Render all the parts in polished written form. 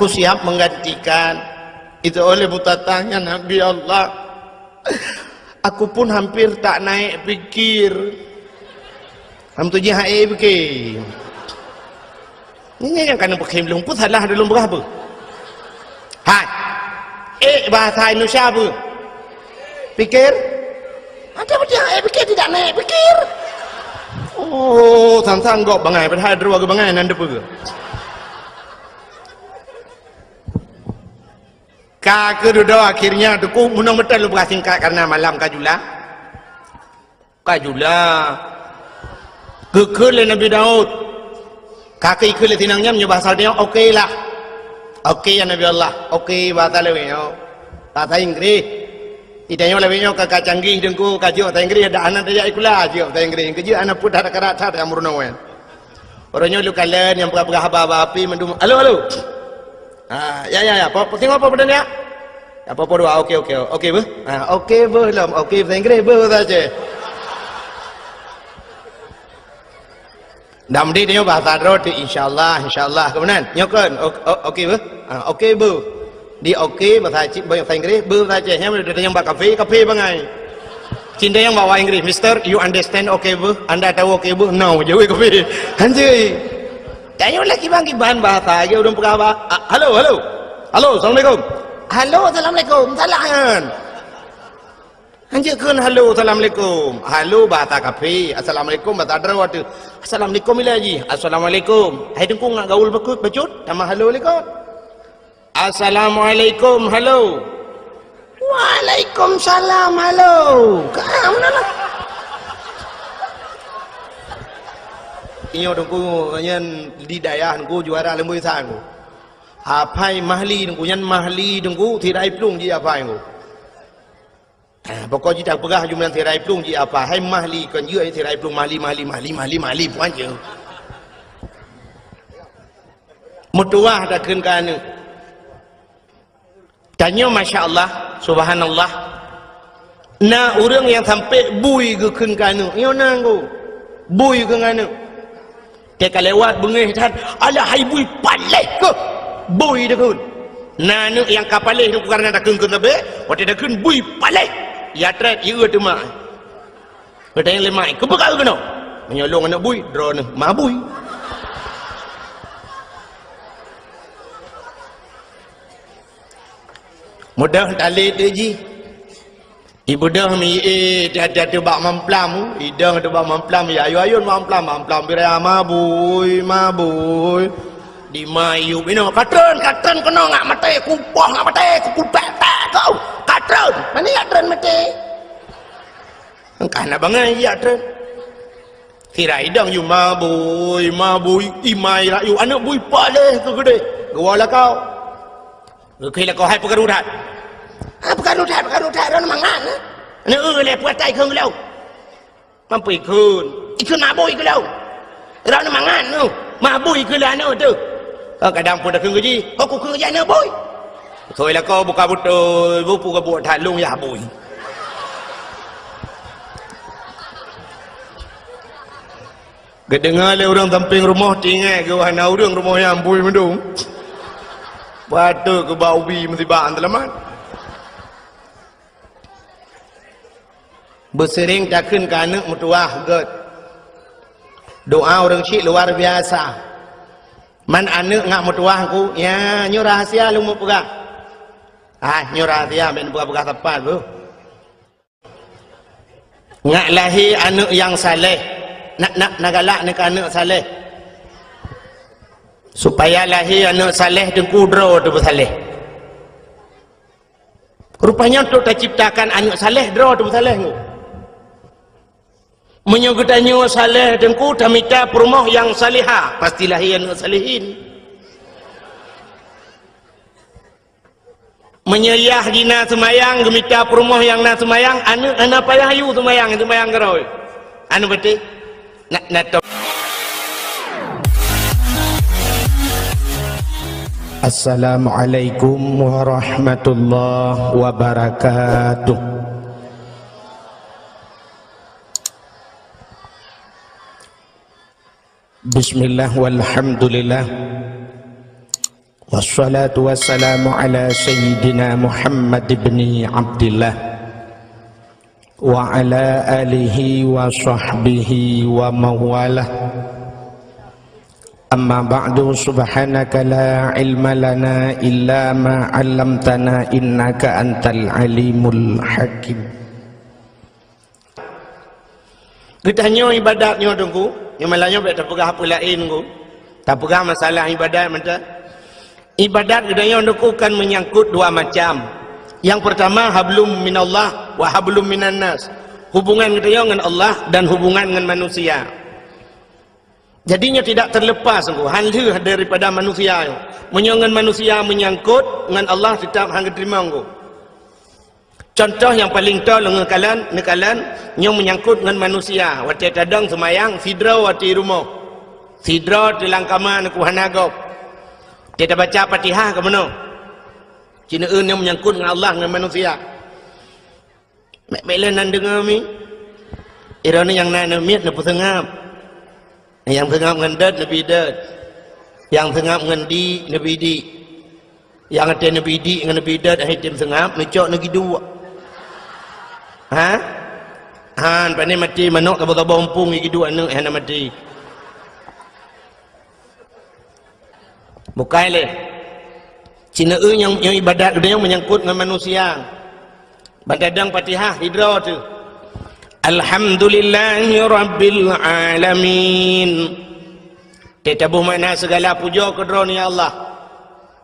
Aku siap menggantikan. Itu oleh butatanya Nabi Allah. Aku pun hampir tak naik fikir. Hamtu jihai fikir. Ini yang kena pakai belum pun salah dalam berapa? Hai. Bahasa Indonesia apa? Fikir? Ada jihai fikir tidak naik fikir. Oh, sang-sanggok bangai pada dua ke bangai nanda pe. Ka kedua akhirnya tuku munang betul lu singkat karena malam kajula kekele Nabi Daud kaki kele tinangnya bahasa dia okey lah, okey ya Nabi Allah, okey bahasa lewenya bahasa Inggris idanya lewenya kakak canggih dengku kaji bahasa Inggris ada anak dia ikulah aji bahasa Inggris kaji anak pun ada kerata yang murnawan orangnya lu kalian yang berapa api mendum halo ya, tengok apa benda ni ya? Apa doa? Okey bu? Okey bu, lam. Okey bahasa Inggeris bu saja. Nam di dia bahasa roti insyaallah kemudian nyokon okey bu? Okey bu. Di okey bahasa Inggris bu saja. Yang dia yang kafe bangai. Cinta yang bawa Inggris, Mister, you understand okey bu? Anda tahu okey bu? No, jauh kafe. Hanjui. Tanya lagi bang bahan bahasa lagi udah pegawai. Halo, assalamualaikum. Halo, assalamualaikum. Salam. Anjirkan halo, assalamualaikum. Halo bahasa kafe. Assalamualaikum bahasa Darawat. Assalamualaikum lagi. Assalamualaikum. Hai dengkung nak gaul becut. Nama halo lekot. Assalamualaikum. Halo. Waalaikumsalam. Halo. Kamu nak? Iyo dengku nyan di daya dengku juara lembu sang. Apai mahli dengku nyan mahli dengku tirai plung ji apai dengku. Pokok ji tak pegah jumlah tirai plung ji apa. Hai mahli kan je tirai plung mahli puan je. Mutuah dah kan. Tanya masya-Allah, subhanallah. Na orang yang sampai bui ke kan. Iyo nanggu. Bui ke kan. Teka lewat bengih tan ala hai bui palai ke bui dekun nanu yang kapalai tu karena dak keun tabe ote dak keun bui palai ya tret ieu tu mak ote yang lemai ke bekal keno menyolong anak bui drone mabui mudah tali tu ji ibu dah mi dah bak mamplam idang dah bak mamplam ya ayo mamplam birai mabui di mayu bino katron kena ngak mati kupoh ngak mati kupulpek kau katron mana ya katron mati engkau nak bangai ya katron kira idang you mabui imai lah you anak bui paleh ke gede gawala kau kira kau hai pegarudat pegarudat orang mangan ni le puat tai khung lâu mampu ikun mabui ke lâu orang mangan tu mabui ke lah tu kadang pun dah khung gaji aku khung gaji nak bui thôi là kau buka betul buka buat halung ya bui kedengar le orang samping rumah tinggal ke wahana orang rumah yang bui mendung batu ke bau bi mesti baan telamat bersering takkan ke anak mutuah god doa orang cik luar biasa man anak ngak mutuah ku ya nyu rahasia lu mau pegang nyu rahasia ben pegang tepat bu ngak lahir anak yang saleh nak galak nak anak saleh supaya lahir anak saleh dengku dro tu bersaleh rupanya tu tak ciptakan anak saleh dro tu bersaleh tu menyugudannya saleh dengku tamita perumah yang salihah pastilah yang salihin menyayah dina semayang gemita perumah yang na semayang anak payah ayu semayang geroi anu betul nak Assalamualaikum warahmatullahi wabarakatuh. Bismillah walhamdulillah Wassalatu wassalamu ala sayyidina Muhammad ibn Abdillah wa ala alihi wa sahbihi wa mawalah. Amma ba'du, subhanaka la ilma lana illa ma 'allamtana innaka antal alimul hakim. Kita nyo ibadat nyo tunggu, nyo malanya tak pegah apa lain ku. Tak pegah masalah ibadat mata. Ibadat kita nyo tunggu kan menyangkut dua macam. Yang pertama hablum minallah wa hablum minan nas. Hubungan kita nyo dengan Allah dan hubungan dengan manusia. Jadinya tidak terlepas hal daripada manusia. Menyongan manusia menyangkut dengan Allah tetap hang terima engko. Contoh yang paling tol nekalan nyong menyangkut dengan manusia. Wati tadang semayang sidra wati rumah. Sidra tilang kama naku hanagop. Kita baca Fatihah ke mana? Cina yang menyangkut dengan Allah dengan manusia. Mek nan dengar mi. Irana yang nak miat na pusengap. Yang tengah mengendat lebih dat, yang tengah mengendi lebih di, yang ada lebih di dengan lebih dat, hitam tengah ngecok lagi dua. Han pandai mati manok tabah ompung lagi dua anak yang mati. Bukan le. Cina yang ibadat dia yang menyangkut dengan manusia. Bandadang Fatihah hidra tu. Alhamdulillahi Rabbil Alamin. Tetabu mana segala puja kedroni Allah.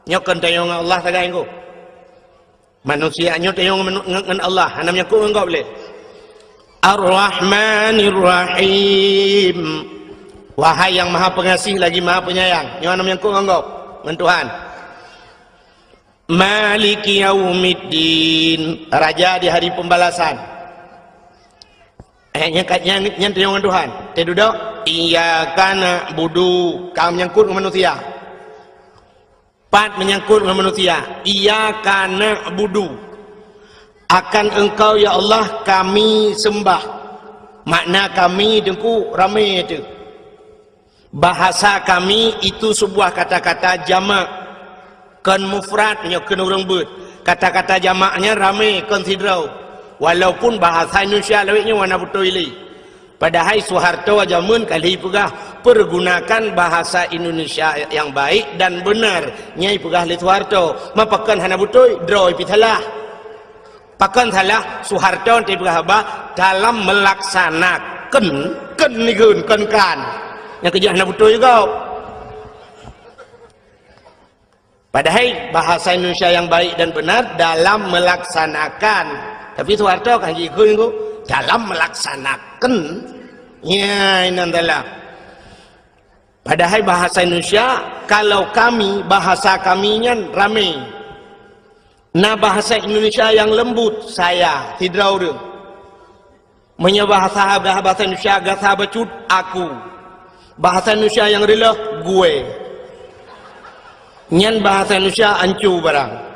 Nyokan tayong Allah tagay ko. Manusia nyo tayong ngan Allah. Namanya ko engkau boleh. Ar-Rahmanir Rahim. Wahai yang Maha Pengasih lagi Maha Penyayang. Nyo namanya ko engkau ngan Tuhan. Maliki Yaumiddin. Raja di hari pembalasan. Yang dengan Tuhan. Dia duduk. Iyyaka na'budu. Kau menyangkut dengan manusia. Pat menyangkut dengan manusia. Iyyaka na'budu. Akan engkau ya Allah kami sembah. Makna kami dengku ramai itu. Bahasa kami itu sebuah kata-kata jamak. Kan mufrad kan orang ber. Kata-kata jamaknya ramai konsiderau. Walaupun bahasa Indonesia lewatnya warna betul ini. Padahal Soeharto zaman kali pegah pergunakan bahasa Indonesia yang baik dan benar. Nyai pegah li Soeharto. Mapakan hana betul draw ipitalah. Pakan salah Soeharto ti pegah ba dalam melaksanakan kan. Yang kerja hana betul juga. Padahal bahasa Indonesia yang baik dan benar dalam melaksanakan. Tapi Soeharto kan ikut itu dalam melaksanakan. Ya, ini adalah. Padahal bahasa Indonesia, kalau kami, bahasa kaminya ramai. Nah bahasa Indonesia yang lembut, saya, hidrau dia. Bahasa Indonesia agak sahabat cut, aku. Bahasa Indonesia yang relah, gue. Nyan bahasa Indonesia ancu barang.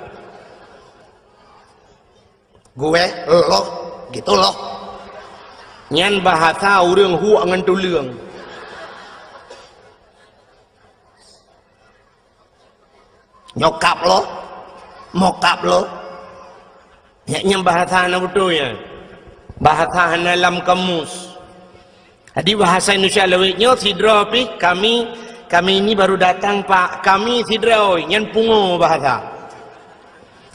Gue, lo, gitu loh. Nyan bahasa orang hu angan tulang. Nyokap lo, mokap lo. Nyan bahasa anak betul ya. Bahasa dalam kamus. Jadi bahasa Indonesia lewatnya sidra pi kami ini baru datang Pak. Kami sidra nyan pungo bahasa.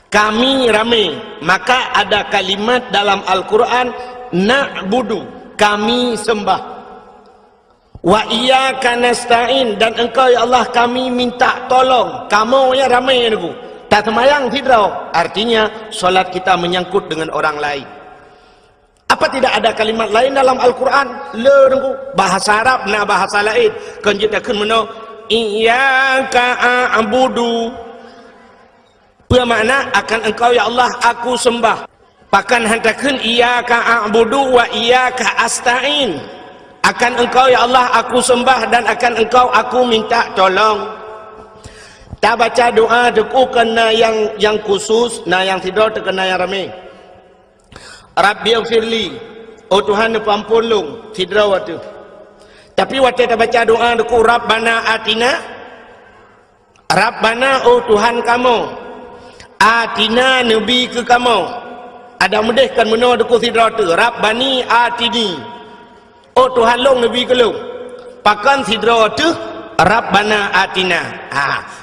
Kami ramai, maka ada kalimat dalam Al-Quran na'budu, kami sembah. Wa iyyaka nasta'in, dan engkau ya Allah kami minta tolong. Kamu ya ramai aku. Tak semayang tidak. Artinya solat kita menyangkut dengan orang lain. Apa tidak ada kalimat lain dalam Al-Quran? Bahasa Arab na bahasa lain. Kan kita akan menau iyyaka a'budu. Bermakna akan engkau ya Allah aku sembah. Pakan hantakan iyyaka a'budu wa iyyaka asta'in. Akan engkau ya Allah aku sembah dan akan engkau aku minta tolong. Tak baca doa deku kena yang khusus, nah yang tidak terkena yang ramai. Rabbighfirli, oh Tuhan ampun long, tidak waktu. Tapi waktu tak baca doa deku Rabbana atina. Rabbana, oh Tuhan kamu, atina nabi ke kamu. Ada medihkan menua deku sidra tu. Rabbani atini, oh Tuhan long nabi ke long. Pakan sidra tu Rabbana atina.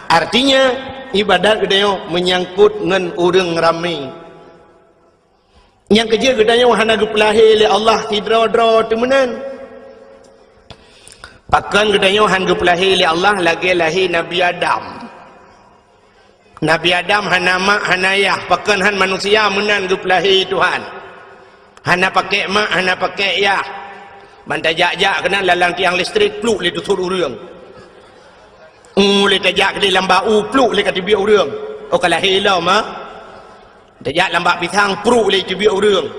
Artinya ibadat gedanya menyangkut dengan orang ramai. Yang kerja gedanya wahana gepelahi oleh Allah sidra-dra tu menan. Pakan gedanya han gepelahi oleh Allah lagi lahir Nabi Adam. Nabi Adam hana mak hana ayah. Pakan han manusia menan gepelahi Tuhan. Hana pakai mak hana pakai ayah. Mantajak-jak kena lalang tiang listrik pluk le tutur urang. Le tajak ke dalam bau pluk le kat biar urang. Oh kalau hilau mah. Tajak lambak pisang pluk le biar urang.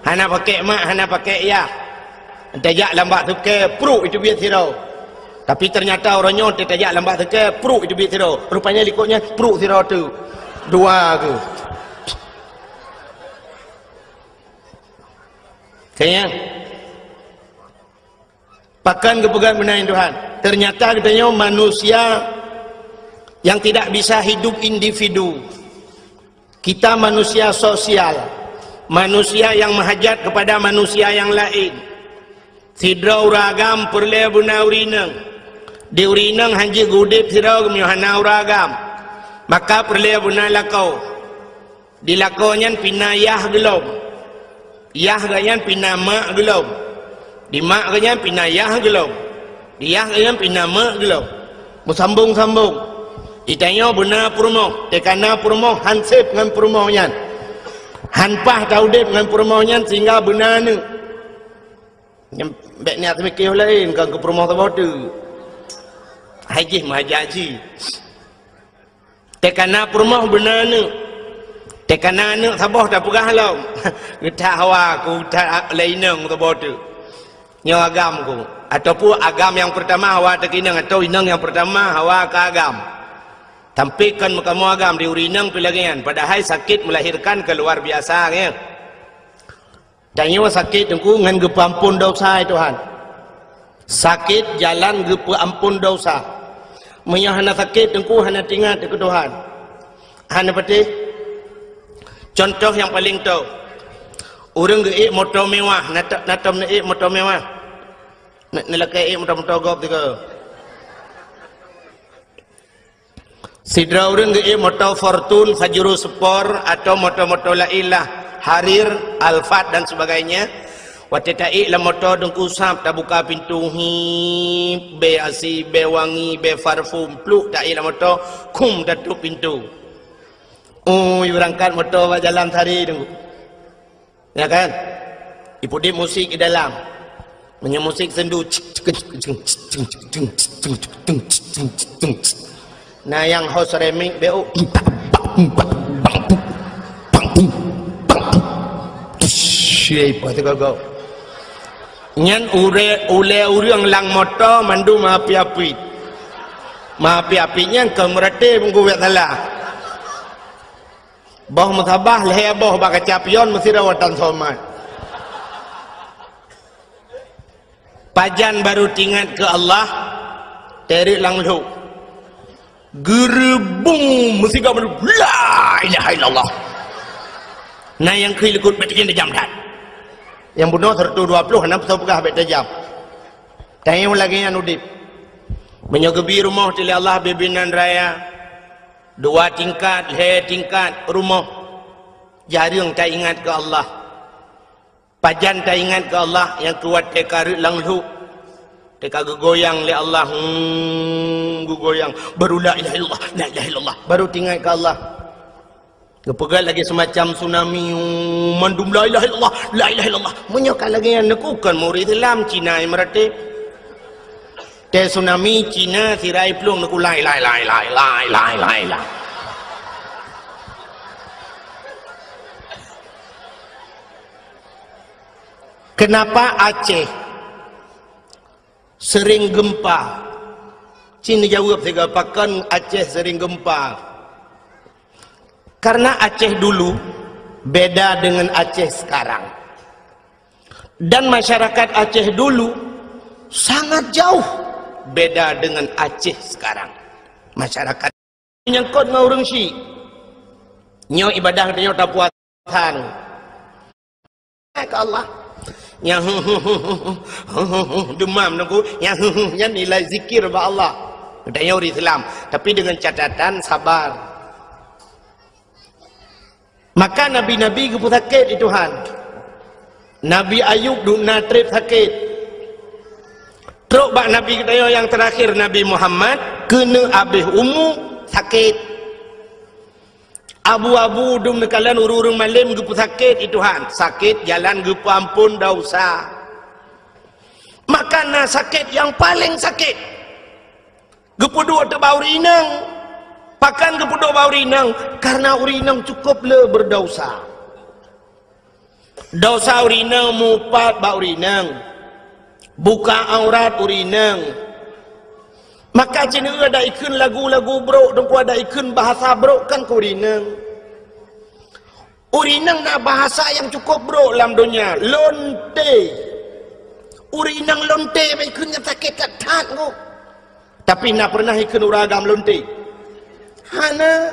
Hana pakai mak hana pakai ayah. Tajak lambat teke perut itu biar sirau. Tapi ternyata orangnya tajak lambat teke perut itu biar sirau. Rupanya likutnya perut sirau tu dua ke. Sayang. Pakan kepegang benahin Tuhan. Ternyata katanya manusia yang tidak bisa hidup individu. Kita manusia sosial. Manusia yang menghajat kepada manusia yang lain. Sidra uragam perle buna urinang. Di urinang hanji gudip sidra kemiohana uragam. Maka perle buna lakau. Di lakau nyan pina yah gelom. Yah ganyan pina mak gelom. Di mak ganyan pina yah gelom. Di yah ganyan pina mak gelom. Bersambung-sambung. Itanya buna purmoh. Tekana purmoh hansip dengan purmoh nyan. Hanpah taudip dengan purmoh nyan sehingga buna ni. Yang baik ni atas mikir lain kan ke perumah tu tu haji mahaji tekana perumah benar ni tekana ni sabah tak pegah lau kita hawa ku tak lainang tu tu nyaw agam ku ataupun agam yang pertama hawa tak inang atau inang yang pertama hawa ke agam tampilkan kamu agam di urinang pilagian padahal sakit melahirkan keluar biasa ya. Tanya sakit tengku ngan gepa ampun dosa Tuhan. Sakit jalan gepa ampun dosa. Menyah hana sakit tengku hana tinggal ke Tuhan. Hana pati. Contoh yang paling tahu. Orang geik motor mewah, natam neik motor mewah. Nelakai motor-motor gop tiga. Sidra orang geik motor Fortune, Fajro Sport atau motor-motor lailah. Harir, Alphard dan sebagainya. Waktu taik lah motor dengku sap tak buka pintu hi, be asi, be wangi, be parfum, pluk taik lah motor, kum tutup pintu. Oh, berangkat motor jalan hari dengku. Ya kan? Ibu dia musik di dalam. Punya musik sendu. Nah yang host remix BO. Siapa tu kau? Nyan ule urang lang motor mandu maapi-api. Maapi-apinya kemerate menggugat salah. Boh mutabah leher boh baka capion mesti rawatan somat. Pajan baru tingat ke Allah, terik lang lu. Gerebung mesti kau baru la ilaha illallah. Nah yang kelikut betikin jam dah. Yang bunuh 120 hendak tahu pegah bet jam. Tanya lagi yang udip. Menyogebi rumah tili Allah bebinan raya. 2 tingkat, tingkat rumah. Jarang tak ingat ke Allah. Pajan tak ingat ke Allah yang kuat teka langlu. Teka gegoyang le Allah. Gegoyang baru la ilaha illallah, la ilaha illallah. Baru tinggal ke Allah. Kepegal lagi semacam tsunami mandum la ilaha illallah, la ilaha illallah. Menyokal lagi yang nekukan murid Islam Cina yang merate. Te tsunami Cina sirai pelung neku la ilaha illallah. Kenapa Aceh sering gempa? Cina jawab tiga pakan Aceh sering gempa. Karena Aceh dulu beda dengan Aceh sekarang. Dan masyarakat Aceh dulu sangat jauh beda dengan Aceh sekarang. Masyarakat nyangkut dengan orang syik nyo ibadah dia tak puasan ke Allah yang demam nunggu yang nilai zikir ba Allah dia orang Islam tapi dengan catatan sabar. Maka nabi-nabi ke sakit itu Tuhan. Nabi Ayub duk natrip sakit. Teruk bak nabi kita yang terakhir Nabi Muhammad kena habis umur sakit. Abu-abu dum nekalan urung malam ke sakit itu Tuhan. Sakit jalan ke ampun dah usah. Maka sakit yang paling sakit. Gepudu atau bau rinang. Pakan kepada bau rinang karena urinang cukup le berdosa. Dosa urinang mupat bau rinang. Buka aurat urinang. Maka jenis ada ikun lagu-lagu bro dan ku ada ikun bahasa bro kan ku urinang. Urinang na bahasa yang cukup bro dalam dunia. Lonte. Urinang lonte ikunnya sakit kat ku. Tapi nak pernah ikun uragam lonte. Hana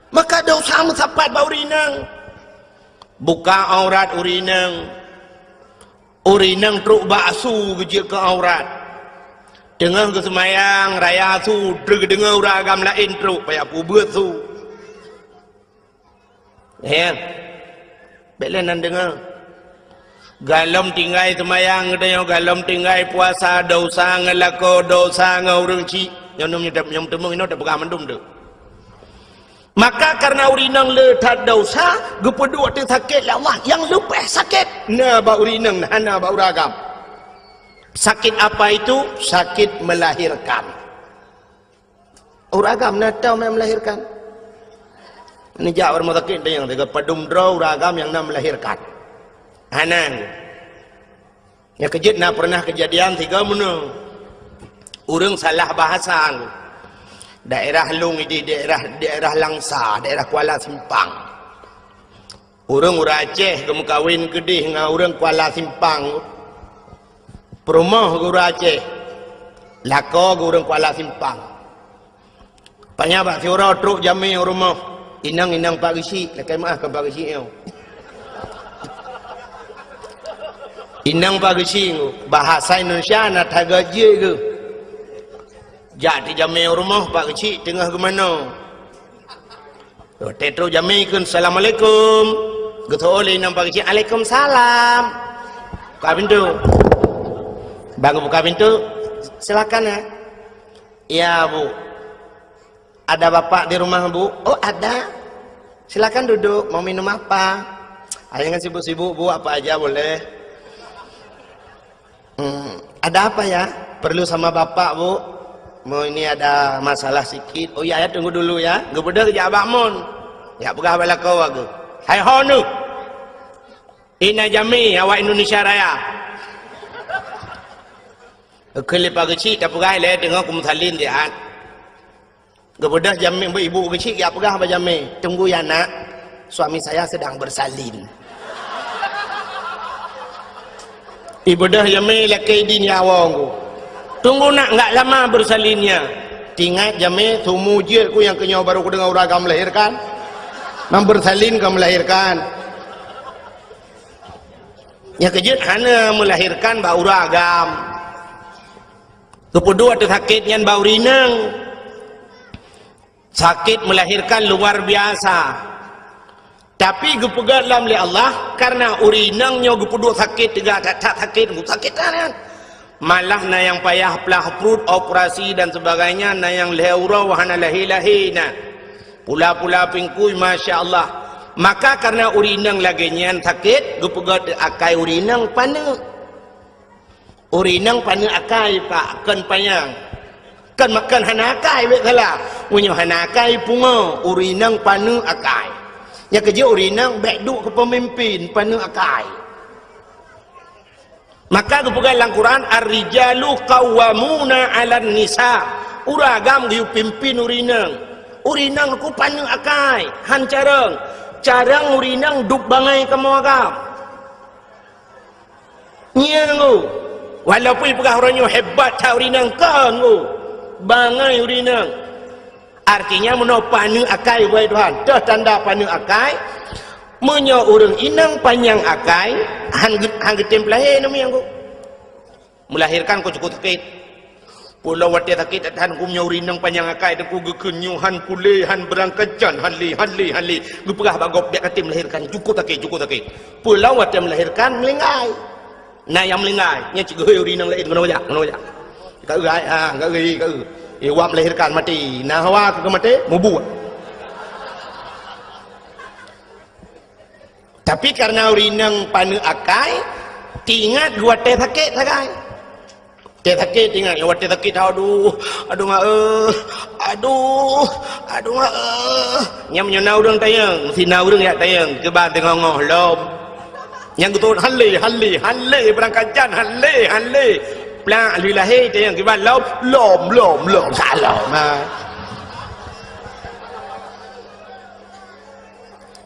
maka dosa mensapat bau urinang. Buka aurat urinang. Urinang truk baksu kerja ke aurat. Dengar ke semayang raya su dengar uragam lain truk payah pubut su. Ya. Belenan dengar. Galom tinggai semayang dia galom tinggai puasa dosa ngelako dosa ngurung ci. Yang temu ini tak pegang mendum tu. Maka karena urinang le tak dosa, gepedu waktu sakit ya Allah yang lupa sakit. Na ba urinang hana ba uragam. Sakit apa itu? Sakit melahirkan. Uragam na tahu melahirkan. Ini jawab orang sakit dia yang tiga pedum draw uragam yang nak melahirkan. Hanan. Ya kejut nak pernah kejadian tiga menung. Orang salah bahasa daerah Lung ini daerah Langsa, daerah Kuala Simpang. Orang Aceh kamu kawin kedih dengan orang Kuala Simpang. Perumah ke orang Aceh. Lako ke orang Kuala Simpang. Panya bak siura truk jami rumah. Inang Pak Gisi, lakai maaf ke Pak Gisi yo. Inang Pak Gisi bahasa Indonesia nak tagaje ke. Jadi jami rumah Pak Kecik tengah ke mana? Tetro jami kun Assalamualaikum. Geto oleh Pak Kecik Waalaikumsalam. Buka pintu. Bangun buka pintu. Silakan ya. Ya Bu. Ada bapak di rumah Bu? Oh ada. Silakan duduk. Mau minum apa? Jangan sibuk-sibuk Bu, apa aja boleh. Ada apa ya? Perlu sama bapak Bu? Mau ini ada masalah sikit. Oh ya, tunggu dulu ya. Gebedah kerja abak mon. Ya pegah bala kau aku. Hai honu. Ina jami awak Indonesia Raya. Kelip kecil tak pegah le tengok kumsalin dia. Gebedah jami ibu kecil ya pegah apa jami. Tunggu ya nak. Suami saya sedang bersalin. Ibadah jami lakai din ya awang. Tunggu nak enggak lama bersalinnya. Tingat jami sumu je ku yang kenyau baru ku dengar uragam melahirkan. Nam bersalin ke melahirkan. Ya kejut hana melahirkan bau uragam. Kepudu atau sakit yang bau rinang. Sakit melahirkan luar biasa. Tapi gepegat dalam oleh Allah karena urinangnya gepudu sakit juga tak sakit kan. Malah na yang payah pelah perut operasi dan sebagainya na yang leura wahana lahina pula pingkui masya Allah. Maka karena urinang lagi nyan sakit gepegat akai urinang pana akai pak kan payang kan makan hana akai wek kala punyo hana akai pungo urinang pana akai nya kerja urinang baik duk ke pemimpin pana akai. Maka kepegang dalam Quran ar-rijalu qawwamuna 'alan nisa. Uragam diu pimpin urinang. Urinang ku paneng akai, han carang urinang duk bangai kamu agam. Nyengu. Walaupun pegah orangnya hebat ta urinang kan bangai urinang. Artinya meno panu akai wahai Tuhan. Dah tanda panu akai. Menyo urang inang panjang akai hang getem lahir nami angku. Melahirkan ko cukup sakit. Pulau wate sakit tahan ku menyo urinang panjang akai deku gekenyuhan kulehan berangkajan hanli. Gupegah bagop biak katim melahirkan cukup sakit. Pulau wate melahirkan melingai. Nah yang melingai nya cigeuh urinang lain ngono aja. Kau gai enggak gei kau. Wap melahirkan mati. Nah hawa ke mati mubu. Tapi karena urinang panu akai, tingat dua teh sakit sakai. Teh sakit tingat, dua teh sakit aduh nyam nyonau urang tayang, sina urang ya tayang, ke ba tengok ngoh lom. Yang betul halle berangkat jan halle. Plang lui lahir tayang ke ba lom salam.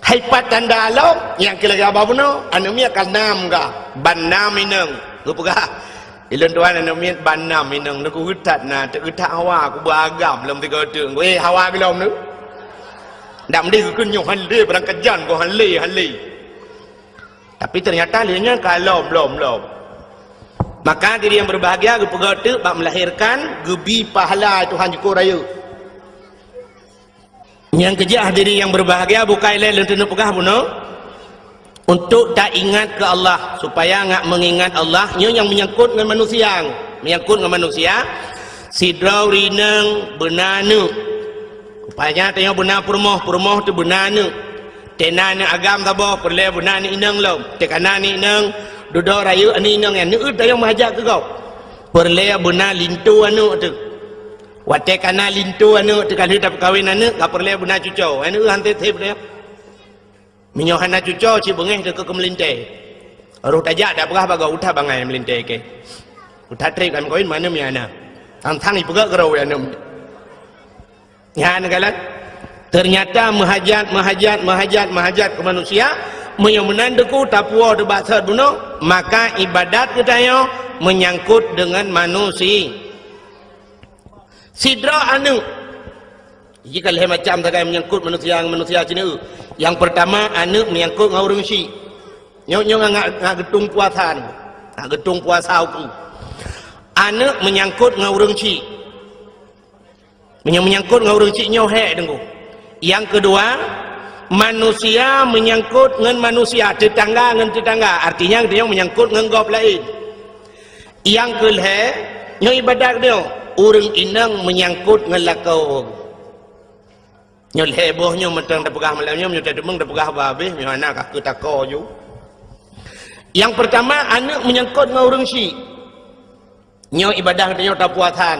Haipat tanda alam yang kira apa puno anumia kalnam ga banam ineng lupa ilun tuan anumia banam ineng nak utat na terutak hawa aku beragam dalam tiga tu hawa belum nu dak mesti kunyung halle berangkat jan ko halle tapi ternyata lianya kalau belum maka diri yang berbahagia gepegatu bak melahirkan gebi pahala Tuhan syukur raya. Yang kejah diri yang berbahagia bukan lain lentenu pegah buno untuk tak ingat ke Allah supaya ngak mengingat Allah nyo yang menyangkut dengan manusia sidrau rineng benanu rupanya tengok benar purmoh tu benanu tenana agam tabo perle benani inang lom tekanani inang duduk rayu ani inang yang neut tayong mahajak ke kau perle benar lintu anu tu wate kana lintu anu tekan hidup kawin anu ka perle benar cucau anu hante tep dia minyo hana cucau ci bengeh ke melinte aruh tajak dak berah baga utah bangai melinte ke utah trip kan kawin mana miana tang ipegak gerau anu ya negalan ternyata mahajat ke manusia menyo menandeku tapua de basar buno maka ibadat kita yo menyangkut dengan manusia sidra anu jika leh macam sakai menyangkut manusia cina yang pertama anu menyangkut ngau rungsi nyo ngak getung puasa ni ngak getung puasa aku anu menyangkut ngau rungsi menyangkut ngau rungsi nyo he dengku yang kedua manusia menyangkut dengan manusia tetangga dengan tetangga artinya dia menyangkut dengan gop lain yang keleh nyo ibadat dia urang inang menyangkut dengan lakau nyol hebohnya mentang dapegah malamnya menyo demeng dapegah babeh nyo anak aku tako ju yang pertama anak menyangkut dengan urang si nyo ibadah dia tak puasan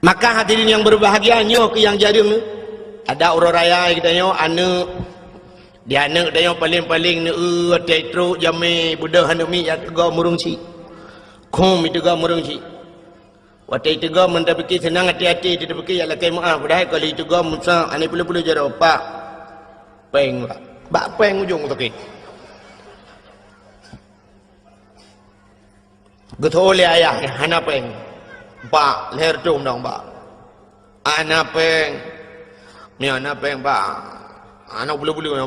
maka hadirin yang berbahagia nyo ke yang jadi ada orang raya kita nyo anak dia anak dia paling tetro jame budak hanumi ya tega murung si kum itu ga murung si waktu itu ga mendapiki senang hati-hati tidak pikir ya lakai maaf dah kali itu ga musa ani perlu jaro pak peng bak peng ujung tu ke getole ayah hana peng pak leher tung dong pak ana peng ni ana peng pak ana bulu-bulu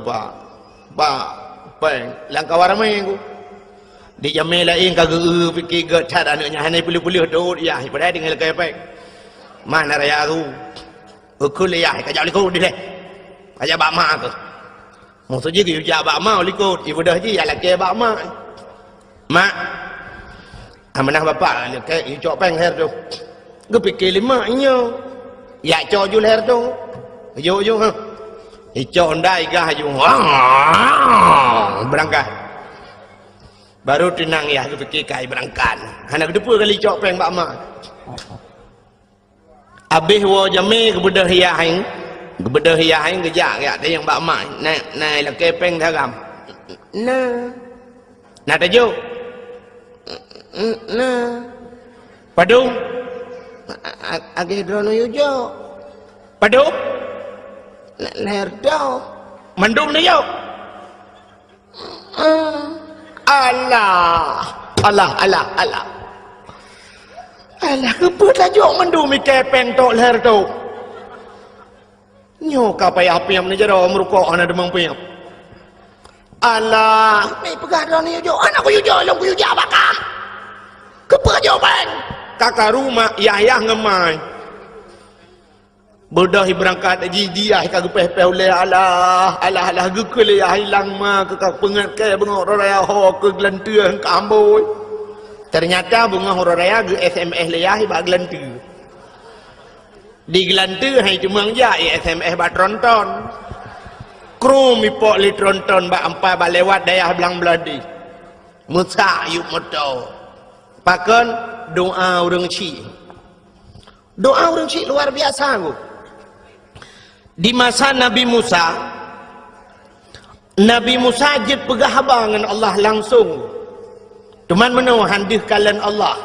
pak peng langkah waramai aku di jamai lain kagak fikir gecat anaknya hanai pulih-pulih dot ya pada dengan lekai pek mana raya aku ukul ya kajak likut di leh kajak bak mak ke maksudnya ke ujak bak mak likut ibu dah ji ya lekai bak mak amanah bapak lekai ujak peng her tu gue fikir lima inyo ya cok ju her tu yo ha icok ndai gah ju berangkat baru tenang ya aku fikir kai berangkat anak kedua kali cok peng bak mak abih wo jame kebedah hiahin kejak ya dia yang bak mak nai la ke peng thagam na tajo na padung age drono yujo padung leher do mandum ni yo Allah alah apa tajuk mendu mi kepeng tok leher tu nyo kapai apa yang menjara merukok ana demang piam alah mi pegadang ni jo anak ku jo long ku jo bakam kepa jawapan kakak rumah Yahya ngemai bedah berangkat haji dia kagak peh-peh oleh alah gekul ya hilang ma ke pengat ke bengok raya ho ke gelantian ke amboi ternyata bunga horaya ge SMS leyah ba gelanti di gelanti hai cemang ja SMS ba tronton kru mi pok li tronton ba ampai ba lewat dayah belang beladi musa yuk moto pakan doa orang cik luar biasa aku. Di masa Nabi Musa jid pegah dengan Allah langsung cuman menau handih kalian Allah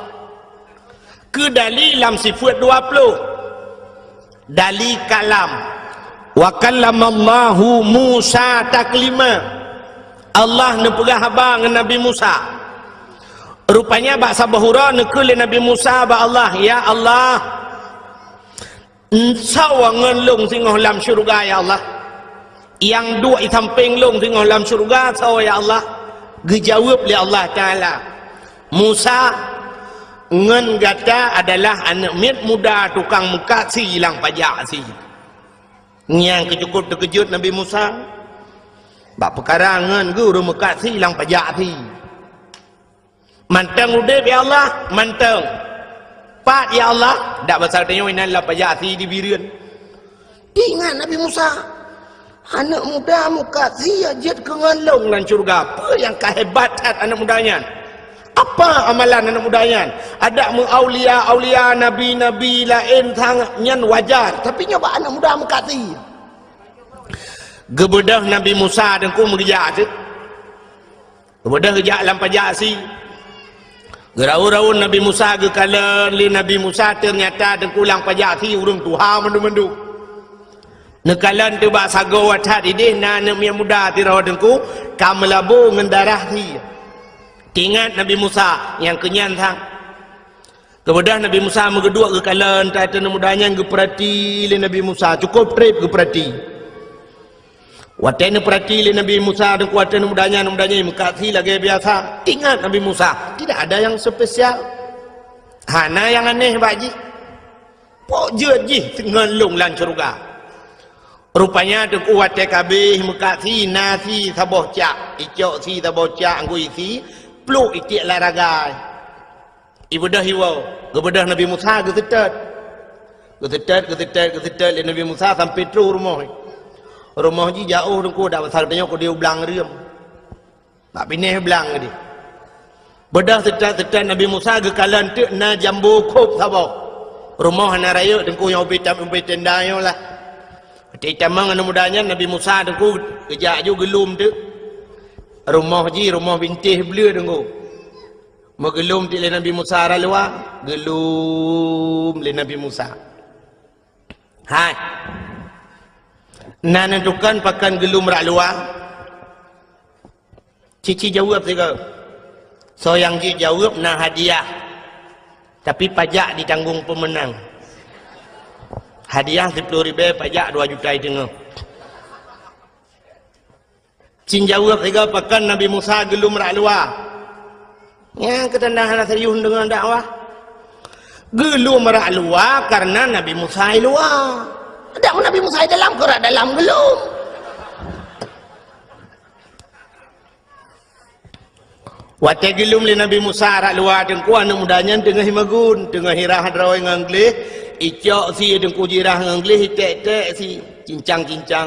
ke dali lam sifat 20 dali kalam wa kallamallahu Musa taklima Allah ne pegah dengan Nabi Musa rupanya bak sabahura nekul Nabi Musa ba Allah ya Allah sawa ngelung singoh lam syurga ya Allah yang dua di samping long singoh lam syurga sawa ya Allah gejawab li Allah Ta'ala Musa ngen gata adalah anak mit muda tukang mekasi hilang pajak si yang kecukup terkejut Nabi Musa bak perkara ngen guru mekasi hilang pajak si manteng udip ya Allah manteng pat ya Allah dak pasal tanya inan la pajak si di birian ingat Nabi Musa anak muda muka sia jet ke ngalong dan syurga apa yang kehebatan anak mudanya apa amalan anak mudanya ada aulia nabi lain sangatnya wajar tapi nyoba anak muda muka sia gebedah Nabi Musa dan ku merjak tu gebedah kerja lam pajak si gerau-rau Nabi Musa ke kala li Nabi Musa ternyata dengkulang pajak si urung Tuhan mendu-mendu nekalan tu bak sago watat idih na anak yang muda tirau dengku kamelabu ngendarah si ingat Nabi Musa yang kenyan thang kemudian Nabi Musa megedua ke kala entah anak mudanya geperati li Nabi Musa cukup trip geperati watena perhati Nabi Musa dan kuatan mudanya mengkasi lagi biasa ingat Nabi Musa tidak ada yang spesial hana yang aneh baji pok je ngelung lan syurga rupanya tu kuat TKB mengkasi nasi saboh cak icok si saboh cak anggu isi pluk itik laragai ibadah hiwau gebedah Nabi Musa getetet Nabi Musa sampai terus rumah ji jauh dengku dak pasal tanya ko dia belang riam tak pineh belang dia bedah setat Nabi Musa ke kalan tu na jambu kop sabok rumah na raya dengku yang ubi tenda yo lah ati tamang anu mudanya Nabi Musa dengku kejak ju gelum tu rumah bintih belia dengku megelum ti le Nabi Musa ra luar gelum le Nabi Musa hai na nentukan pakan gelum rak luar cici jawab juga so yang ji jawab na hadiah tapi pajak ditanggung pemenang hadiah 10.000 pajak 2 juta tengah cin jawab juga pakan Nabi Musa gelum rak luar yang ketandahan serius dengan dakwah gelum rak luar karena Nabi Musa luar ada Nabi Musa dalam kerak dalam gelum wate gelum li Nabi Musa rak luar dengku anak mudanya tengah himagun tengah hirah drawai nganglih icok si dengku jirah nganglih tek si cincang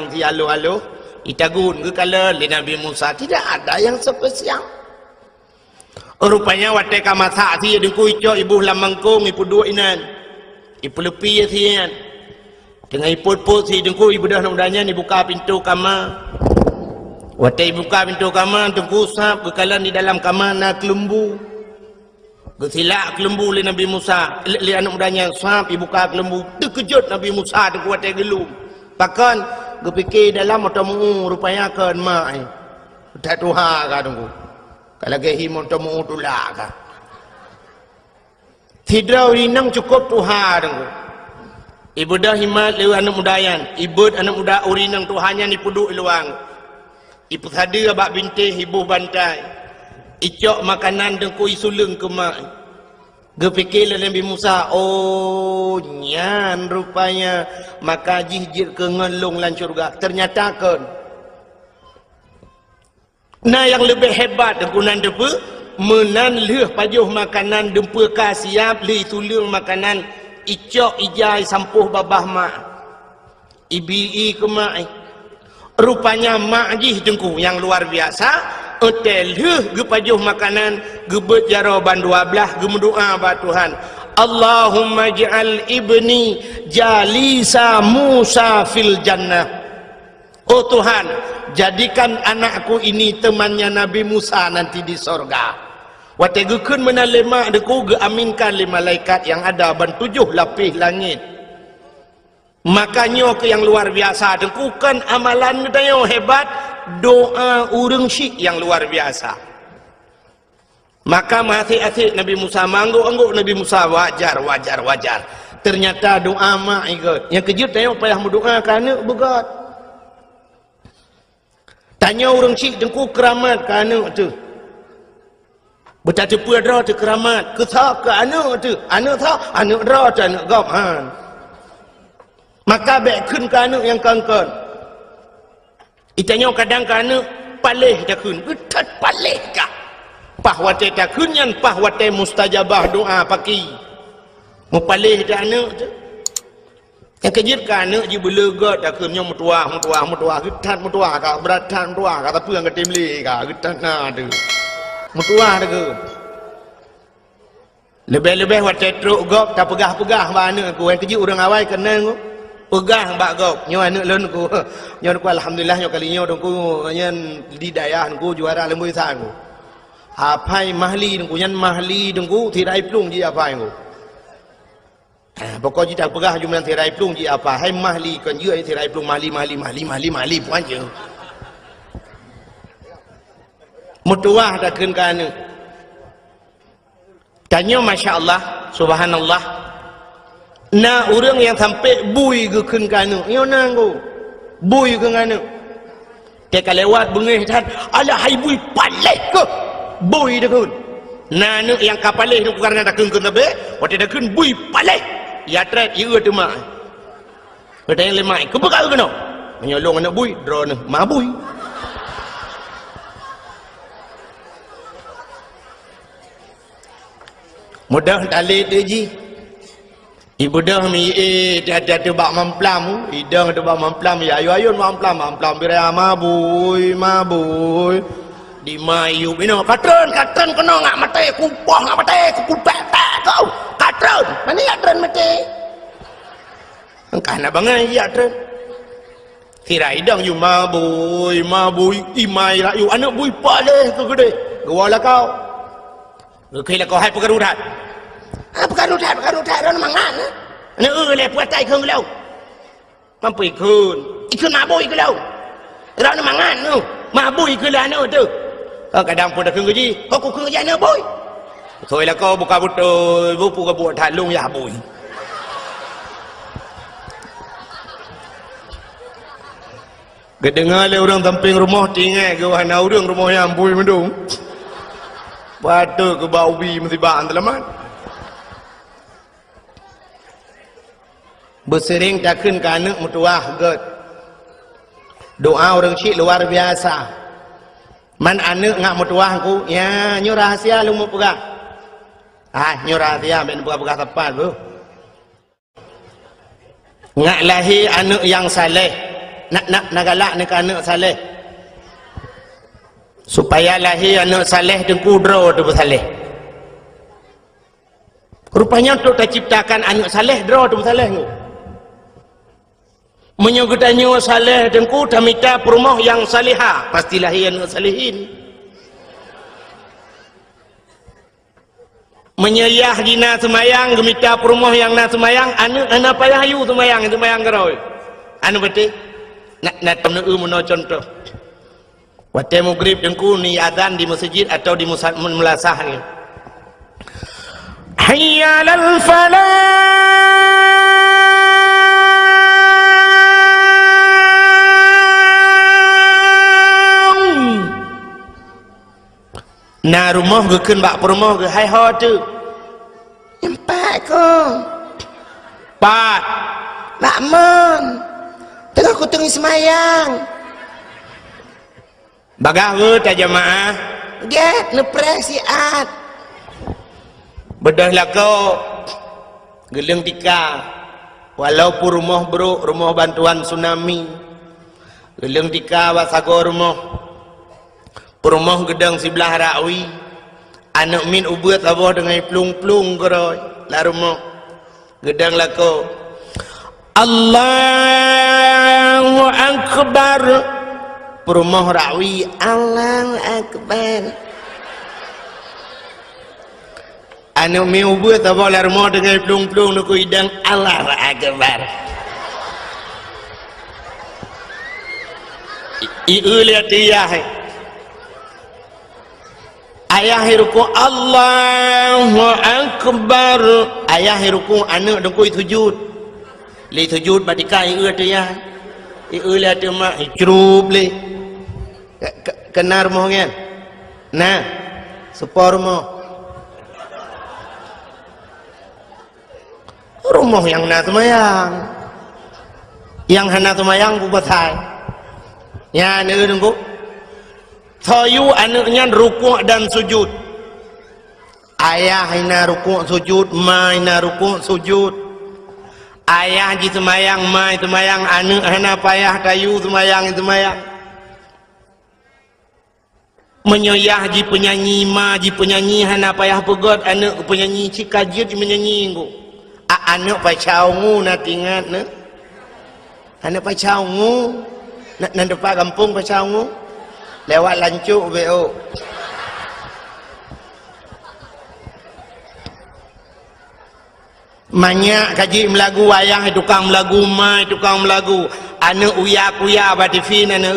si alo itagun ke kala li Nabi Musa tidak ada yang spesial rupanya wate kamasa si dengku icok ibu lamangkung ibu dua inan ibu lepi si inan tengah iput-put si dengku ibu dah mudanya ni buka pintu kamar watai buka pintu kamar tengku sap kekalan di dalam kamar nak kelembu kesilak kelembu li Nabi Musa li anak mudanya sap buka kelembu terkejut Nabi Musa tengku watai gelum pakan kepikir dalam otomu rupanya kan mai tak tuha ka tengku kalau ke him otomu tulak ka Tidak urinang cukup Tuhan. Ibu dah himat lewa anak mudayan. Ibu anak muda urinang Tuhannya ni puduk luang. Ibu tadi abak bintih ibu bantai. Icok makanan dengku isulung ke mak. Gepikirlah Nabi Musa, oh nyan rupanya maka jihjir ke ngelung lan syurga. Ternyata kan. Nah yang lebih hebat dengkunan depa menan leh pajuh makanan dempa ka siap le tulung makanan icok ijai sampuh babah mak ibi ke mak rupanya mak jih dengku yang luar biasa hotel ge pajuh makanan ge berjaro ban 12 ge mendoa ba Tuhan Allahumma ja'al ibni jalisa Musa fil jannah. Oh Tuhan, jadikan anakku ini temannya Nabi Musa nanti di sorga. Wategukun menalema deku ge aminkan 5 malaikat yang ada ban 7 lapis langit. Makanya ke yang luar biasa deku kan amalan dayo hebat, doa urang syik yang luar biasa. Maka mati-ati Nabi Musa mangguk-angguk Nabi Musa wajar. Ternyata doa mak ikut. Yang kejut tengok payah berdoa kerana begat. Tanya orang syik deku keramat kerana tu. Betapa dra tu keramat, ketha ke anak tu, anak tha, anak dra tu anak gop han. Maka baik kun ke anak yang kangkon. Itanya kadang ke anak palih dah kun, getat palih kah? Pahwate tak kun yang pahwate mustajabah doa paki. Mu palih dah anak tu. Yang kejut ke anak je belegat dah kun yang mutuah, getat mutuah kah, beratan mutuah kah, tapi yang ketimli kah, getat na tu. Mutuah dah. Lebih-lebih waktu truk gop tak pegah-pegah mana aku yang kejut orang awal kenal aku. Pegah mbak gop. Nyo anak lon aku. Nyo aku alhamdulillah nyo kali nyo aku nyen di dayah aku juara lembu isa aku. Apai mahli aku nyen mahli aku tirai plung ji apa aku. Pokok tak pegah jumlah tirai plung ji apa. Hai mahli kan je tirai plung mahli puan je. Mutuah dah kan. Tanya Masya Allah, Subhanallah. Nah orang yang sampai bui ke kan. Yo nanggu. Bui ke kan. Teka lewat bengih tan. Alah hai bui palih ke. Bui dah kun. Nah yang kapalih tu karena dah kun lebih. Waktu dah kun bui palih. Ya tret ya tu mak. Bertanya lemai. Kebekal ke no? Menyolong anak bui. Draw ni. Ma bui. Mudah tali tu ji. Ibu dah mi dah bak mamplam. Idang tu bak mamplam ya ayo mamplam bira mabui. Di mayu bino katron kena ngak mati kupah ngak mati kupek kau. Katron. Mana ya katron mati? Engkau nak bangai ya katron. Kira idang you mabui imai lah you anak bui paleh ke gede. Gawala kau. Kira kau hai pegarudat. Pegarudat orang mangan. Ana le puat tai khung lau. Mampu ikun. Ikun mabui ke lau. Orang mangan tu. Mabui ke lah anu tu. Kadang pun dah khung gaji. Kau khung gaji ana bui. Thôi lah kau buka betul. Buku ke buat talung ya bui. Kedengar le orang tamping rumah tinggal ke wahana orang rumah yang bui mendung. Pada ke bau bi mesti baan telaman. Bersering takkan ke anak mutuah get. Doa orang syik luar biasa. Man anak ngak mutuah aku, ya nyo rahasia lu mau pegang. Nyo rahasia ben pegang tepat bu. Ngak lahir anak yang saleh. Nak galak nak anak saleh. Supaya lahir anak saleh dan kudro tu bersaleh. Rupanya tu tak ciptakan anak saleh dro tu bersaleh tu. Menyugutannya saleh dan ku tamita perumah yang salihah. Pasti lahir anak salihin. Menyayah dina semayang gemita perumah yang na semayang anak payah ayu semayang geroi. Anu betul. Nak temnu mono contoh. Waktu maghrib dengku ni azan di masjid atau di mulasah ni. hayya 'alal falah. Na rumah ke keun bak rumah ke hai ho tu. Empat ko. Pat. Nak mon. Tengah aku tengah semayang. Bagah ke tak jemaah? Get nepres siat. Bedah lah kau. Geleng tika. Walaupun rumah buruk, rumah bantuan tsunami. Geleng tika wasago rumah. Rumah gedang sebelah rakwi. Anak min ubat abah dengan pelung-pelung keroi. La rumah. Gedang lah kau. Allahu Akbar. Rumah rakwi. Allahu Akbar. Anak min ubat abah la rumah dengan pelung-pelung nak hidang. Allahu Akbar. Iu lihat dia. Ayah ruku Allahu Akbar. Ayah ruku anak dengkui sujud. Li sujud badika ieu tu ya. Ieu la tu mak icrub li. Kenar moh ngan. Nah. Sepor moh. Rumah yang na semayang. Yang hana semayang ku batai. Ya ne dengku. Sayu anaknya rukuk dan sujud. Ayah ina rukuk sujud, ma ina rukuk sujud. Ayah ji semayang, ma semayang, anak hana payah tayu semayang semayang. Menyoyah ji penyanyi, ma ji penyanyi hana payah pegot, anak penyanyi cikajut menyanyi nggo. Anak pacau ngu nak ingat ne. Anak pacau ngu. Nak depan kampung pacau ngu. Lewat lancuk BO. Banyak kaji melagu wayang, tukang melagu mai, tukang melagu. Anak uya-kuya ba TV nana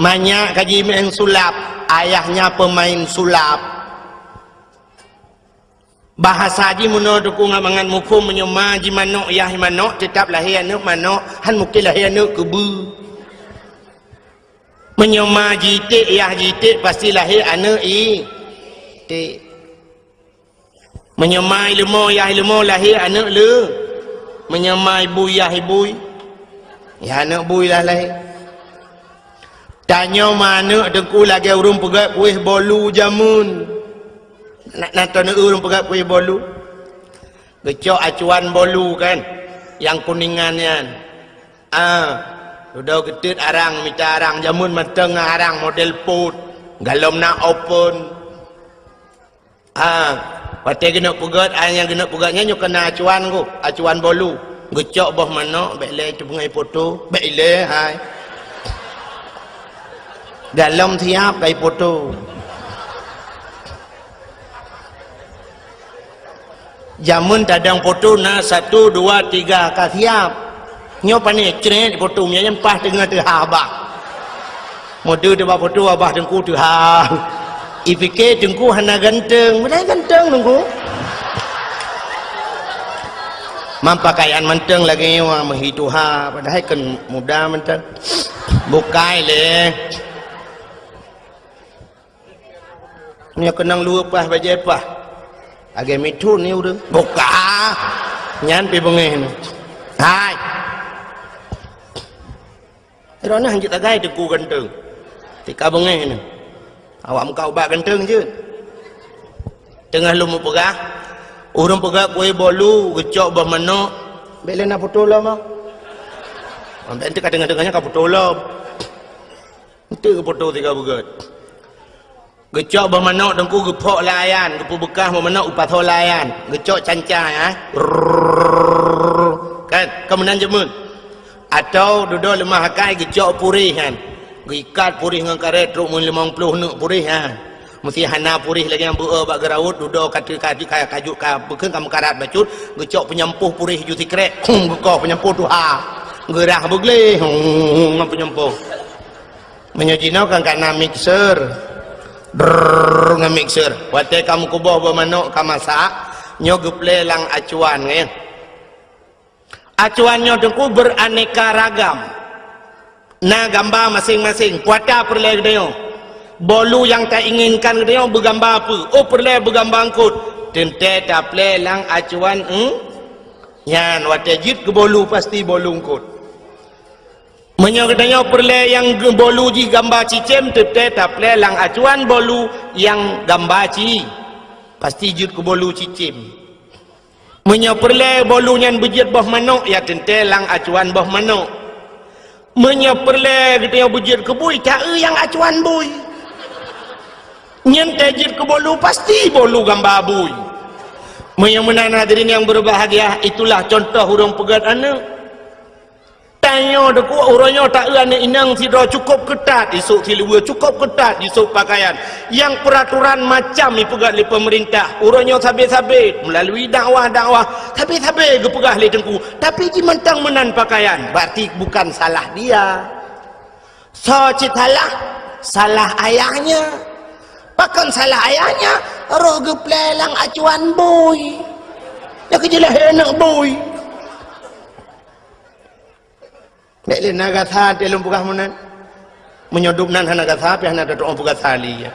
Banyak kaji main sulap, ayahnya pemain sulap. Bahasa ji muno dukung amangan mukum menyema ji manok yah manok tetap lahir anak manok, han mungkin lahir anak kebu. Menyema jitik yah jitik pasti lahir anak tik. Menyema ilmu yah ilmu lahir anak le. Menyema ibu yah ibu. Ya anak bui lah lahir. Tanya mana dengku lagi urung pegat kuih bolu jamun. Nak tahu urung pegat kuih bolu. Gecok acuan bolu kan. Yang kuningannya. Udah ketut arang, minta arang jamun mateng arang model put. Galom nak open. Pakai kena pegat, yang kena pegatnya nyo kena acuan ku, acuan bolu. Gecok boh mana, baik le tu pengai foto, baik le hai. Galom siap kai foto. Jamun tadang foto na 1 2 3 ka siap. Nyo pani cret foto nya yang pas dengan tu abah. Mode dia buat foto abah dengku tu ha. Ipike dengku hana ganteng, mana ganteng dengku. Mampakaian menteng lagi wa menghitu ha, padahal kan muda menteng. Bukai le. Nya kenang lu pas baje pas. Age mitun ni udah. Buka. Nyan pi bengeh ni. Hai. Kerana hanjit agai dengku ganteng. Tika bengeh ni. Awak muka ubat ganteng je. Tengah lu mau pegah. Urang pegah kuih bolu, gecok bermanok. Bela nak foto lah mah. Ambil nanti kat tengah-tengahnya kau foto lah. Nanti ke foto tiga begat. Gecok bermanok dengku gepok layan, gepok bekas bermanok upat ho layan. Gecok cancai ah. Kan kemenan jemun. Atau duduk lemah hakai gecok purih kan. Gikat purih dengan karet truk 50 nak purih ha. Mesti hana purih lagi yang bak geraut duduk kata kajuk ka bekeun kamu karat bacut gecok penyempuh purih ju tikrek gekok penyempuh tu ha. Gerah begle ngam penyempuh. Menyojino kan kana mixer. Ngam mixer. Wate kamu kubah bermanok ka masak. nyo geple lang acuan ya. Acuannya dengku beraneka ragam. Nah gambar masing-masing. Kuata perle dia. Bolu yang tak inginkan dia bergambar apa? Oh perle bergambar angkut. Tente tak perle lang acuan. Yan watajid ke bolu pasti bolu angkut. Menyokatanya perle yang bolu ji gambar cicem. Tente tak perle lang acuan bolu yang gambar ci. Pasti jid ke bolu cicem. Menyeperle bolunya bejit boh manuk ya tentelang acuan boh manuk. Menyeperle kita bejit ke bui tak yang acuan bui. Nyentejit ke bolu pasti bolu gambar bui. Menyemenan hadirin yang berbahagia, itulah contoh hurung pegat anak. Tanya deku orangnya tak anak inang tidak cukup ketat isuk silua cukup ketat isuk pakaian yang peraturan macam ipegat oleh pemerintah orangnya sabit-sabit melalui dakwah-dakwah sabit-sabit gepegah oleh tengku tapi di mentang menan pakaian berarti bukan salah dia so salah ayahnya bahkan salah ayahnya roh geplelang acuan boy ya kejelah enak boy. Nek le naga tha te lum bugah munan menyodup nan naga tha pe hana doa bugah tali ya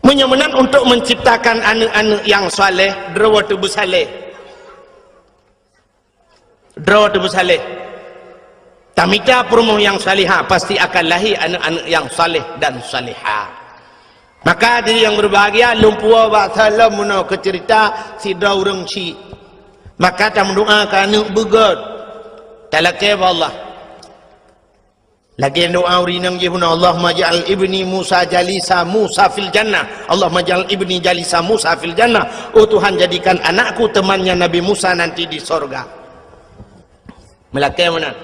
menyemenan untuk menciptakan anak-anak yang saleh drawa tubuh saleh tamita perumoh yang salihah pasti akan lahir anak-anak yang saleh dan salihah. Maka diri yang berbahagia lumpua wa salam muno ke cerita si daureng si maka tak mendoakan anak begat talakay ba Allah lagi doa urinang jihuna Allahumma ja'al ibni Musa jalisa Musa fil jannah Allahumma ja'al ibni jalisa Musa fil jannah oh Tuhan jadikan anakku temannya Nabi Musa nanti di sorga melakay mana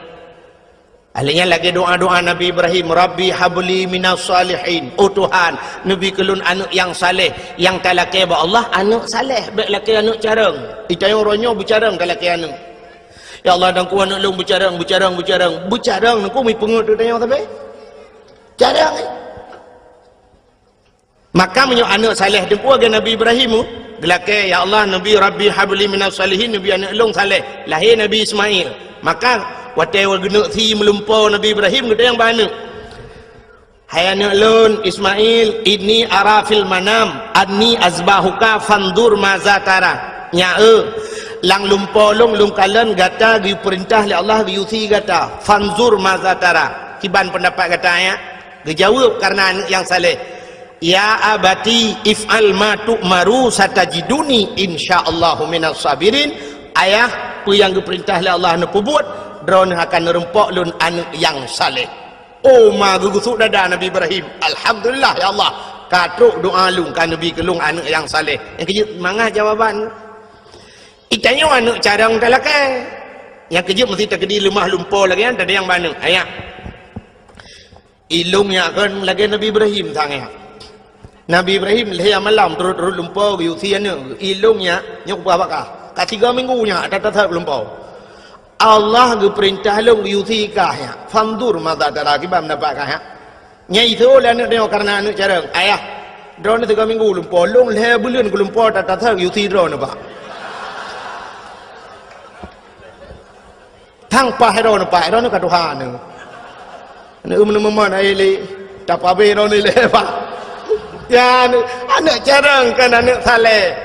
ahlinya lagi doa-doa Nabi Ibrahim Rabbi habli minas salihin oh Tuhan Nabi kelun anak yang saleh yang talakay ba Allah anak saleh baik laki anak carang itayong ronyo bercarang talakay anak ya Allah dan ku anak long bercarang ku mi pengut tanya tapi carang maka menyo anak saleh dengku aga Nabi Ibrahim gelake ya Allah Nabi Rabbi habli minas salihin Nabi anak long saleh lahir Nabi Ismail maka watai wa genuk thi melumpau Nabi Ibrahim gede yang bana hai anak lon Ismail ini arafil manam anni azbahuka fandur mazatara nyae lang lumpolong lung kalan gata gi perintah li Allah gi yusi gata fanzur mazatara kiban pendapat kata ya dijawab karena yang saleh ya abati if'al ma tu'maru satajiduni insyaallah minas sabirin ayah pu yang diperintah li Allah nu pubut drone akan nerempok lun anak yang saleh oh ma gugusuk dada Nabi Ibrahim alhamdulillah ya Allah katruk doa lung kan Nabi kelung anak yang saleh yang kejut mangah jawaban itanya anak carang talakai yang kejut mesti terkedi lemah lumpur lagi kan ada yang mana ayat ilungnya kan lagi Nabi Ibrahim tangnya Nabi Ibrahim leher malam turut lumpur usianya ilungnya nyok berapa kah 3 minggunya tak lumpur Allah perintah lung usi kah ya fandur mata darah kibam dapat kah ya nyai itu lah anak dia karena anak carang ayah drone 3 minggu lumpur lung leher bulan lumpur tak usi drone apa thang pa hai ron ka Tuhan ne meneman ai le tak pa be ron le pa ya anak jarang kan anak saleh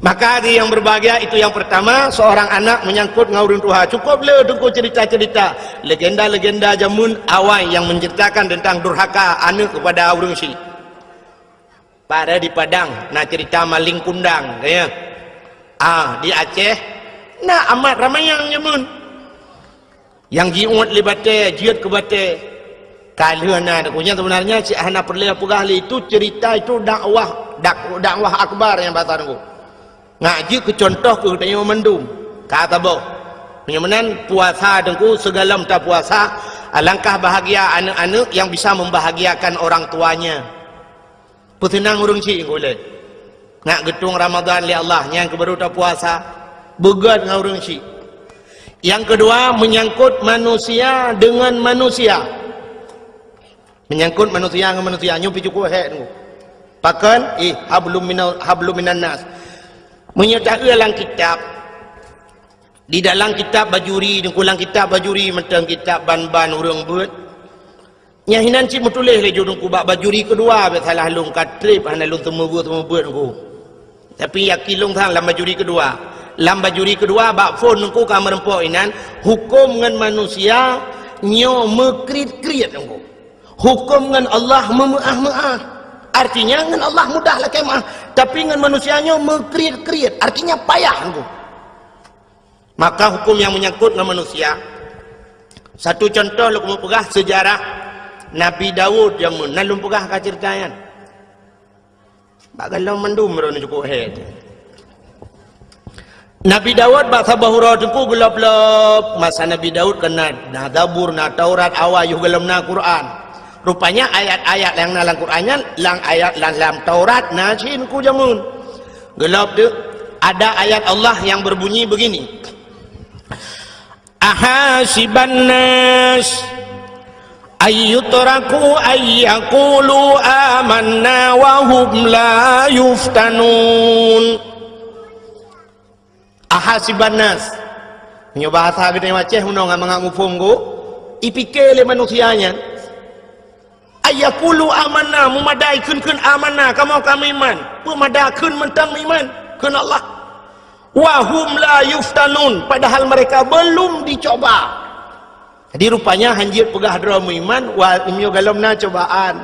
maka yang berbahagia itu yang pertama seorang anak menyangkut ngaurin Tuhan cukup le dengku cerita-cerita legenda-legenda jamun awal yang menceritakan tentang durhaka anak kepada urang si pada di Padang nah cerita maling kundang ya di Aceh nah amat ramai yang nyamun yang jiut libate jiut ke bate kalana punya sebenarnya si ahna perle pugahli itu cerita itu dakwah akbar yang bahasa nunggu ngaji ke contoh ke tanya mendung kata boh menyamanan puasa dengku segala tak puasa alangkah bahagia anak-anak yang bisa membahagiakan orang tuanya petenang urung si boleh nak getung Ramadan li Allah yang kebaru tak puasa begat dengan orang syik. Yang kedua menyangkut manusia dengan manusia. Menyangkut manusia dengan manusia. Nyupi cukup hek tu. pakan hablum minan nas. Menyertai dalam kitab, di dalam kitab bajuri, di kulang kitab bajuri mentang kitab ban-ban urang buat nya hinan cik metulis le judung ku bak bajuri kedua be salah lung katrip hana lung temu buat ku, tapi yakilung thang lam bajuri kedua bak phone ku ka merempok inan hukum ngan manusia nyo mekrit-krit ku, hukum ngan Allah memeah-meah. Artinya ngan Allah mudahlah kemah, tapi ngan manusianya mekrit-krit, artinya payah ku. Maka hukum yang menyangkut dengan manusia, satu contoh lu mau pegah sejarah Nabi Daud yang menalum pegah ka ceritayan bagalau mendum ro cukup head. Nabi Daud bak sabahura tuku gelap-gelap masa Nabi Daud kena na Zabur na Taurat awayuh gelam na Quran. Rupanya ayat-ayat yang dalam Qurannya lang ayat dalam Taurat na cin ku jamun. Gelap tu ada ayat Allah yang berbunyi begini. Ahasiban nas ayyutraku ayyaqulu amanna wa hum la yuftanun. Ahasiban nas nyo bahasa gede maceh unong ngam ngufum go ipike le manusianya ayyaqulu amanna mumadai kun amanna kami iman pemada kun mentang iman kun Allah wahum la yuftanun, padahal mereka belum dicoba. Jadi rupanya hanjir pegah drama iman wa imyo galamna cobaan.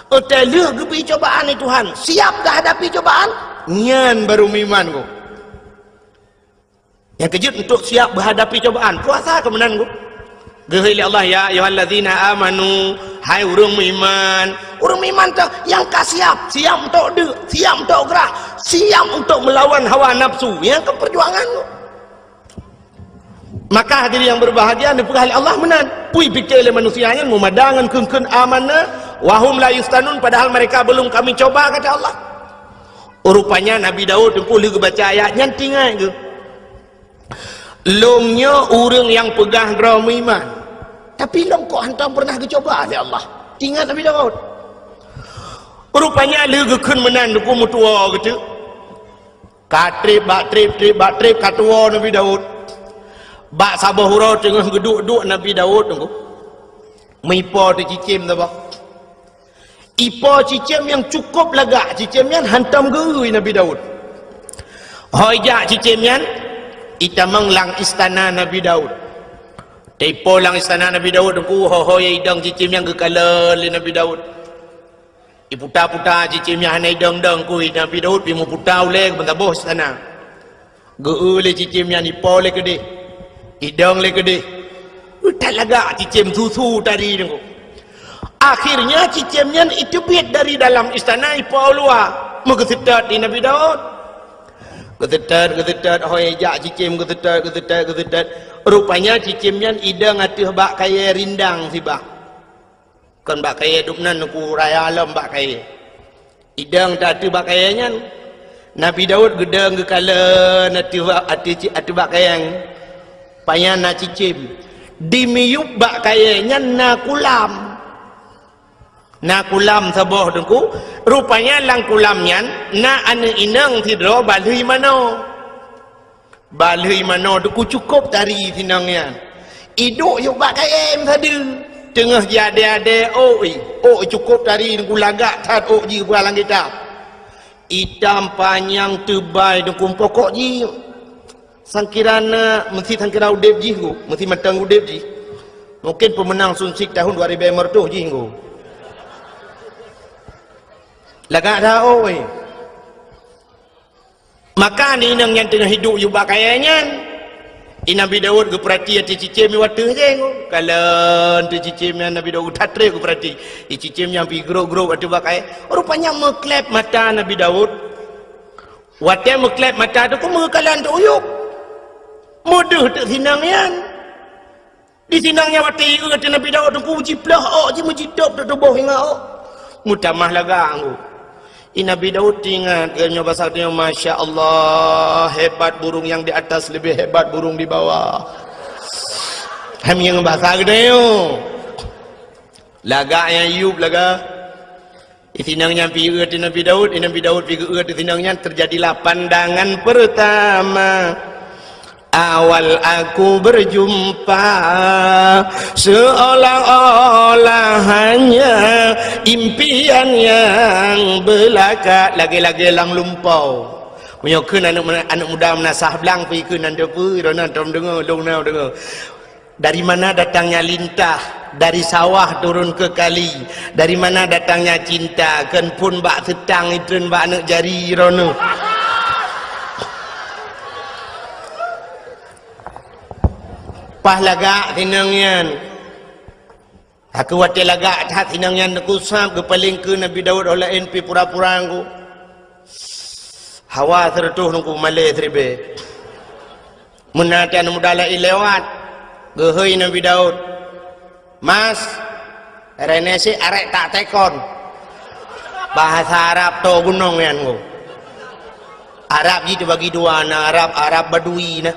Oteleh gebi cobaan ni Tuhan, siap dah hadapi cobaan nyan baru iman ku. Yang kejut untuk siap menghadapi cobaan puasa kemenan ku. Gehili Allah ya ayyuhallazina amanu, hai urang iman. Urang iman tu yang siap untuk siap untuk gerah, siap untuk melawan hawa nafsu, yang ke perjuangan tu. Maka hadirin yang berbahagia dipegah Allah menan. Pui fikir oleh manusianya memadangan kun amanah wahum la yustanun, padahal mereka belum kami coba kata Allah. Rupanya Nabi Daud tempuh lu baca ayatnya tinggal ke. Lomnya orang yang pegah drama iman. Tapi long kok hantam pernah dicoba oleh Allah. Tinggal Nabi Daud. Rupanya lu gekun menan duku mutua gitu. Katrip katua Nabi Daud. Bak sabahura tengah geduk-duk Nabi Daud tunggu. Mipo tu cicim tu bah. Ipo cicim yang cukup lagak, cicimnya hantam gerui Nabi Daud. Hojak cicimnya itamang lang istana Nabi Daud. Tepo lang istana Nabi Daud tunggu hoy idang cicim yang gekala le Nabi Daud. Iputa-puta cicimnya hanai dang-dang kui Nabi Daud pimu puta ule ke bentaboh istana. Geu le cicimnya ipo le kedih. Idang le kedih. Tak lagak cicim susu tadi tunggu. Akhirnya cicimnya itu biat dari dalam istana ipo luar. Mengesetat di Nabi Daud. Getetat hoi jak cicim getetat. Rupanya cicimnya idang atuh bak kaya rindang si bah. Kan bak kaya duknan ku raya alam bak kaya. Idang tak atuh bak kayanya. Nabi Daud gedang gekala atuh bak kayang. Payah nak cicim dimiyup bak kayanya nakulam saboh dengku. Rupanya lang kulamnya na ane inang tidro balui mano dengku cukup dari tinangnya iduk yuk bak kayem tadi tengah jade cukup dari dengku lagak tat ji bualang kita hitam panjang tebal dengku pokok ji sangkirana mesti sangkira udep ji ku mesti matang udep ji mungkin pemenang sunsik tahun 2000 tu ji ku lagak dah maka ni nang yang tengah hidup juga kayaknya Nabi Daud ke perhati hati cicim waktu je kalau tu cicim yang Nabi Daud tatre ke perhati cicim yang pergi grow waktu pakai rupanya meklep mata Nabi Daud waktu meklep mata tu kau mengekalan tu uyuk mudah tak sinangnya di sinangnya waktu kata Nabi Daud tu uji pelah je menjidap tu tubuh hingga mutamah lagak Nabi Daud ingat dia bahasa dia Masya Allah hebat burung yang di atas lebih hebat burung di bawah. Kami yang bahasa gede yo. Lagak yang Ayub laga. Itinangnya piu di Nabi Daud piu di tinangnya terjadilah pandangan pertama. Awal aku berjumpa seolah-olah hanya impian yang belaka, lagi-lagi lang lumpau. Menyokun anak muda menasah belang pergi ke nanda pui rona tom dengar dong nau dengar. Dari mana datangnya lintah, dari sawah turun ke kali. Dari mana datangnya cinta, kan pun bak tetang itu bak anak jari rona. Pah lagak tinangnya. Aku wate lagak tak tinangnya nak usap ke paling ke Nabi Daud oleh NP pura-pura aku. Hawa tertuh nunggu malai terbe. Menatian mudala lewat. Gehoi Nabi Daud. Mas, renesi arek tak tekon. Bahasa Arab to gunung yan ko. Arab gitu bagi dua na Arab Badui na.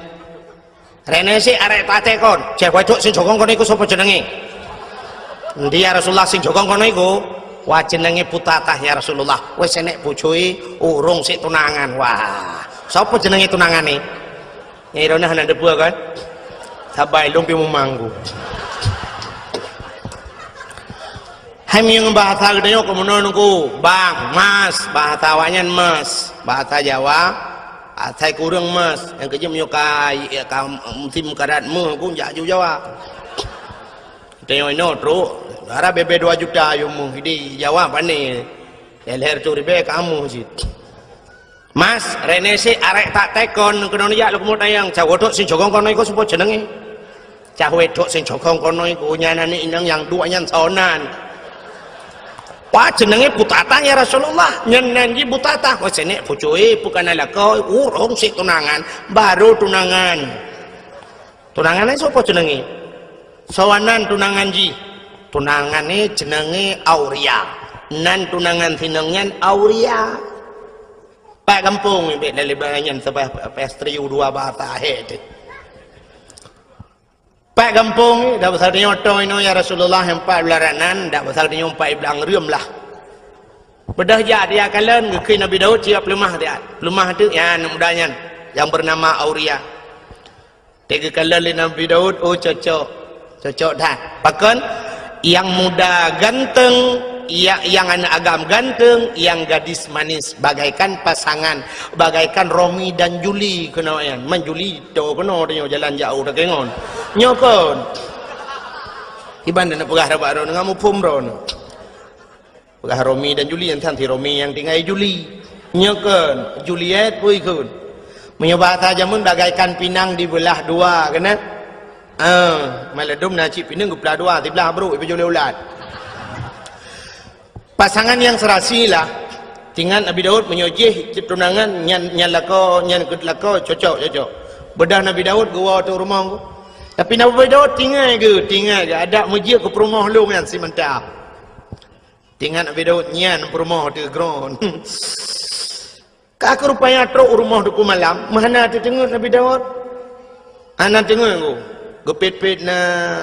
Renesi arek tak tekon. Cek wajok sing jokong kono iku sapa jenenge? Endi ya Rasulullah sing jokong kono iku? Wah jenenge Putatah ya Rasulullah. Wis enek bojoe urung sik tunangan. Wah, sapa jenenge tunangane? Nyai Rona nang debu kan? Sabai lumpi mumanggu. Hami yang bahasa gedenya kemudian nunggu bang, mas, bahasa awaknya mas, bahasa Jawa. Saya kurang mas, yang kerja menyukai musim karatmu, aku jauh Jawa. Tengok ini terus, darah bebe 2 juta yumu, jadi Jawa apa nih? Leher curi be kamu sih. Mas, renesi arek tak tekon, kena niat lu mau tayang, cawe dok sing jokong kono iku sebut jenenge. Cawe dok sing jokong kono iku nyanane inang yang duanya sonan. Wah jenenge Putatah ya Rasulullah, nyenengi Putatah. Wah sini bojoe bukan ala kau urung sik tunangan, baru tunangan. Tunangannya siapa jenenge? Sawanan tunangan ji. Tunangane jenenge Auria. Nan tunangan tinengnya Auria. Pak kampung ibe dari banyan sebab pestri dua bahasa het. Pak kampung dah pasal nyoto ino ya Rasulullah yang 4 belaranan dah pasal nyompa iblang rium lah. Bedah ja dia kalen ke Nabi Daud siap lemah dia. Lemah tu ya mudanya yang bernama Auria. Tiga kalen Nabi Daud oh cocok. Cocok dah. Bahkan yang muda ganteng, yang anak agam ganteng, yang gadis manis, bagaikan pasangan, bagaikan Romi dan Juli kena yan. Man Juli do kena dia jalan jauh dah kengon. Nyokon. Iban nak pegah rabak ro ngamu pumron. Pegah Romi dan Juli yang tanti Romi yang tinggal Juli. Nyokon, Juliet pun ikut. Menyoba saja mun bagaikan pinang dibelah dua kena. Maladum nasi pinang dibelah dua, dibelah bro ibu Juli ulat. Pasangan yang serasi lah. Tinggal Nabi Daud menyojih tunangan nyan lako nyan kedlako cocok. Bedah Nabi Daud gua tu rumah aku. Tapi Nabi Daud tinggal ke ada mujia ke rumah lu yang si mentah. Tinggal Nabi Daud nyan rumah tu ground. Kak rupanya truk rumah tu malam. Mana tu tengok Nabi Daud? Anak tengok aku. Gepet-pet na,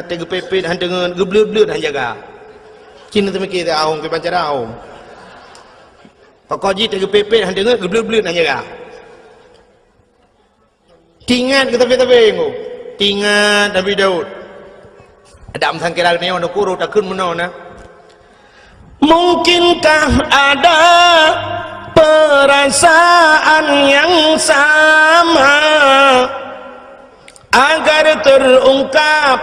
tegepet-pet han tengok geblut-blut han jaga. Cina tu mikir aung ke pancar aung. Pokok ji tegepet-pet han tengok geblut-blut han jaga. Tingat ke tepi-tepi aku. Tingat Nabi Daud. Ada amsang kira ni orang kuru tak kun mana na. Mungkinkah ada perasaan yang sama agar terungkap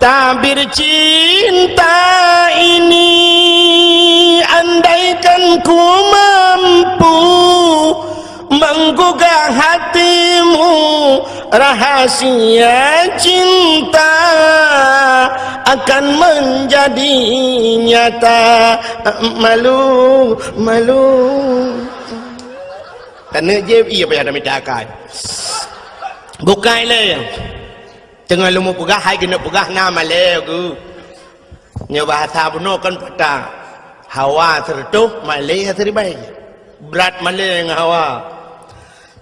tabir cinta ini, andaikan ku mampu menggugah hatimu, rahasia cinta akan menjadi nyata. Malu karena je iya payah dah minta akal bukai le tengah lu mau pegah hai kena pegah nama le ku nyo bahasa buno kan patah hawa tertuh malai terbaik berat malai dengan hawa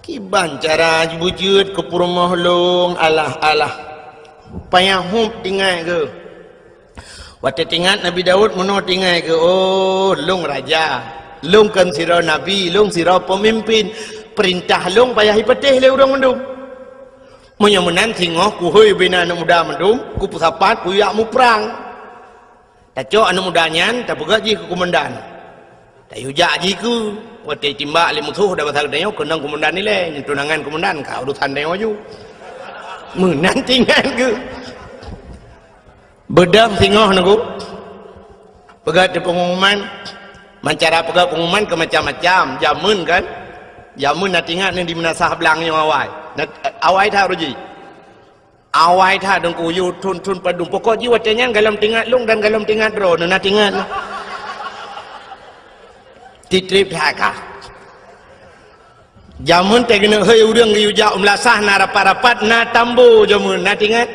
kiban cara wujud ke rumah long alah payah hup tinggal ke Waktu tingat Nabi Daud menurut tinggal ke, oh long raja, long kan sira nabi, long sira pemimpin, perintah long payah ipetih le urang mendum. Munyo menan tengok ku hoi bina anak muda mendum, ku pusapat ku yak mu perang. Taco anak mudanya tak pegak ji ke komandan. Tak yujak ji ku, waktu timbak le musuh dah pasal dia kenang komandan ni le, tunangan komandan kau urusan dia maju. Menan tinggal ke. Bedang tengok naku. Pegat di pengumuman, cara pegat pengumuman ke macam-macam, jamun kan? Jamun nak tinggal ni di menasah belangnya awai. Awai tak ruji. Awai tak dong kuyu tun padung. Pokok jiwa tanya galam tinggal lung dan galam tinggal dro nak tinggal. Titrip hakah. Jamun tak kena hei urang yu jau melasah na rapat-rapat na tambu jamun nak tinggal.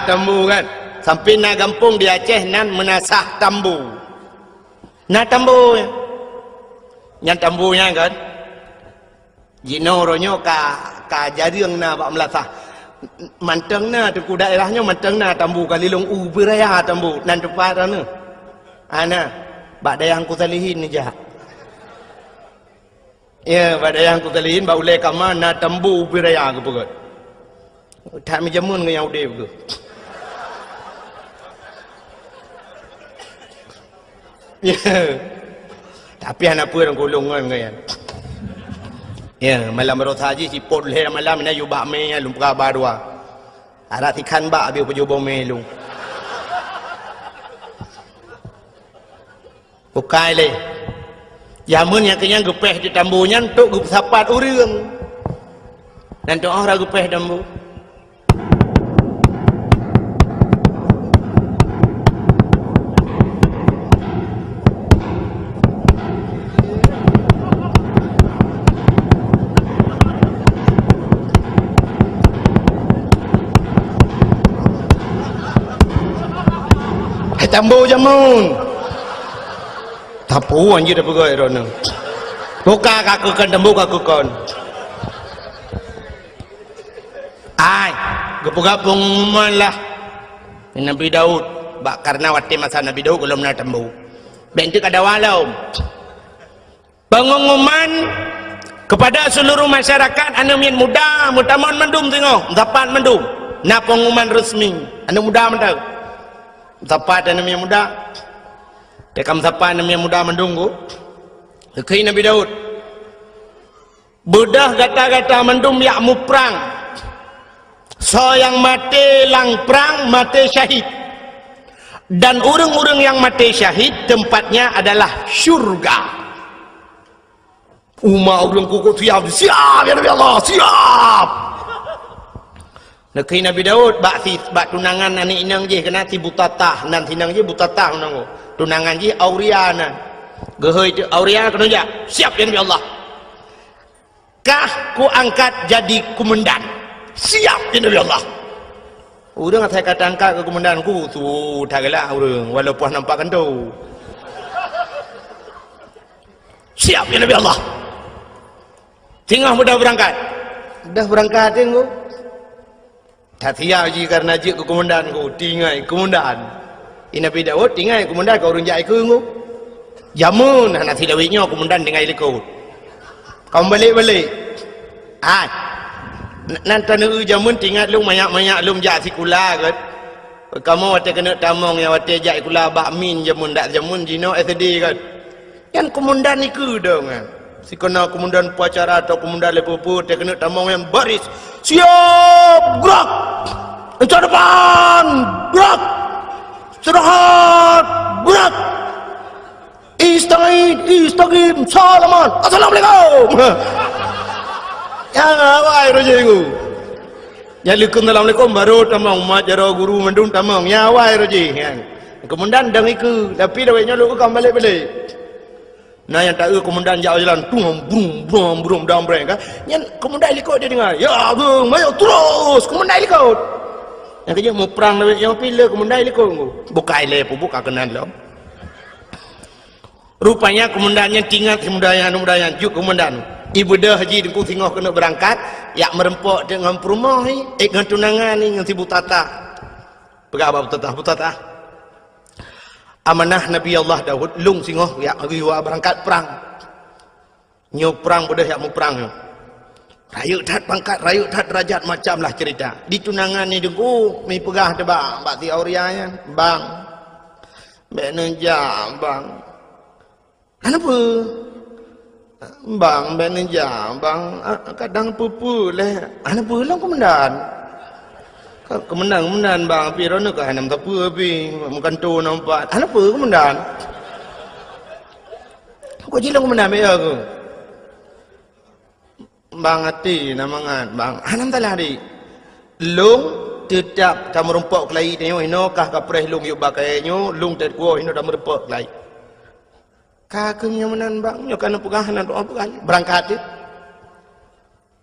Tambu kan. Sampai na kampung di Aceh nan menasah tambu. Na tambu. Yang tambunya kan. Jino ronyo ka jariang na bak melasah. Manteng na tu ku daerahnya manteng na tambu kalilong ubiraya tambu nan tepat ana. Ana bak dayang ku salihin ni jah. Ya bak dayang ku salihin bak ulai kama na tambu ubiraya ke pegot. Tak menjamun ke yang udah ke. Ya. Tapi anak pun golong kan. Ya, malam berosa haji si pot leh malam ni yubak me lum kabar dua. Ara tikan bak biu pejubo me lum. Bukai le. Jamun yang kenyang gepeh di tambunya untuk sapat urang. Dan tu orang gepeh tambu. Tambu jamun. Tapu anjir dah pegai rona. Buka kakukan tambu kakukan. Ai, gapung-gapung lah. Nabi Daud, bak karena waktu masa Nabi Daud belum nak tambu. Bentuk ada walau. Pengumuman kepada seluruh masyarakat anak muda, mutamon mendum tengok, dapat mendum. Na pengumuman resmi, anak muda mendau. Sapat anak muda. Dekam sapat anak muda mendunggu. Kekei Nabi Daud. Bedah kata-kata mendum yak mu perang. So yang mati lang perang mati syahid. Dan orang-orang yang mati syahid tempatnya adalah syurga. Umat orang kukuh siap ya Nabi Allah, siap. Nekei Nabi Daud bak tunangan anak inang je kena ti butatah nan tinang je butatah nang tunangan je Auriana. Gehoi tu Auriana kena ja, siap ya Nabi Allah. Kah ku angkat jadi komandan. Siap ya Nabi Allah. Urang saya kata angkat ke komandan ku tu tak gelak urang walaupun nampak kentu. Siap ya Nabi Allah. Tengah mudah berangkat. Dah berangkat tengok. Tak siap je karena je ke komandan ku tinggai komandan. Nabi Daud tinggai komandan kau orang jai ke ku. Jamun anak sidawitnya komandan tinggai lekut. Kau balik-balik. Nanti nu jamun tinggal lu banyak-banyak lu jak sikula kan. Kamu wate kena tamong yang wate jak kula bakmin jamun dak jamun jino SD kan. Kan komandan ni ke dong kan. Si kena komandan upacara atau komandan lepo-lepo dia kena tamong yang baris. Siap, gerak. Encah depan, gerak. Istirahat, gerak. Istagim, salaman. Assalamualaikum. Yang apa itu jengu? Yang likum Assalamualaikum baru tamong mak jaro guru mendung tamong. Yang apa itu jeng? Komandan dang iku, tapi dawainya lu kau balik-balik. Nah yang tak komandan jauh jalan brum dalam breng kan yang komandan ikut dia dengar ya bung mayo terus komandan ikut yang kerja mau perang yang pilih komandan ikut buka ile buka kenan lo rupanya komandannya tinggal komandan juk komandan ibu dah haji dengku tengok kena berangkat yak merempok dengan perumah ni dengan tunangan ni dengan si butata pegang apa butata amanah Nabi Allah Daud lung singoh ya riwa berangkat perang nyo perang bodoh ya mau perang nyo rayu dat pangkat rayu dat derajat macam lah cerita di tunangan ni dengku mi pegah de bang bak ti aurianya bang beneja bang kenapa bang beneja bang kadang pupu leh kenapa lang komandan kemendan bang api rono ka hanam tapu api bukan tu nampak kenapa komandan kok jilang komandan be aku bang hati namangan bang hanam talah di lung tetap kamu rumpok kelai tengok ino kah kapres lung yuk bakainya lung tet kuo ino dah merumpok kelai kakengnya menan bang nyo kana pegahan doa pegahan berangkat dia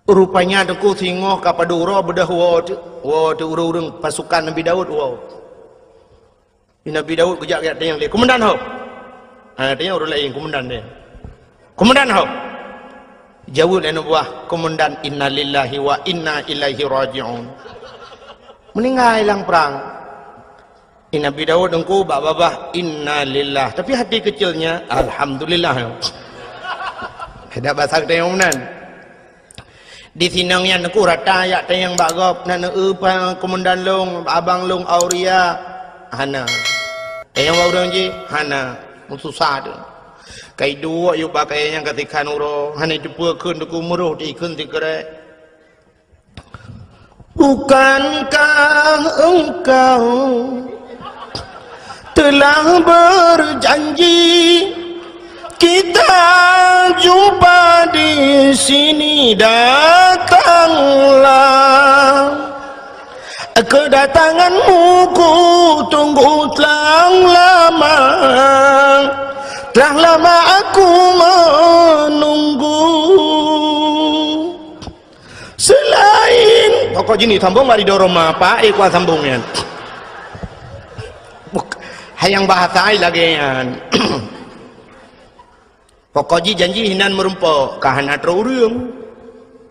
rupanya dengku singoh kapaduro bedah wo tu urung pasukan Nabi Daud wo Nabi Daud kejak kat yang dia komandan ho tanya orang lain komandan dia komandan ho jawab dan buah komandan innalillahi wa inna ilaihi raji'un meninggal hilang perang Nabi Daud dengku babah innalillah tapi hati kecilnya alhamdulillah ada bahasa kita yang menan di sinangnya dengku rata ayat yang bagop nak komandan long abang long auria hana yang orang je hana susah tu kai dua yuk pakai yang ketika nuro hanya jumpa kun duku muruh di kun tikere bukankah engkau telah berjanji kita jumpa di sini datanglah kedatanganmu ku tunggu telah lama aku menunggu selain pokok gini sambung mari doroma apa kuat sambungnya hayang bahasa lagi yan pokok janji hinan merumpok kahana terurung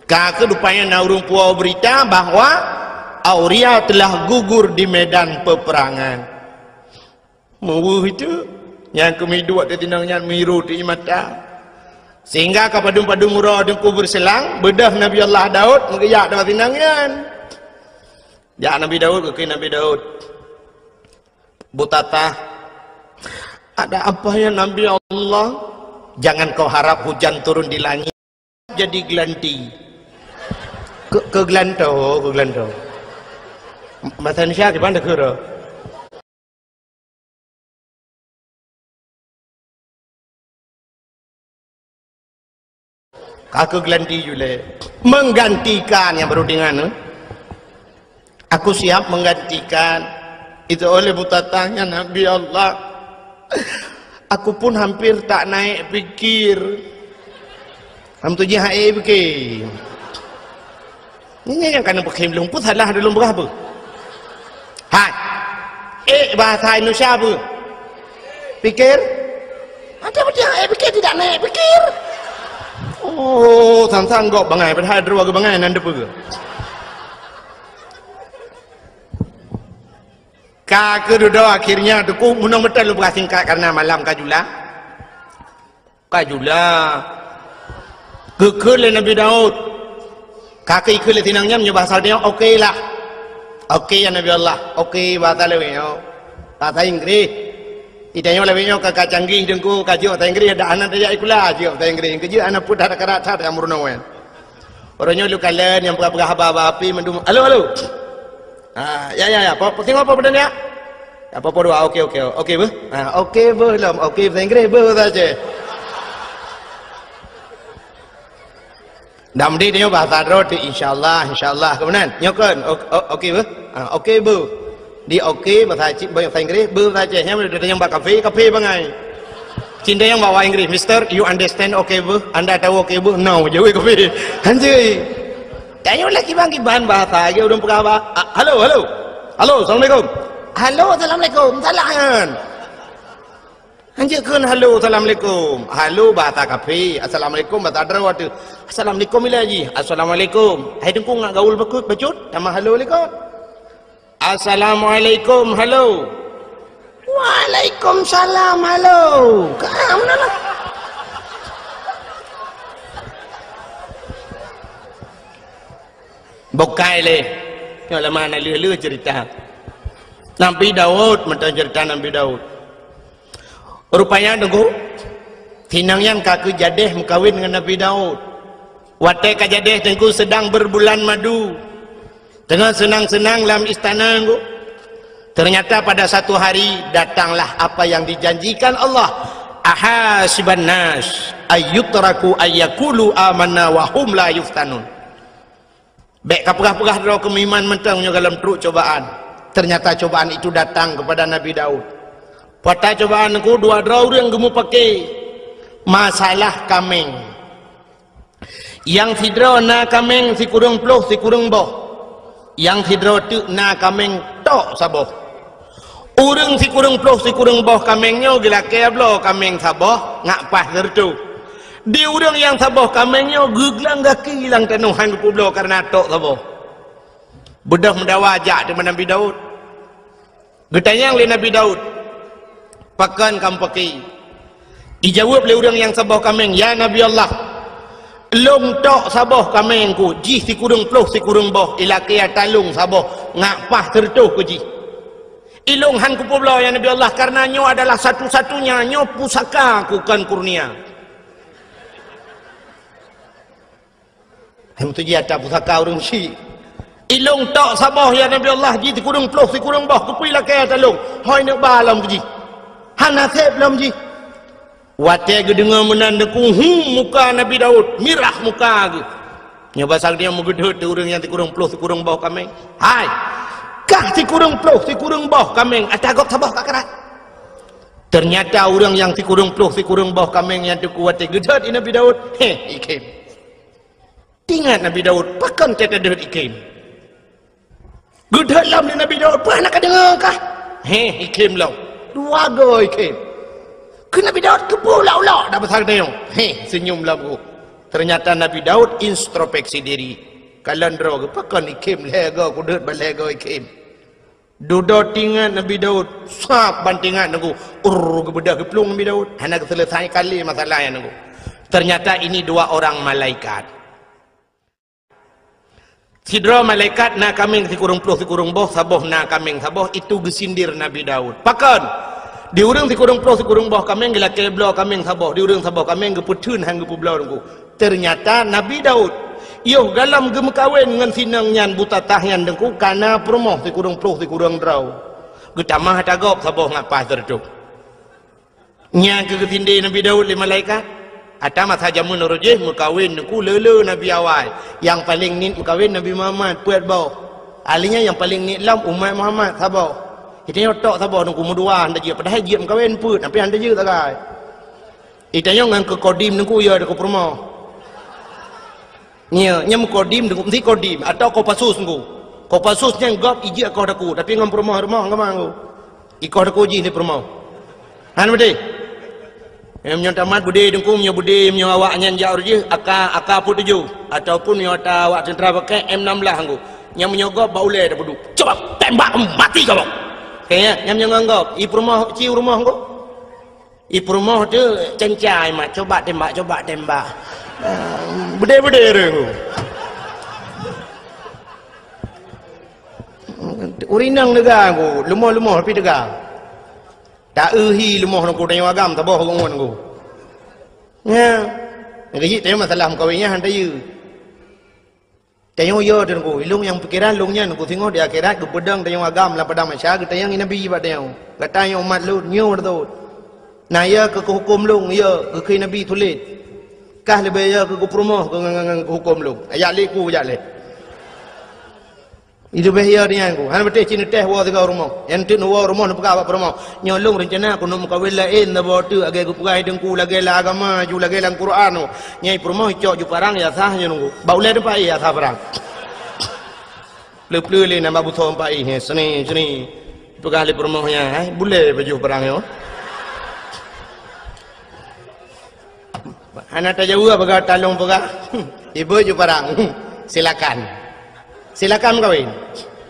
kah kedupanya na urung puau berita bahwa Auria telah gugur di medan peperangan mau itu yang kami dua tinangnya miru di mata sehingga kapadung-padung murah dengku berselang bedah Nabi Allah Daud mengiyak dapat tinangan ya Nabi Daud ke Nabi Daud butata ada apa ya Nabi Allah jangan kau harap hujan turun di langit jadi gelanti ke gelanto bahasa Indonesia di mana kira aku gelanti juga menggantikan yang baru dengan aku siap menggantikan itu oleh butatanya Nabi Allah aku pun hampir tak naik pikir ham tu jihai fikir ini yang kena pakai belum pun salah dalam berapa bahasa Indonesia apa pikir ada jihai fikir tidak naik pikir oh sang-sanggok bangai padahal dua ke bangai nanda pega kakek duduk akhirnya tuku munang betul lu singkat karena malam kajula kekal Nabi Daud kakek ikut tinangnya bahasa dia okey lah okey ya Nabi Allah okey bahasa lewenya bahasa Inggris itanya lewenya kakak canggih dengku kajian bahasa Inggris ada anak dia ikulah kajian bahasa Inggris kajian anak pun ada karat yang murnawan orangnya lu kalian yang pegah api mendum halo ya tengok apa benda ni ya apa doa okey bu okey bu lam okey bahasa Inggris bu saja dam di dia bahasa roti insyaallah kemudian nyokan okey bu okey bu di okey bahasa Inggris bu saja yang yang bak kafe bangai cinta yang bawa Inggris mister you understand okey bu anda tahu okey bu no jauh kafe anjay tanya lagi bang bahan bahasa dia udah pegah halo assalamualaikum salam anjirkan halo assalamualaikum halo bahasa kafe assalamualaikum bahasa Darawat assalamualaikum lagi assalamualaikum hai dengku ngak gaul bacut nama halo lekot assalamualaikum halo Waalaikumsalam, halo. Kamu mana? Bukai le. Yang lama nak lulu cerita. Nabi Daud, macam cerita Nabi Daud. Rupanya tunggu. Tinang yang kaku jadeh mengkawin dengan Nabi Daud. Watai kajadeh tengku sedang berbulan madu. Tengah senang-senang dalam istana tengku. Ternyata pada satu hari datanglah apa yang dijanjikan Allah. Ahasiban nas ayyutraku ayyakulu amanna wa hum la yuftanun. Baik kapurah-purah draw kemiman mentangnya dalam teruk cobaan. Ternyata cobaan itu datang kepada Nabi Daud. Pada cobaan aku dua draw yang gemu pakai masalah kameng. Yang sidro na kameng si kurung ploh si kurung boh. Yang sidro tu na kameng tok saboh. Urang si kurung ploh si kurung boh kamengnya gila keblo kameng saboh ngak pas tertu. Di urang yang saboh kamengnya guglang gaki hilang tanuhan ke publo karena tok saboh. Budak mendawajak dengan Nabi Daud. Getanyang oleh Nabi Daud. Pakan kamu pakai. Dijawab oleh orang yang saboh kameng, ya Nabi Allah. Long tok saboh kamengku, ji si kurung ploh si kurung boh ilakia talung saboh ngak pas tertuh ku ji. Ilung han ku publo ya Nabi Allah karena nyo adalah satu-satunya nyo pusaka ku kan kurnia. Hem tu ji ada pusaka urang si. Ilung tok saboh ya Nabi Allah ji si kurung ploh si kurung boh ku pi ilakia talung. Hoi nak balam ku ji. Han nasib lam ji. Watai ke dengar menandaku muka Nabi Daud mirah muka ke nyoba sang dia mengedut tu orang yang tikurung ploh tikurung bawah kameng. Hai kah tikurung ploh tikurung bawah kameng atagok sabah kakarat. Ternyata orang yang tikurung ploh tikurung bawah kameng yang tu watai gedut Nabi Daud ikim ingat Nabi Daud pakan teta gedut ikim gedut lam Nabi Daud pernah nak dengar kah ikim lam dua go ikim. Nabi Daud kepulau-lau dah besar dia. Senyumlah bu. Ternyata Nabi Daud introspeksi diri. Kalian drog pakan ikim lega kudet balega ikim. Duduk tinggal Nabi Daud sap bantingan aku. Kebedah keplung Nabi Daud. Hanya selesai kali masalahnya aku. Ternyata ini dua orang malaikat. Sidra malaikat na kaming si kurung puluh si kurung boh saboh na kaming saboh itu gesindir Nabi Daud. Pakan di urang si kurung ploh si kurung boh kameng gila keblo kameng saboh di urang saboh kameng geputun hang gepublo nunggu. Ternyata Nabi Daud yo dalam gem kawin dengan sinang nyan buta tahyan dengku kana promoh si kurung ploh si kurung draw. Getamah tagop saboh ngapa tertuk. Nya ke ketinde Nabi Daud li malaikat. Ata masa jamun rojeh mukawin dengku lele Nabi awal. Yang paling nit mukawin Nabi Muhammad puat bau. Alinya yang paling nit lam umat Muhammad saboh. Itanya tok sabar nunggu mudua anda je padahal je mengkawin put tapi anda je tak kai. Itanya ngan ke kodim nunggu ya de ko promo. Nya kodim nunggu mesti kodim atau ko pasus nunggu. Ko pasus nya gop ije ko daku tapi ngam promo rumah ngam ngu. Iko daku ji ni promo. Han bede. Em nyon tamat bude nunggu nyo bude nyo awak nyan jaur je aka put tuju ataupun nyo ta awak sentra pakai M16 ngu. Nya menyogop baule dah buduk. Coba tembak mati kau. Kayaknya nyam nganggap i rumah ciu rumah kok i rumah tu cencai mak coba tembak bede re urinang nega aku lemah tapi dega tak euhi lemah aku tanya agam tak boh ngon aku nya ngaji tanya masalah kawinnya hantar you tayang yo dan ko ilung yang pikiran lungnya ko tengok di akhirat ko pedang tayang agam la padang masya kita yang nabi ba tayang kata yang umat lu nyu tu na ya ke hukum lung ya ke nabi tulis kah lebih ya ke promoh ke hukum lung ayat le ku ayat le itu bahaya dia ko han betul cina teh wa tiga rumah yang tu wa rumah nak apa promoh nyolong rencana ko nak kawin lain na ba tu agak ko pegai dengku lagi la agama ju lagi lang Quran nyai promoh cok ju parang ya sah nya nunggu baule de pai ya sah parang pleu le nama buthom pai he seni pegai le promohnya boleh baju parang yo anak tak jauh apa talung pegai ibu ju parang silakan kawin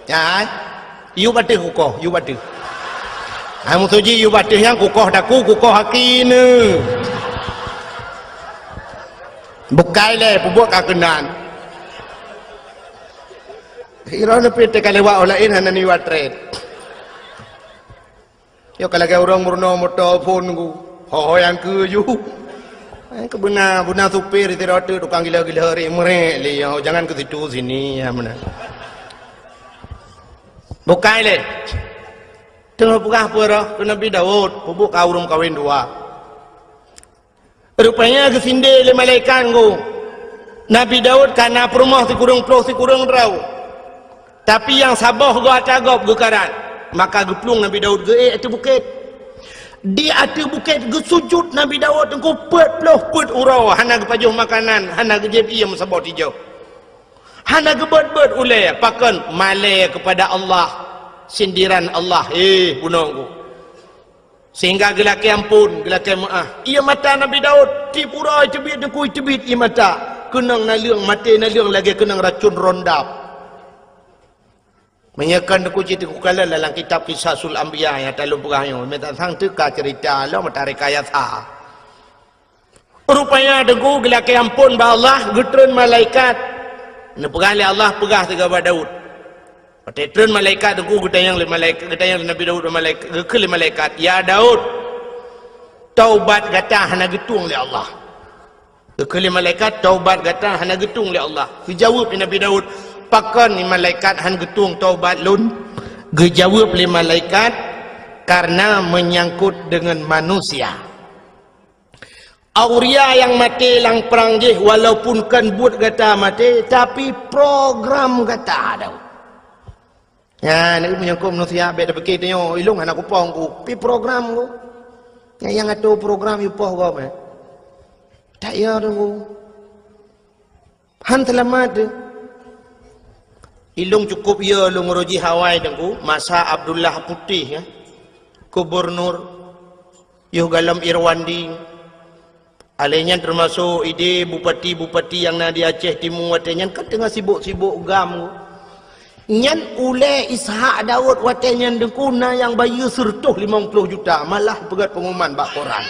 ya you batu ko you batu Amu tuji yu batih yang kukoh daku kukoh hakine. Bukai le pubuk kakenan. Ira na pite kalewa olain hanan ni watret. Yo kalagay orang murno moto phone ku. Ho yang ke yu. Ke buna supir itu rote tukang gila-gila hari merek le. Jangan ke situ sini ya mana. Bukai le. Tengah pukah pura ke Nabi Daud pubuk kaurum kawin dua. Rupanya kesinde le malaikat ku. Nabi Daud karena perumah si kurang rau. Tapi yang sabah go atagop go karat. Maka geplung Nabi Daud ge atu bukit. Di atu bukit ge sujud Nabi Daud engko pet urau hana ge pajuh makanan, hana ge diam sabot hijau. Hana ge bet ule pakan malai kepada Allah. Sindiran Allah punongku sehingga gelaki ampun gelaki maaf ia mata Nabi Daud ti pura cebit dengku cebit ia mata kenang naliang mati naliang lagi kenang racun rondap menyekan dengku cerita kukala dalam kitab Qisasul Anbiya yang talung perahnya minta sang teka cerita Allah mata rekayasa rupanya dengku gelaki ampun ba Allah getren malaikat ni pegali Allah pegah tiga ba Daud. Patron malaikat aku getayang Nabi Daud malaikat ke malaikat ya Daud taubat gata hana getung le Allah ke malaikat taubat gata hana getung le Allah dijawab Nabi Daud pakan ni malaikat han getung taubat lun dijawab le malaikat karena menyangkut dengan manusia Auria yang mati lang perang je walaupun kan buat gata mati tapi program gata Daud. Ya, nak menyangkut manusia beda begitu yo, ilung anak kupong ku, pi program ku. Yang ada program yo poh ku me. Tak ya ku. Han selamat. Ilung cukup ya lu nguruji Hawaii dengku, masa Abdullah Putih ya. Gubernur yo galam Irwandi. Alenya termasuk ide bupati-bupati yang di Aceh Timur watenya kan tengah sibuk-sibuk gam ku. Nyan ule Ishak Daud watenyan dengkuna yang bayu sertuh 50 juta malah pegat pengumuman bak koran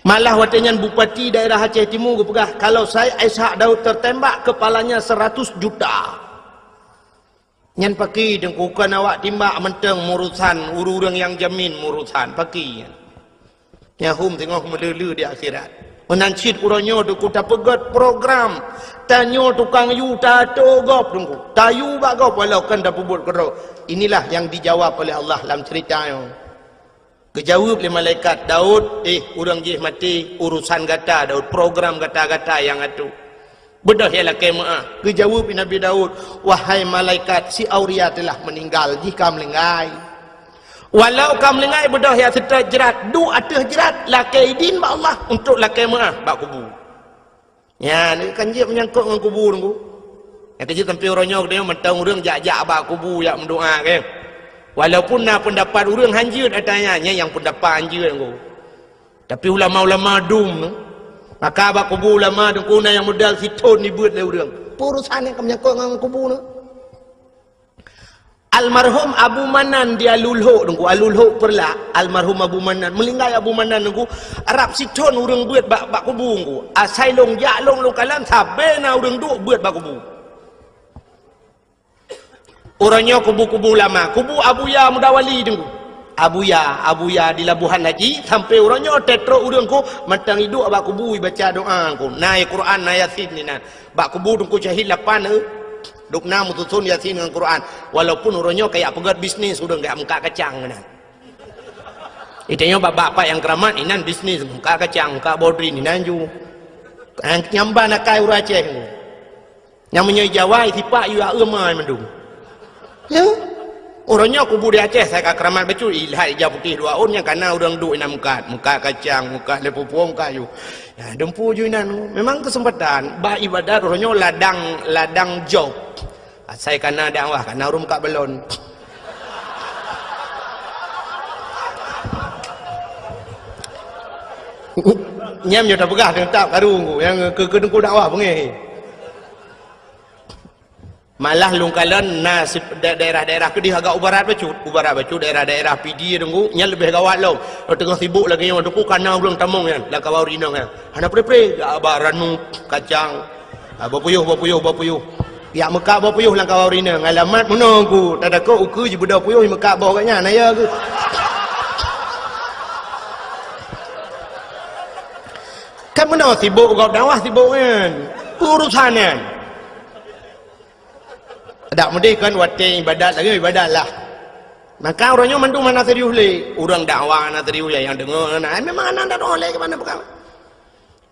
malah watenyan bupati daerah Aceh Timur pegah kalau saya Ishak Daud tertembak kepalanya 100 juta nyan paki dengkukan awak timbak menteng murusan ururang yang jamin murusan paki nyahum tengok melelu di akhirat menancit uranyo deku tak pegat program tanyo tukang yu tato gop dengku tayu bak gop walau kan dah pubut kerok inilah yang dijawab oleh Allah dalam ceritanya kejawab oleh malaikat Daud urang jih mati urusan gata Daud program gata-gata yang atu bedah ialah kemaah kejawab Nabi Daud wahai malaikat si Auria telah meninggal jika melengai walau kamu lengai bedah ya serta jerat du atah jerat lakai din ba Allah untuk lakai maaf bak kubu ya ni kan dia menyangkut dengan kubu nunggu yang kerja tempi orangnya dia mentang orang jak-jak bak kubu yang mendoa ke walaupun nak pendapat orang hanjir adanya yang pendapat hanjir nunggu tapi ulama-ulama dum maka bak kubu ulama nunggu yang modal siton ni buat le orang urusan yang menyangkut dengan kubu nunggu Almarhum Abu Manan dia Alulho nunggu Alulho perla almarhum Abu Manan melinggai Abu Manan nunggu Arab siton urang buat bak kubu nunggu asai long jak long kalan sabena urang duk buat bak kubu orangnya kubu-kubu lama kubu Abu Ya Mudawali nunggu Abu Ya di Labuhan Haji sampai orangnya tetro urang ku mentang hidup bak kubu baca doa ku naik Quran naik Yasin ni nan bak kubu nunggu syahid 8 dukna mutusun Yasin dengan Quran walaupun orangnya kayak pegat bisnis sudah enggak muka kacang nah itanya bapak-bapak yang keramat inan bisnis muka kacang muka bodri ni nanju nyamba nak kai ura Aceh yang menyejawai tipak yu amai mendung ya orangnya kubu di Aceh saya keramat betul ilhat hijau putih 2 on yang karena orang duk inan muka kacang muka lepupung kayu ya dempu juinan memang kesempatan bah ibadat orangnya ladang job saya kena dakwah karena urung kak belon nyam yo dah pegah dengan tak karung yang ke dengku dakwah pengen malah lungkalan nasib daerah-daerah ke dia agak ubarat bacu daerah-daerah PD tunggu nya lebih gawat lo tengah sibuk lagi yang tunggu kana belum tamung kan lah kawau rinang kan hana pre-pre ranu kacang bapuyuh ya Mekah bapuyuh lah kawau rinang alamat menunggu tak ada kau uku je budak puyuh Mekah bawah katnya naya ke kan mana sibuk kau dakwah sibuk kan urusan kan tak mudah kan watin ibadat lagi ibadat lah maka orangnya mandu mana serius le orang dakwah mana serius ya yang dengar memang anak tak boleh ke mana bukan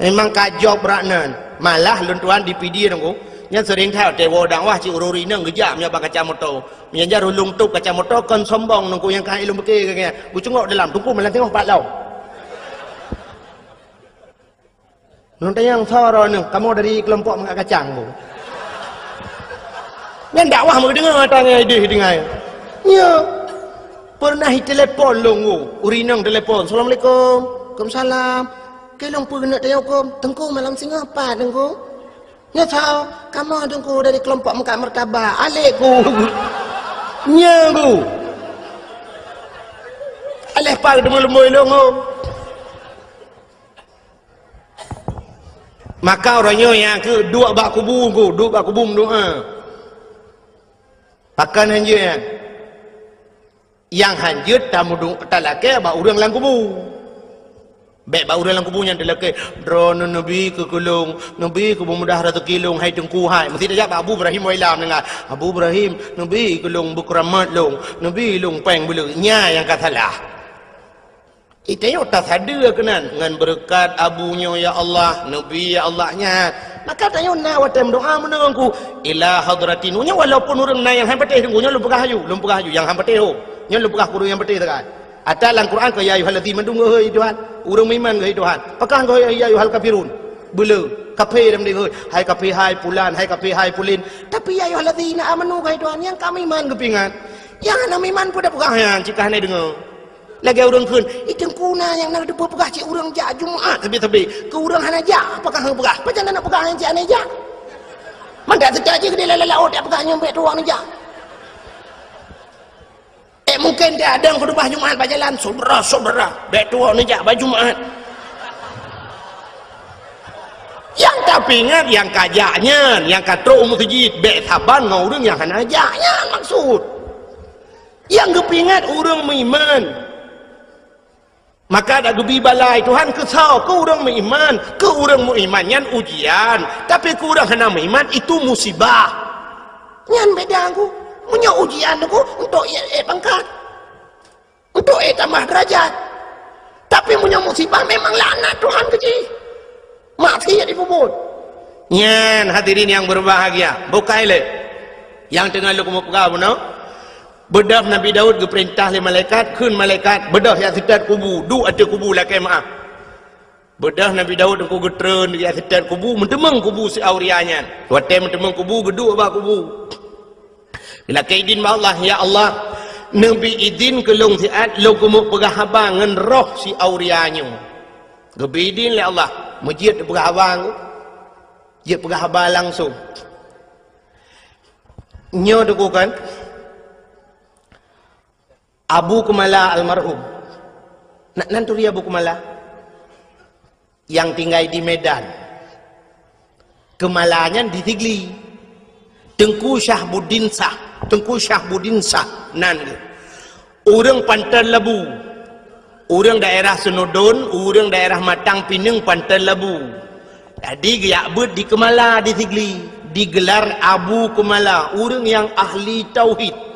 memang kajok beranan malah luntuan di PD tunggu yang sering tahu tewo dakwah ci ururi nang gejam nya bang kacamoto menyajar ulung tup kacamoto kon sombong nunggu yang kai ilmu beke kaya ku cengok dalam tunggu malah tengok pak lau nonton yang soro nang kamu dari kelompok mengak kacang bu yang dakwah mau dengar tanya ide dengar ya pernah telepon longu urinang telepon assalamualaikum waalaikumsalam kelong pun nak tanya hukum tengku malam singa apa tengku nya tahu kamu tengku dari kelompok Mekah Mertabak alekku nya ku aleh pak demul-demul longu maka orangnya yang ke dua bak kubu doa pakan hanjut yang hanjut tamu talake ba urang lang kubu baik ba urang lang kubu yang talake drone nabi ke kulung nabi ke mudah rezeki long hai tengku hai mesti dia ba Abu Ibrahim wailam dengar Abu Ibrahim nabi kulung bukramat long nabi long peng bulu nya yang katalah itu yo tak ada kenan dengan berkat abunya ya Allah nabi ya Allahnya maka tanya na watem doa menengku ila hadratin nya walaupun urang na yang hampateh tenggunya lu pegah hayu yang hampateh ho nya lu pegah kurang yang peteh tekan atalan Quran ke ya ayyuhallazina mandung heuy Tuhan urang iman ke Tuhan pakah ke ya ayyuhal kafirun belu kafir dem deu hai kafir hai pulan hai kafir hai pulin tapi ya ayyuhallazina amanu ke Tuhan yang kami iman kepingan yang ana iman pun dah pegah yang cikah ni dengar lagi orang kun itu kuna yang nak depa pegah cik orang jak Jumaat tapi ke orang hana jak apakah hang pegah macam nak pegah yang cik ane jak mandak tetak je ke dia lalau dia pegah nyampe tuang jak mungkin dia ada khutbah Jumaat berjalan saudara baik tua ni jak baju Jumaat yang tapi ingat yang kajaknya yang katrok masjid baik saban ngau orang yang hana jaknya maksud yang kepingat orang meiman maka ada gebi balai Tuhan kesal ke orang beriman ke orang beriman yang ujian tapi ke orang hendak beriman itu musibah yang beda aku punya ujian aku untuk pangkat untuk tambah derajat tapi punya musibah memang laknat Tuhan kecil mati ya dipuput nyan hadirin yang berbahagia bukai le yang tengah lu mau pegawai no bedah Nabi Daud diperintah oleh malaikat kun malaikat bedah yang setat kubu du ada kubu lah maaf bedah Nabi Daud aku getren yang setat kubu mentemeng kubu si aurianya waktu mentemeng kubu geduk apa kubu bila kaidin Allah ya Allah Nabi idin kelong siat lo kumu pegah abang ngan roh si aurianya gebi idin oleh Allah masjid pegah abang dia pegah abang langsung nyo dukukan Abu Kumala almarhum nanturi Abu Kumala yang tinggal di Medan kemalanya di Tigli Tengku Syahbuddin Sah nan orang Pantai Labu orang daerah Senodon orang daerah Matang Pinang Pantai Labu jadi giak di Kumala di Tigli digelar Abu Kumala orang yang ahli tauhid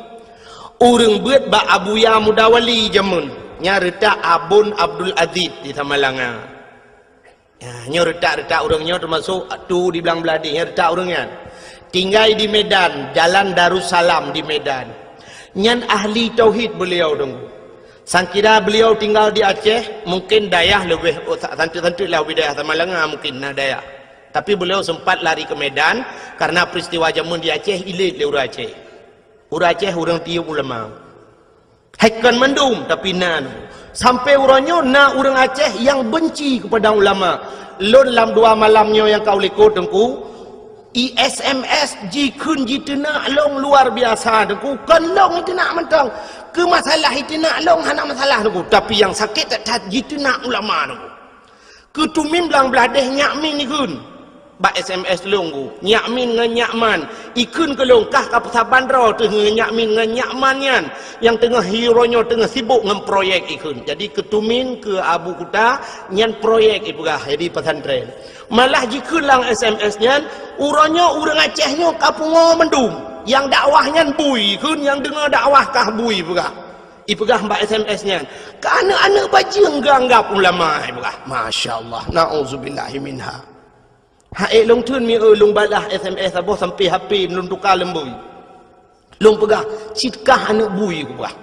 orang buat ba Abu Ya Mudawali jamun nya retak Abun Abdul Aziz di Tamalanga ya nya retak orangnya termasuk tu di belang beladi nya retak orangnya tinggal di Medan Jalan Darussalam di Medan nyan ahli tauhid beliau dong sangkira beliau tinggal di Aceh mungkin dayah lebih tentu lah wilayah Tamalanga mungkin nah dayah tapi beliau sempat lari ke Medan karena peristiwa jamun di Aceh ilit le urang Aceh orang Aceh orang tiup ulama haikan mendum tapi nan sampai orangnya na orang Aceh yang benci kepada ulama lo dalam 2 malamnya yang kau likut tengku SMS ji kun ji tenak long luar biasa deku kan long itu nak mentang ke masalah itu nak long hana masalah deku tapi yang sakit tak ji tenak ulama deku ke tumin belang beladeh nyakmin ni kun ba SMS long ku nyakmin ngan nyakman ikun ke long kah ka pesaban ro tu nyakmin ngan nyakman yan yang tengah hironyo tengah sibuk ngan proyek ikun jadi ketumin ke Abu Kuta nyan proyek ipugah jadi pesantren malah jika lang SMS nyan urangnya urang Acehnya kapungo mendung yang dakwahnya bui kun yang dengar dakwah kah bui pugah ipugah mbak SMS nyan ke anak-anak bajing ganggap ulama ipugah masyaallah nauzubillahi minha hae long tun mi long balah SMS aboh sampai HP long tukar lembui long pegah citkah anak bui pugah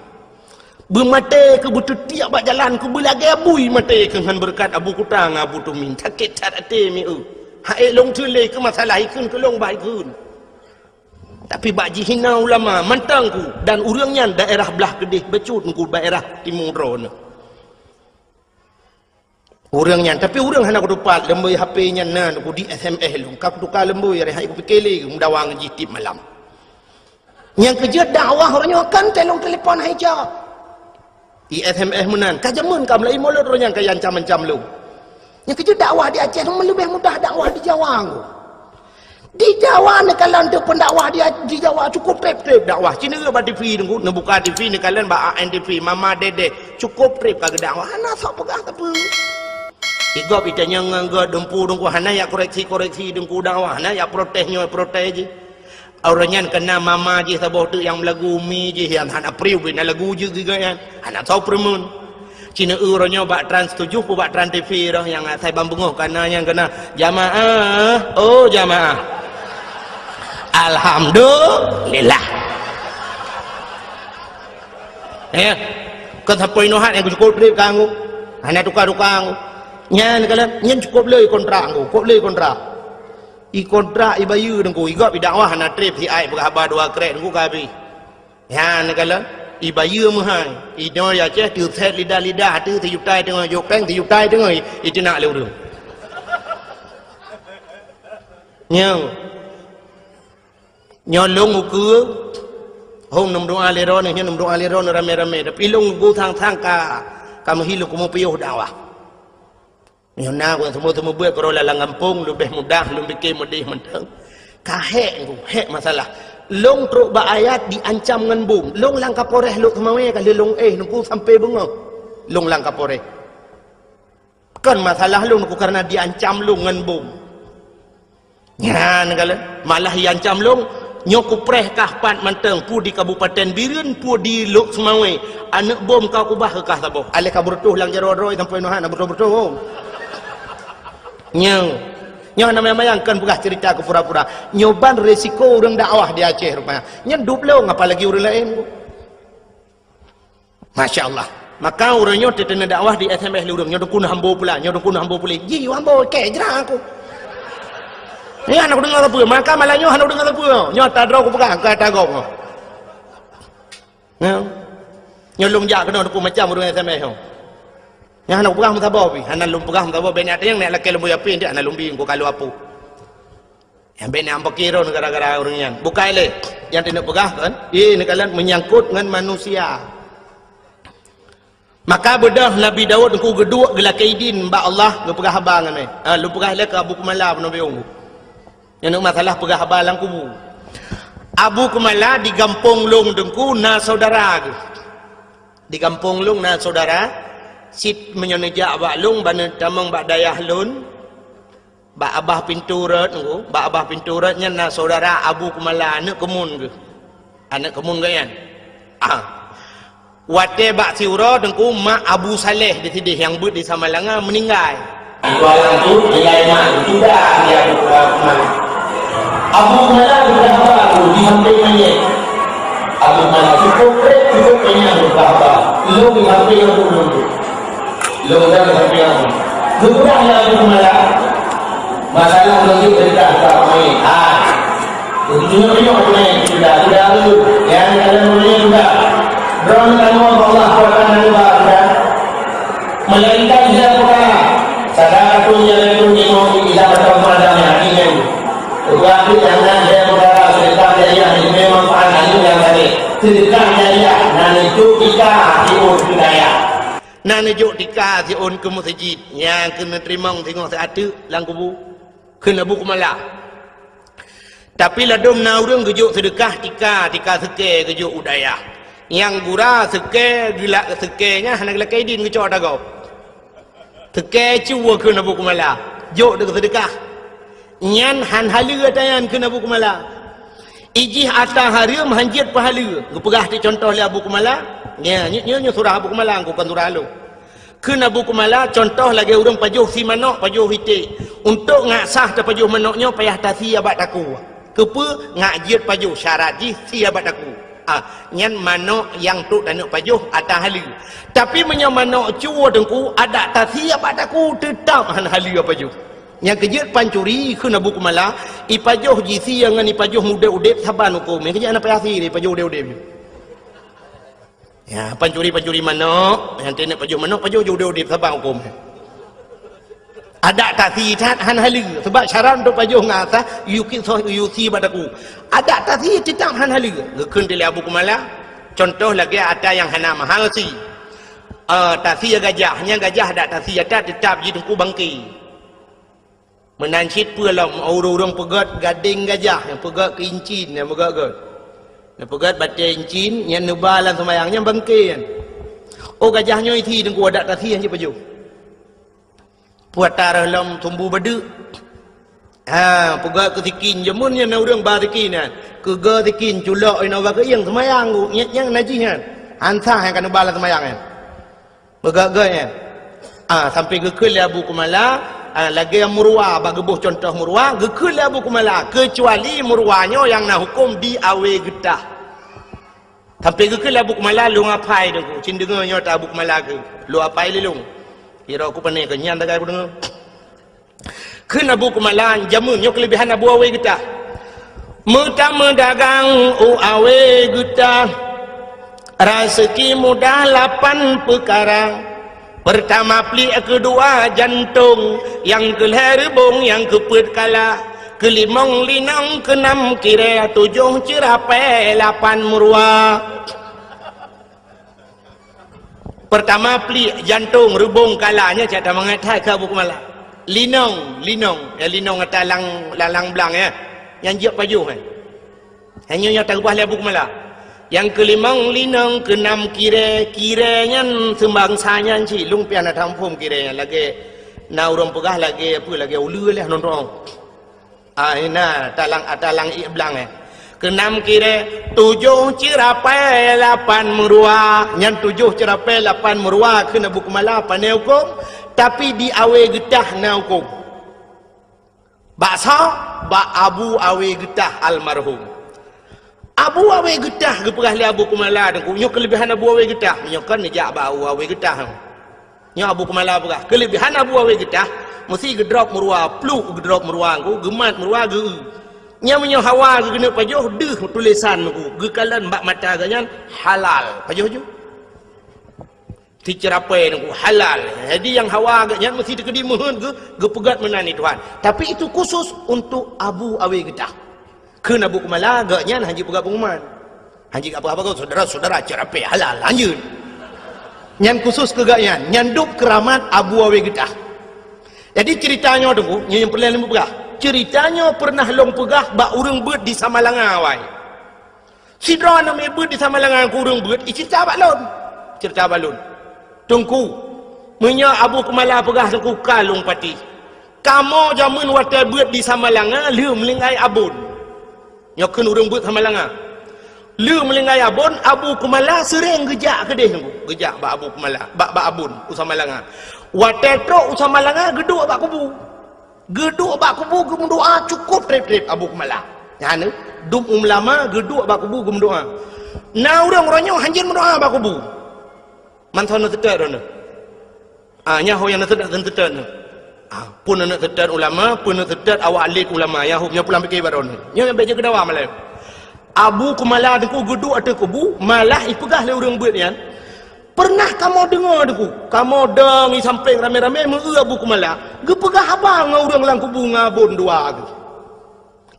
bermata ke butuh tiap bak jalan ku belagai bui mata ke han berkat Abu Kuta ngabu tumin sakit ate mi hae long tun le ke masalah ikun ke long baik kun tapi bak jihina ulama mantang ku dan urangnya daerah belah Kedih becut ku daerah Timur Ron urangnya tapi urang hana ku dapat lembui HP nya nan ku di SMS long kap tukar lembui hai ku pikele ku mendawang jitip malam yang kerja dakwah orangnya kan telong telefon hai jawab SMS menan kajamun kam lai molot orangnya kaya ancam-ancam lu yang kerja dakwah di Aceh lebih mudah dakwah di Jawa di Jawa ni kalau untuk pendakwah di Jawa cukup trip dakwah Cina ke ba TV nunggu nak buka TV ni kalian ba ANTV Mama Dede cukup trip kagak dakwah hana sok pegah apa igop itanya ngangga dempu dengku hana ya koreksi dengku dakwah hana ya protesnya protes je orangnya kena mama je sabah tu yang lagu mi je yang hana priu bina lagu je gigayan hana tahu permun Cina orangnya bak Trans 7 pu bak Trans TV dah yang saya bambunguh karena yang kena jamaah oh jamaah alhamdulillah ya kan sampai nohat yang cukup trip kangu hana tukar-tukar nyan kalian nyan cukup le kontrak aku kok le kontrak i kontrak i bayu dengku igap i dakwah na trip si ai berhabar dua krek dengku kabi yan kalian i bayu mahai i no ya che tu set lidah tu ti yutai tengah yok peng ti yutai tengah i tina le urang nyo long uku hong nom doa leron ni nom doa leron rame-rame tapi long go thang ka kamu hilu kumu piyuh dakwah nyona ko semua buat kalau lalang kampung lebih mudah lebih bikin modih mentang kahek masalah long truk ba ayat diancam ngan bom long lang kaporeh lu kemawe kali long nungku sampai bengok long lang kaporeh kan masalah long nungku karena diancam long ngan bom nyan kala malah diancam long nyoku preh kahpat manteng pu di Kabupaten Biren pu di Lok Semawe anak bom kau kubah ke kah saboh ale kaburtuh lang jero-jero sampai nohan bertuh nyo namanya mayangkan bukan cerita ke pura-pura nyoban resiko orang dakwah di Aceh rupanya nyedup lo apalagi orang lain Masya Allah maka orangnya tetena dakwah di SMS orang nyodokun hambo pula ji hambo kejra aku ni anak dengar apa maka malahnya anak dengar apa nyo tadro aku pegang ke tagok nyolong jak kena aku macam orang SMS yang anak pegang mutabah pi anak lum pegang mutabah banyak yang nak laki lembu api dia anak lumbi ko kalau apa yang banyak ampak kira gara-gara orangnya bukai le yang tidak pegang kan ini kalian menyangkut dengan manusia maka bedah Nabi Daud ku geduk gelak kaidin ba Allah lu pegang abang ni lu pegang le ke Abu Kumala Nabi Ungu yang nak masalah pegang abang lang kubu Abu Kumala di Gampong Long dengku na saudara di Gampong Long na saudara sit menyonejak bak lung bana tamang bak dayah lun bak abah pinturat ngu bak abah pinturatnya na saudara Abu Kumala anak kemun kan wate bak siura dengku mak Abu Saleh di sini yang but di Samalanga meninggal ibarat tu nilai mak sudah dia Abu Kumala berapa di hampir mayat Abu Kumala cukup penyang berapa lu di hampir yang dulu logam sampai berkurang Abu Kumala masalah lagi cerita tak main begitu punya sudah lalu yang kalian mulai juga berani kamu Allah akan menambah melainkan dia bukan sadar punya itu mau tidak bertemu adanya ini kedua kita sedekah jariah nang itu kita tiun budaya nak nejuk tika si on ke masjid yang kena terima tengok seata lang kubu kena buku malah tapi ladum na urang gejuk sedekah tika seke gejuk udaya yang gura seke gila sekenya hana gila kaidin gecok dagau seke cuwa kena buku malah jok dek sedekah nyan han halia tayan kena buku malah ijih atang haria mhanjit pahala gepegah ti contoh li abu kumala nya surah abu kumala angku kan surah lu kena abu kumala contoh lagi urang pajuh si manok pajuh hiti untuk ngasah ta pajuh manoknya payah tasi abad taku kepe ngajit pajuh syarat ji si abad taku nyan manok yang tu dan pajuh atang halia tapi menyo manok cuo dengku ada tasi abad taku tetap han halia pajuh yang kejut pancuri kena buku malah ipajoh jisi yang ngani ipajoh muda udep saban hukum yang kejut anak payasi ni ipajoh udep ya pancuri manok yang tenek pajoh manok pajoh udep saban hukum ada tasi tat han halu sebab syarat untuk pajoh ngasah yusi badaku ada tasi tetap han halu ngekun tele buku malah contoh lagi ada yang hana mahal si tasi gajahnya gajah ada tasi ada tetap ji tengku bangki menancit pulang orang pegat gading gajah yang pegat keincin yang pegat yang pegat batin incin yang nebalan semayangnya bangkian oh gajahnya itu dengku ada kasih yang paju puat tarah lam tumbuh badu pegat ketikin jamun yang orang barikin kega tikin culak ina wa yang semayang yang najihan ansah yang kan nebalan semayang pegat sampai gekul abu kumala lagi yang murwa bagi buh contoh murwa gekul abu kumala kecuali murwanya yang nak hukum di awe getah sampai gekul abu kumala lu ngapai dengku cindengannya tak abu kumala ke lu apai lelung kira aku pandai kenyan tak aku dengar kena abu kumala jamunnya kelebihan abu awe getah mutama dagang awe getah rezeki mudah 8 perkara. Pertama pli, kedua jantung, yang keherbong, yang keput kala, kelimong linang, keenam kira, 7 cerapai, 8 murwa. Pertama pli jantung rebong kalanya cak tak mengatai ke buku malah. Linong, ya linong kata lalang belang ya. Yang jiak pajuh kan. Hanya yang tak ubah le buku malah. Yang kelimang linong, keenam kiranya sembangsanya ci lung pian ada tampum kiranya lagi na urang pegah lagi apa lagi ulu lah nonton. Ina talang iblang keenam kira 7 cerapai 8 murwa yang 7 cerapai 8 murwa kena buku malah pandai hukum tapi di awe getah na hukum baksa ba abu awe getah almarhum abu awe getah geperah li abu kumala dan nyo kelebihan abu awe getah nyo kan nejak ba awe getah nyo abu kumala berah kelebihan abu awe getah mesti gedrop murwa pluk gedrop murwa ku gemat murwa ge nya menyo hawa ge kena pajoh deh tulisan ku ge kalan bak mata ganyan halal pajoh ju ticerapai ku halal jadi yang hawa ganyan mesti dikedimeun ge pegat menani Tuhan tapi itu khusus untuk abu awe getah kena buku malah agaknya haji pegat pengumuman haji apa-apa kau saudara-saudara cerapai halal lanjut nyan khusus kegaknya nyanduk keramat abu awe getah jadi ceritanya tu yang pernah lembu pegah ceritanya pernah long pegah bak urang beut di Samalanga wai sidra nama beut di Samalanga ku urang beut cerita balon tungku menya abu kemala pegah tungku kalung pati kamu jamun watai beut di Samalanga lu melingai abun nyokeun urang beut Samalanga lu melingai abun abu kumala sering gejak kedeh gejak bak abu kumala bak abun Samalanga watai tro Samalanga geduk bak kubu gum doa cukup trip abu kumala nyane dum lama geduk bak kubu gum doa na urang-urangnya hanjin mendoa bak kubu man sono tetet rono nya ho yang tetet pun nak tetet ulama pun nak tetet awak alit ulama ya nya pulang fikir baron nya beje kedawa malai abu kumala deku geduk ate kubu malah ipegah le urang beut nian pernah kamu dengar deku kamu dengi samping rame-rame meu abu kumala ge pegah abang urang lang kubu ngabon dua ge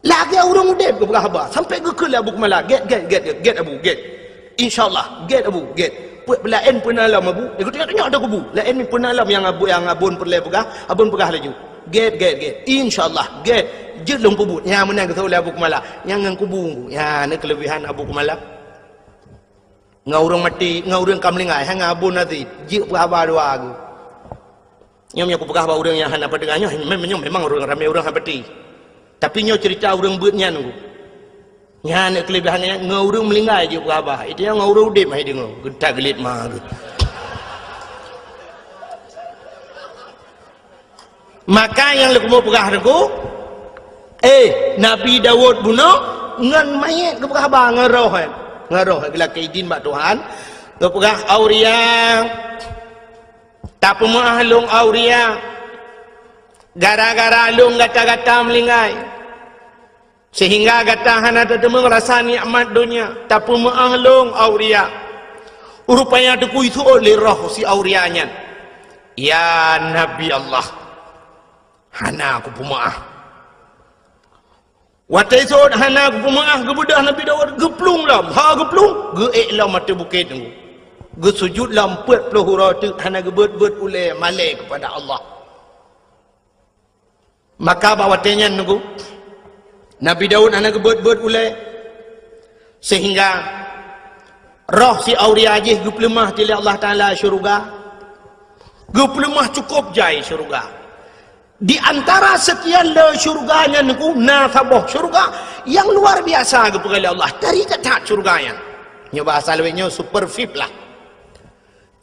lagi urang udep ge pegah abang sampai ge ke abu kumala get abu get insyaallah get abu get lain pun alam abu dia kata tanya ada kubu lain pun alam yang abun perle pegah abun pegah laju get insyaallah get je long pubu yang menang kata oleh Abu Kumala yang ngang kubu ya ni kelebihan Abu Kumala ngau orang mati ngau orang kamlingai hang abun nanti je apa dua aku nyom aku pegah ba orang yang hana padengahnya memang orang ramai orang habati tapi nyo cerita orang beutnya nunggu nya nak kelebihannya ngau orang melingai je apa itu yang ngau orang udip mai dengo gedak gelit mah maka yang lu mau pegah aku Nabi Daud bunuh ngan mayat ke pegah ba ngaroh gila kaidin bak Tuhan ke pegah auria tak pemah long auria gara-gara long gata-gata melingai sehingga gata hana tetemu rasa nikmat dunia tak pemah long auria rupanya deku itu oleh roh si aurianya ya Nabi Allah hana aku pemah watai sod hana aku pemah gebudah Nabi Daud geplung lam geplung lam mata bukit tu sujud lam 40 huruf tu hana gebet oleh malai kepada Allah maka bawatenya nunggu Nabi Daud hana gebet oleh sehingga roh si auria ajih geplemah tili Allah Taala syurga geplemah cukup jai syurga di antara sekian le syurganya nunggu nasabah syurga yang luar biasa kepada Allah dari ketat syurganya nyoba bahasa lebihnya super fit lah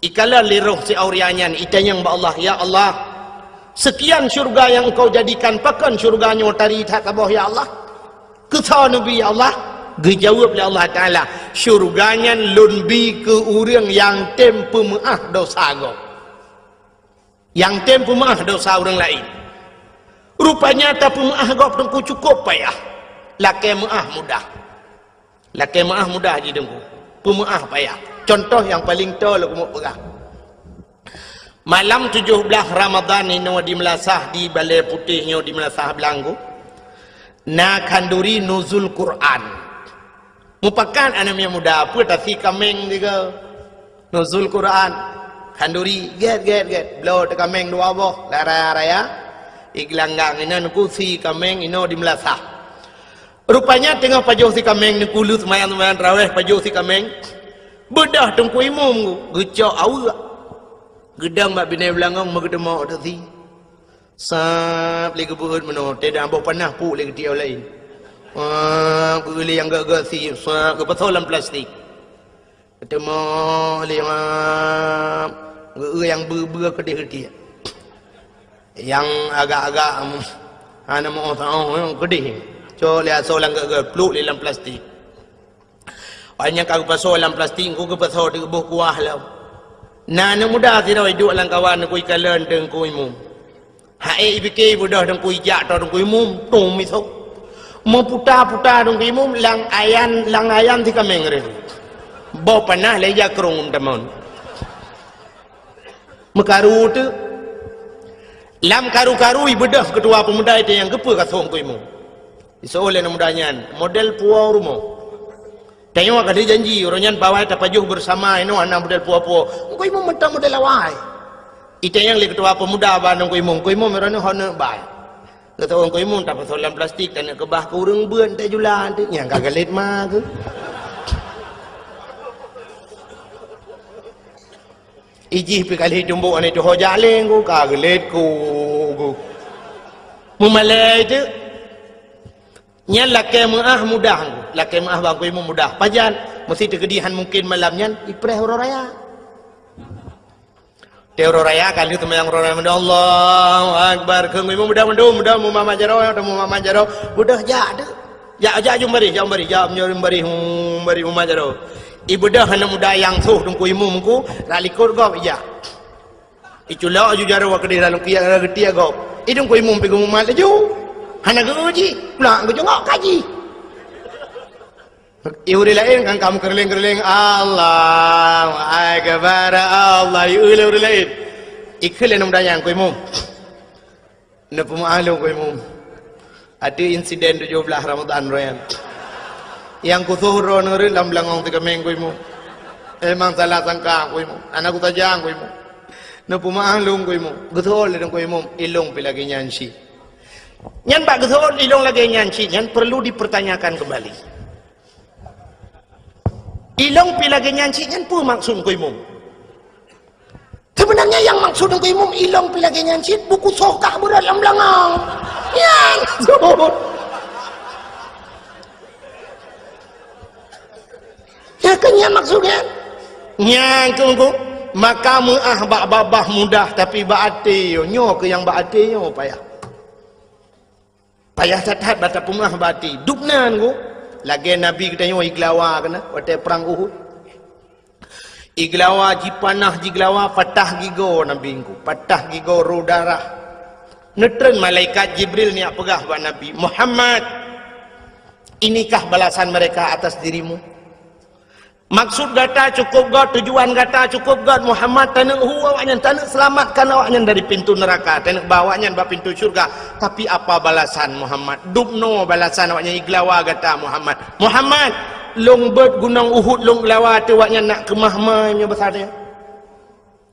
ikala liruh si aurianya ita yang ba Allah ya Allah sekian syurga yang engkau jadikan pakan syurganya tari tak tabah ya Allah kata Nabi ya Allah dijawab oleh Allah Taala syurganya lunbi ke orang yang tempu maaf dosa go yang tempu maaf dosa orang lain rupanya tak maaf go tengku cukup payah laki maaf mudah je dengku pemaaf payah contoh yang paling tol aku mau pegang malam 17 Ramadan ini di Melasah di Balai Putihnya di Melasah Belanggu na kanduri nuzul Quran mupakan anak yang muda apa tapi kameng juga nuzul Quran kanduri get blow te kameng dua boh raya iglanggang ini nuku si kameng ino di Melasah rupanya tengah pajuh si kameng ni kulut mayan raweh pajuh si kameng bedah tengku imum gecok awak gedang mak binai belangong magedemo tadi sap lagi buat meno tidak ambo panah pu lagi dia lain beli yang gagak si sap ke pasolan plastik ketemu yang ber kedih yang agak-agak ana mau tahu kedih co lihat solang gagak peluk dalam plastik banyak aku pasal dalam plastik aku ke pasal di buah kuah lah nana muda tidak hidup dalam kawan aku ikalan dengan ku imum hai fikir mudah dengan ku ijak atau dengan ku imum tum itu memputar-putar dengan ku imum lang ayan di kameng reh bawa panah leja kerung teman mekaru tu lam karu-karu ibedah ketua pemuda itu yang kepa kasong ku imum isoleh mudanya model puau rumah tengok ada janji orangnya bawa tapajuh bersama ini anak model puau-puau kau imam mentang model awai itu yang li ketua pemuda bandung kau imam merana honor baik kata orang kau imam tak pasal dalam plastik dan kebah ke urang beun tak julan tu yang kagalit mah ke ijih pi kali jumbo ane tu hojaleng ku kagalit ku mumalai tu nya laki maah mudah laki maah bangku imam mudah pajan mesti tegedihan mungkin malamnya ipreh horo raya teoro raya kali tu yang horo raya Allahu akbar keung imam mudah mu mama jaro mudah ja jumbari mama jaro ibu dah hana muda yang suh tungku imam ku ralikor gop iya iculau ju jaro kedih dalam kia getia gop idung ku imam pegung mal ju hana guji pulang guji ngok kaji iuri lain kan kamu kerling Allah akbar Allah iuri lain ikhlas nam dayang ku imum na pemahalu ku imum ada insiden 17 Ramadan royan yang ku suhro nuri lam langong tiga minggu imum emang salah sangka ko mo anak ko tajang ko mo no pumahalong ko mo gutol lang ko mo ilong pilagi nyan si nyan ba gutol ilong lagi nyan si nyan perlu dipertanyakan kembali ilong pilagi nyan si nyan po maksud ko mo sebenarnya yang maksud ko mo ilong pilagi nyan si buku sokak dalam langang yan ya kenya maksudnya nyang tunggu maka babah mudah tapi baate nyo ke yang baate nyo payah tatat bata pumah baati dupnan go lagi nabi kita nyo iglawa kana wate perang Uhud iglawa jipanah jiglawa patah gigo nabi ku patah gigo ru darah netren malaikat Jibril ni pegah ba nabi Muhammad inikah balasan mereka atas dirimu maksud gata cukup God tujuan gata cukup God Muhammad tanah awaknya tanah selamatkan awaknya dari pintu neraka tanah bawanya ba pintu syurga tapi apa balasan Muhammad dubno balasan awaknya iglawa gata Muhammad long bet gunung Uhud long lawa tu awaknya nak ke mahmanya besarnya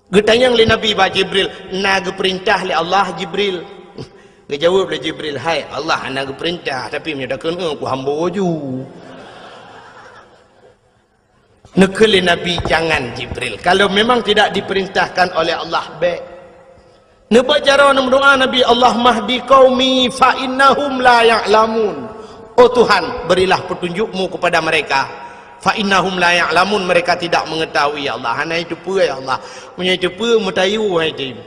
getanyang li Nabi ba Jibril nak perintah li Allah Jibril ngejawab li Jibril hai Allah nak perintah tapi menyatakan aku hamba ju nekeli Nabi jangan Jibril kalau memang tidak diperintahkan oleh Allah baik nebak cara berdoa Nabi Allah mahdi qaumi fa innahum la ya'lamun oh Tuhan berilah petunjukmu kepada mereka fa innahum la ya'lamun mereka tidak mengetahui ya Allah hana itu apa ya Allah punya itu apa mutayu hai tim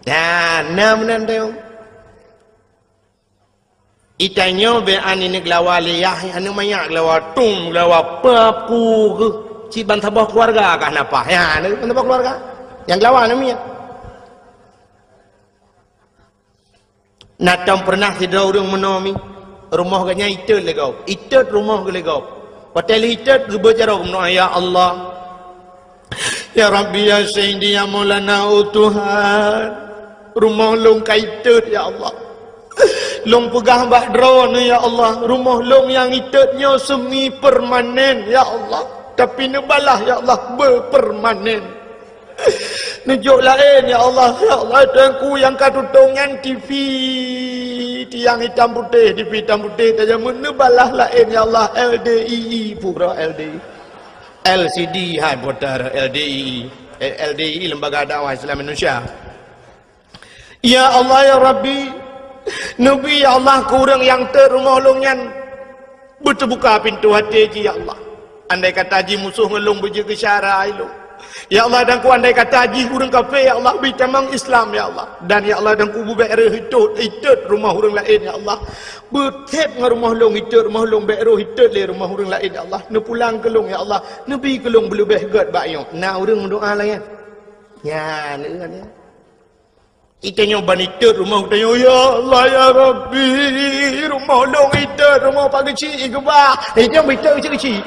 nah menandai itanyo be anini glawa liyah anu mayak glawa tung glawa papu ke ci bantabah keluarga kah napa ya ni bantabah keluarga yang glawa namanya natam pernah tidak orang menomi rumah ganya itet legau itet rumah legau hotel itet berbicara kumno ya Allah ya Rabbi ya Sayyidi ya Maulana Tuhan rumah long kaitet ya Allah long pegah bak drone ya Allah rumah long yang itetnya semi permanen ya Allah tapi nebalah ya Allah berpermanen nejuk lain ya Allah tuanku yang katutungan TV tiang hitam putih TV hitam putih saja nebalah lain ya Allah LDII pura LDI LCD hai putar LDI Lembaga Dakwah Islam Indonesia ya Allah ya Rabbi Nabi ya Allah kurang yang terumah longan berterbuka pintu hati ya Allah andai kata haji musuh ngelung berjaga syarah itu ya Allah dan ku andai kata haji hurung kafe ya Allah bitamang Islam ya Allah dan ya Allah dan ku bubairah hitut rumah hurung lain ya Allah bertep dengan rumah long hitut rumah long bairah hitut le rumah hurung lain ya Allah ne pulang kelong ya Allah nabi kelong belubeh god bayong nah hurung mendoa lain ya ne kan ya itanya banitut rumah utanya ya Allah ya Rabbi rumah long hitut rumah pak kecil ke bah itanya bitut kecil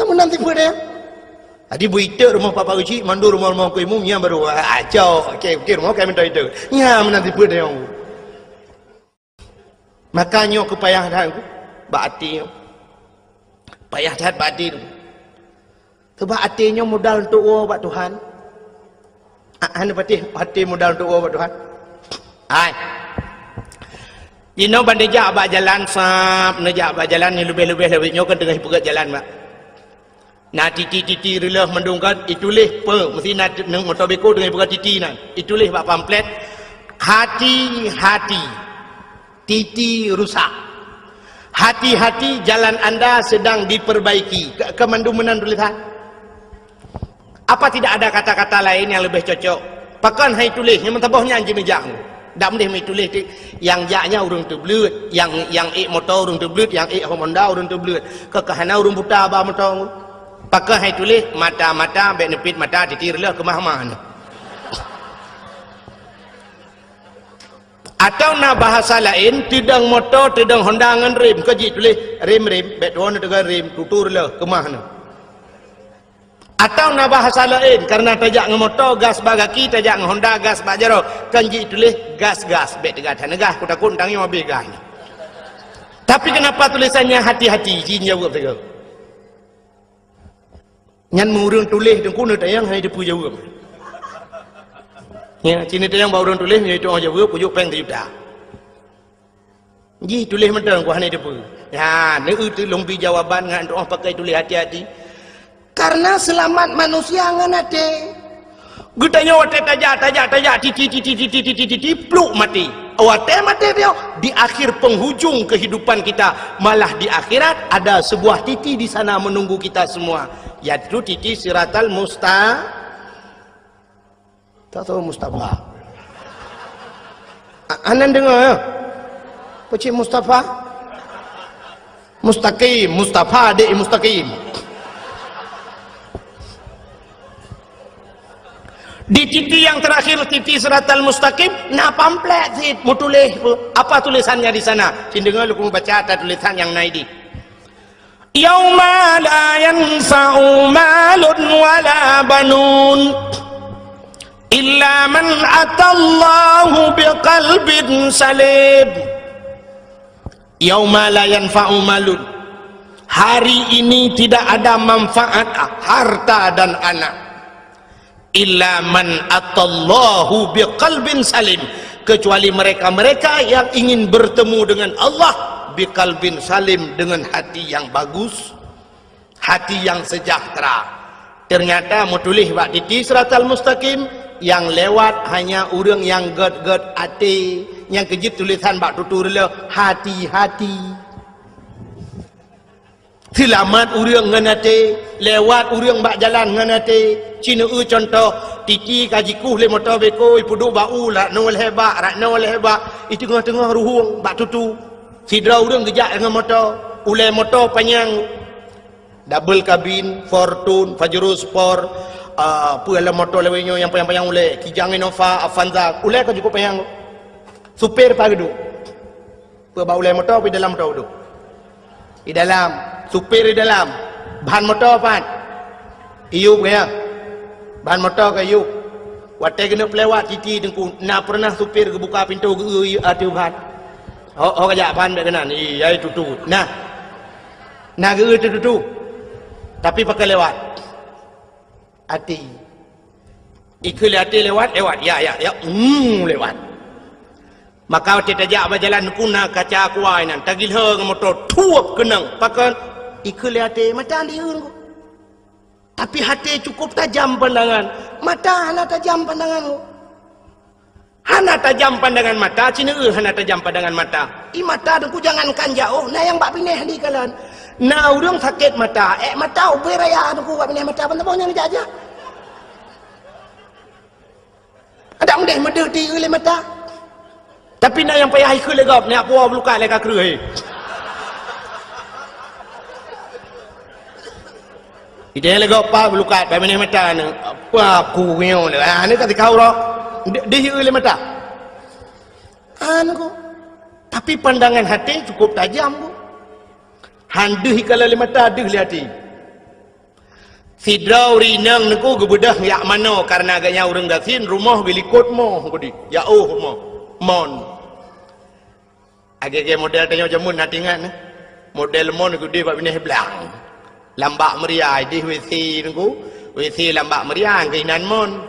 kamu nanti pada adi buita rumah papa uci mandu rumah ku imum nya baru acau okey rumah kami minta itu nya menanti pada yang makanya kepayah dah baati payah dah baati sebab hatinya modal untuk buat Tuhan anu hati modal untuk buat Tuhan hai dino bandejak ba jalan sap nejak ba jalan ni lebih-lebih nyokan tengah pegat jalan mak nah titi relah mendungkan itulah pe mesti nak nang motor beko dengan berat titi nan itulah bak pamflet hati-hati titi rusak hati-hati jalan anda sedang diperbaiki kemandumenan tulisan apa tidak ada kata-kata lain yang lebih cocok pakan hai tulis yang mentabahnya anjing mejang dak mendeh mai tulis yang jaknya urang tu belut yang motor urang tu belut yang Honda urang tu belut kekahana urang buta ba motor pakai hai tulis mata-mata benefit mata titirlah ke mahmah atau na bahasa lain tidang motor tidang Honda ngan rem kaji tulis rem betron dengan rem tuturlah ke mahna atau na bahasa lain karena tajak ngan motor gas bagaki tajak ngan Honda gas bajaro kanji tulis gas bet dekat gas ku takut tangnya mobil gas Tapi kenapa tulisannya hati-hati? Jin jawab saya. Ngan murung tulis dan kuna tayang hai depu jawab. Ya, cina tayang baurung tulis ni itu orang jawab pujuk peng juta. Ji tulis mentang ku hanai depu. Ya, ni itu lompi jawaban ngan doa pakai tulis hati-hati. Karena selamat manusia ngan hati. Gutanya wate tajak titi pluk mati. Wate mati dia di akhir penghujung kehidupan kita, malah di akhirat ada sebuah titi di sana menunggu kita semua, yaitu titi siratal tak tahu Mustafa. Anan dengar ya? Pecik Mustafa? Mustaqim, Mustafa dek mustaqim. Di titi yang terakhir, titi siratal mustaqim, na pamflet sit mu tulis apa tulisannya di sana? Cindengar lu baca ada tulisan yang naik di. Yauma la yanfa'u malun wala banun illa man atallahu biqalbin salim. Yauma la yanfa'u malun. Hari ini tidak ada manfaat harta dan anak. Illa man atallahu biqalbin salim, kecuali mereka-mereka yang ingin bertemu dengan Allah biqalbin salim, dengan hati yang bagus, hati yang sejahtera. Ternyata mau tulis bak titi siratal mustaqim, yang lewat hanya orang yang ged-ged hati, yang kejit tulisan bak tutur le hati-hati. Selamat orang nganate, lewat orang bak jalan nganate. Cina contoh titi kajiku le motor beko ipudu bau lah nol hebak rak nol hebak itu tengah-tengah ruhung bak tutu sidra orang gejak dengan motor ule motor panjang double cabin Fortune Pajero Sport apa lah motor lewenya yang panjang-panjang ule Kijang Innova Avanza ule kau cukup panjang supir pagi duk bawa ule motor di dalam motor duk di dalam supir di dalam bahan motor pan iup ya bahan motor kayu wate kena pelewat titi dengku nak pernah supir ke buka pintu ke atu bahan kajak bahan dak kena ni ai tutu nah ke tutu tapi pakai lewat hati ikul hati lewat ya lewat maka wate tajak berjalan kuna kaca kuai nan tagil he motor tuap kenang pakai ikul hati mata liur. Tapi hati cukup tajam pandangan, mata hana tajam pandangan. Hana tajam pandangan mata, cina hana tajam pandangan mata. Mata dengku jangankan jauh, nah yang bak pineh di kalan. Nah urang sakit mata, mata ubay raya dengku bak pineh mata, pantabong yang aja. Ada mudeh medeti oleh mata. Tapi nak yang payah ikut legap, nak puas belukat leka kerui. Ide lego pa belukat pemene mata ne apa ku ngeu ne ni kata kau ro dia ile mata anu tapi pandangan hati cukup tajam bu handeuh kalau le mata deuh le hati sidrau rinang neku gebedah yak mano karena agaknya urang dasin rumah bilikut mo gudi ya mo mon agak model tanya jamun natingan model mon gudi bab ni belang lambak meriah di WC nunggu WC lambak meriah keinan mon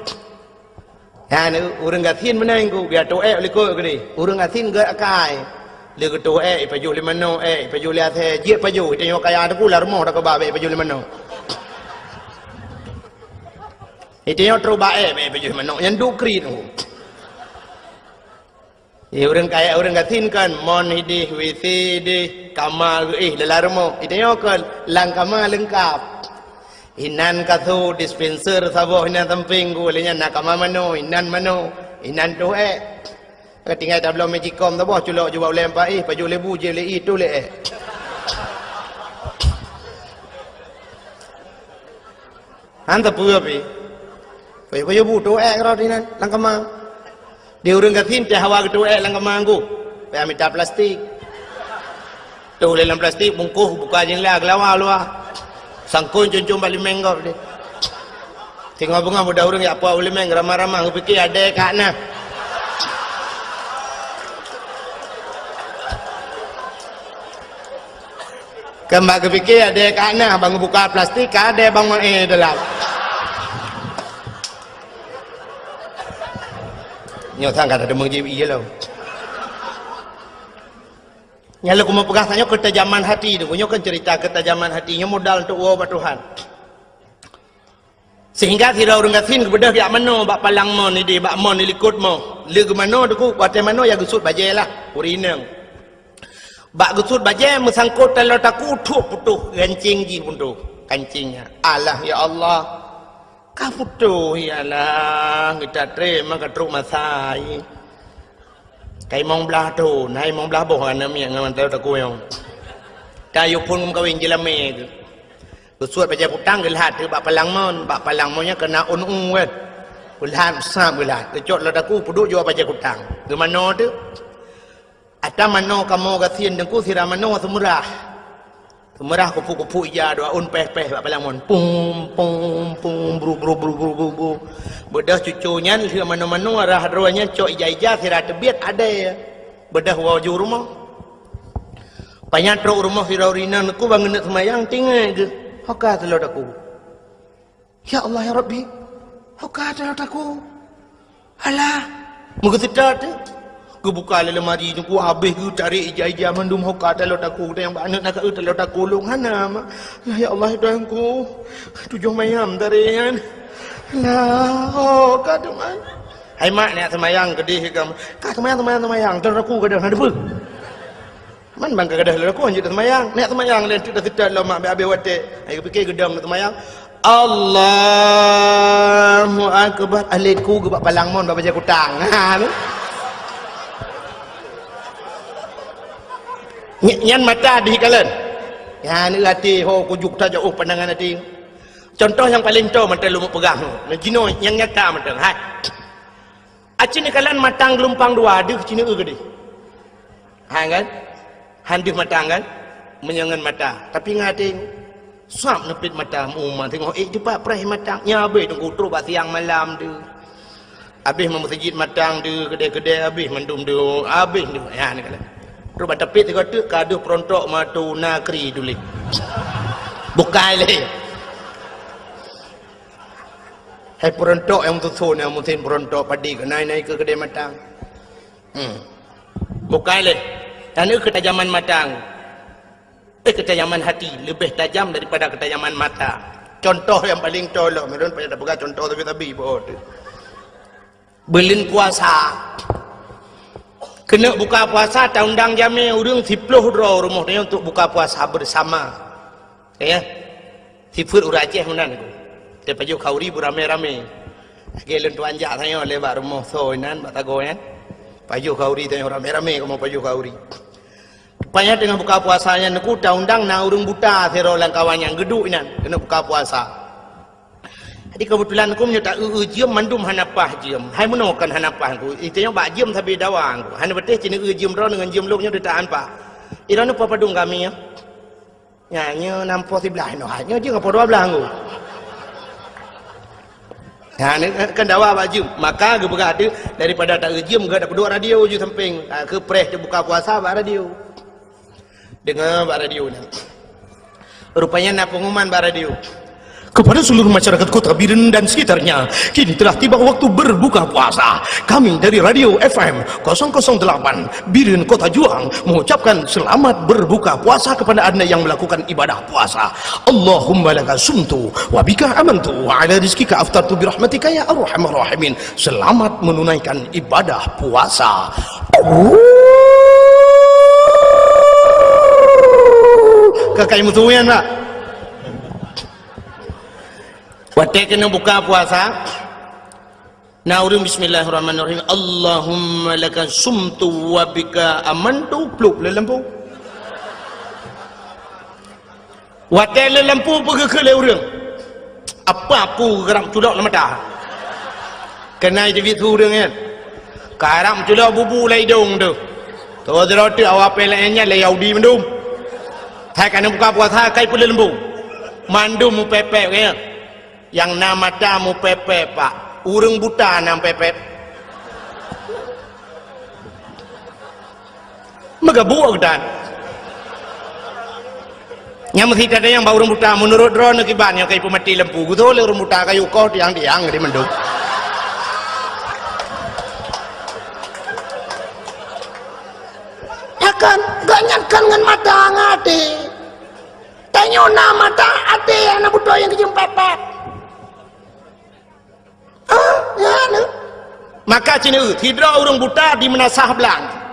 ya ni urang gatin mana nunggu biar toek lekuk gini urang gatin gak akai le toek paju limano paju lihat je paju tengok kaya ada pula rumah dak babe paju limano tengok terbae paju limano yang dukri tu orang kaya orang gatin kan mon hidih WC di kamar dalam tengok kan lang kamar lengkap inan kathu dispenser sabo inan samping ku lenya nak kamar mano inan tu ketinggal tablo magicom tu boh culok jual lempah paju lebu je le itu le hanta pu api paju bu tu ro inan lang kamar dia orang gatin teh hawa gitu lang kamanggu payah minta plastik tu dalam plastik bungkuh buka jeng lah gelawa luah sangkun cuncung balik menggop deh tengok bunga muda orang ya apa boleh meng ramah-ramah fikir ada kak nah Kembali kepikir ada kana bang buka plastik ada bang dalam. Nyotang kata ada mengjadi iya loh. Nyala ku mau pegang tanya ketajaman hati tu, kunyo kan cerita ketajaman hatinya modal untuk uang Tuhan. Sehingga tidak orang kasin kepada dia mano bak palang mo ni di bak mo ni likut mo. Legu mano tu ku kuat mano ya gusut baje lah, urineng. Bak gusut baje mesangkut telur taku tuh putuh gancing ji puntuh kancingnya. Allah ya Allah. Ka putuh ya lah kita terima ketruk masai. Kai mong belah tu, nai mong belah boh ana mi ngan tau taku yang. Kayu pun kawin jelame tu. Suat baca putang gelhat tu bak palang monnya kena un kan. Gelhat sam gelhat. Kecot la taku puduk jua baca putang. Ke mano tu? Ata mano kamu gasin dengku sira mano semurah. Semurah kupu-kupu ija doa un peh-peh bak palang mon. Pum bru. Bedah cucunya sira mano-mano arah roanya cok ija-ija sira tebiat ada. Bedah waju rumah. Banyak truk rumah sira urina aku bangun nak semayang tinggal ke. Hokah telur aku. Ya Allah ya Rabbi. Hokah telur aku. Alah. Muka sedar tu. Ku buka lemari tu ku habis ku cari ija-ija mandum hokah telur aku. Dan yang anak nak telur aku long hana. Ya Allah Tuhan ku. 7 mayam tarian. Lah hokah tu man. Hai mak nak semayang kedih kamu. Kah semayang telur aku kadang ada apa? Man bang kedah laku anjut semayang. Nak semayang dan sudah sedar lah mak habis watek. Ai fikir gedang nak semayang. Allahu akbar. Alitku ke bak palang mon bak baca kutang. Ha tu. Nyan mata di kalian. Ya ni hati ho kujuk ta jauh pandangan hati. Contoh yang paling tahu mata lu pegang. Jino yang nyata mata. Hai. Acini kalian matang gelumpang dua aduh cini gede. Ha kan? Handih matang kan menyangan mata tapi ngating suap nepit mata umma tengok cepat perih matang nya habis tunggu terus bak siang malam tu habis memasjid matang tu kedai-kedai habis mendum tu habis tu ya ni kala terus bak tepit tengok tu kaduh perontok matu nakri tulik bukai le hai perontok yang tusun yang mungkin perontok padi ke naik ke kedai matang bukai le. Dan itu ketajaman matang. Ketajaman hati lebih tajam daripada ketajaman mata. Contoh yang paling tolong, mereka pada pegang contoh tapi bodoh. Belin puasa. Kena buka puasa tak undang jami urang 10 ro rumah dia untuk buka puasa bersama. Ya. Sifut uraceh menan ku. Te paju khauri berame-rame. Gelen tuan jak saya lewat rumah soinan bak tago kan. Paju khauri tanya rame-rame kamu paju khauri. Rupanya dengan buka puasanya neku undang na urung buta sero lang kawan yang geduk inan kena buka puasa. Jadi kebetulan aku menyata jiem mandum hanapah jiem. Hai menokan hanapah ku. Itanya bak jiem tapi dawang ku. Hana betih cina jiem ro dengan jiem luknya detaan pa. Irana apa padung kami ya. Nyanya nampo sebelah no hanya je ngapa 12 ku. Ha ni kan dawa baju maka ge berada daripada tak rejim ge dapat 2 radio je samping ke press je buka puasa bak radio dengar bak radio ni rupanya nak pengumuman bak radio kepada seluruh masyarakat Kota Biren dan sekitarnya kini telah tiba waktu berbuka puasa. Kami dari Radio FM 008 Biren Kota Juang mengucapkan selamat berbuka puasa kepada anda yang melakukan ibadah puasa. Allahumma laka sumtu wa bika amantu wa ala rizkika aftartu birahmatika ya arhamar rahimin. Selamat menunaikan ibadah puasa. Kakak musuhnya nak watek kena buka puasa. Naurum bismillahirrahmanirrahim. Allahumma laka sumtu wa bika amantu pluk le lampu. Watek le lampu pergi ke le urang. Apa aku gerak culak le mata. Kena jadi tu urang kan. Karam culak bubu le hidung tu. Tu derot awak pelanya le yaudi mendum. Hai kena buka puasa kai pun le lampu. Mandum pepek kan. Yang nama tamu pepe pak urang buta nam pepe magabuak dan Nya mesti ada yang bau orang buta menurut drone kibatnya kayak pemati lempu gitu le orang buta kayu kau tiang-tiang di menduk. Ya kan, gak nyatkan dengan mata ngate. Tanya nama mata ate anak buta yang kejam pepek. Ya no. Maka cina tidak orang buta di menasah belang.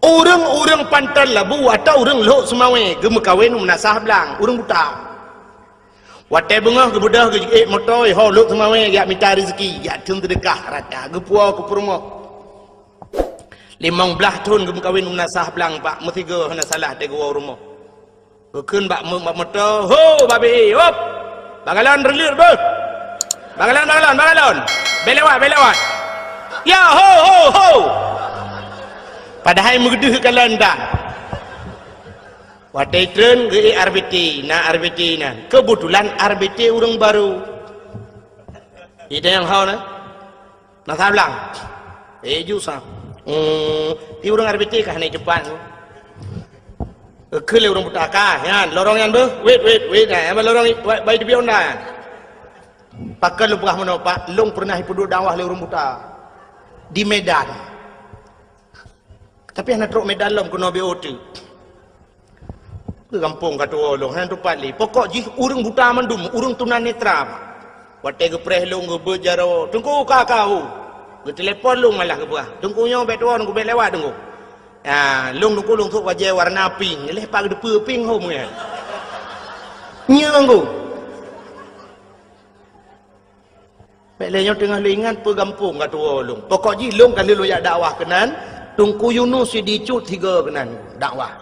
Orang-orang pantal labu atau orang lok semawe gemu kawin menasah belang orang buta. Watai bengah ke budak ke motor ho lok semawe ya minta rezeki ya tung sedekah rata gepua ke rumah. 15 tahun gemu kawin menasah belang pak mesti ge hana salah de gua rumah. Keun bak motor ho babi hop. Bagalan relir be. Bagalan. Belewat. Ya ho. Padahal menggeduh kalan dah. Watai tren ke RBT na. Kebetulan RBT orang baru. Itu yang hau na. Nak sablang. Jusah. Ti orang RBT kah naik depan. Kele orang buta kah. Yan, lorong yan be. Wait. Apa lorong baik di bion dah. Pakal lu pernah menapa? Long pernah hidup dakwah le orang buta di Medan. Tapi anak truk Medan lom kena BOT. Ke kampung kata orang, hang tu pali. Pokok ji urang buta mandum, urang tunanetra. Watai ke preh long ke berjaro, tunggu kakau. Ke telefon long malah ke buah. Tunggu nyo bet tuan ku bet lewat tunggu. Ah, long tunggu tu wajah warna pink, lepas ke depan pink hom ya. Nyanggu. Belanya tengah lingan pe kampung kata orang. Pokok ji long kali lu ya dakwah kenan. Tungku Yunus di cut 3 kenan dakwah.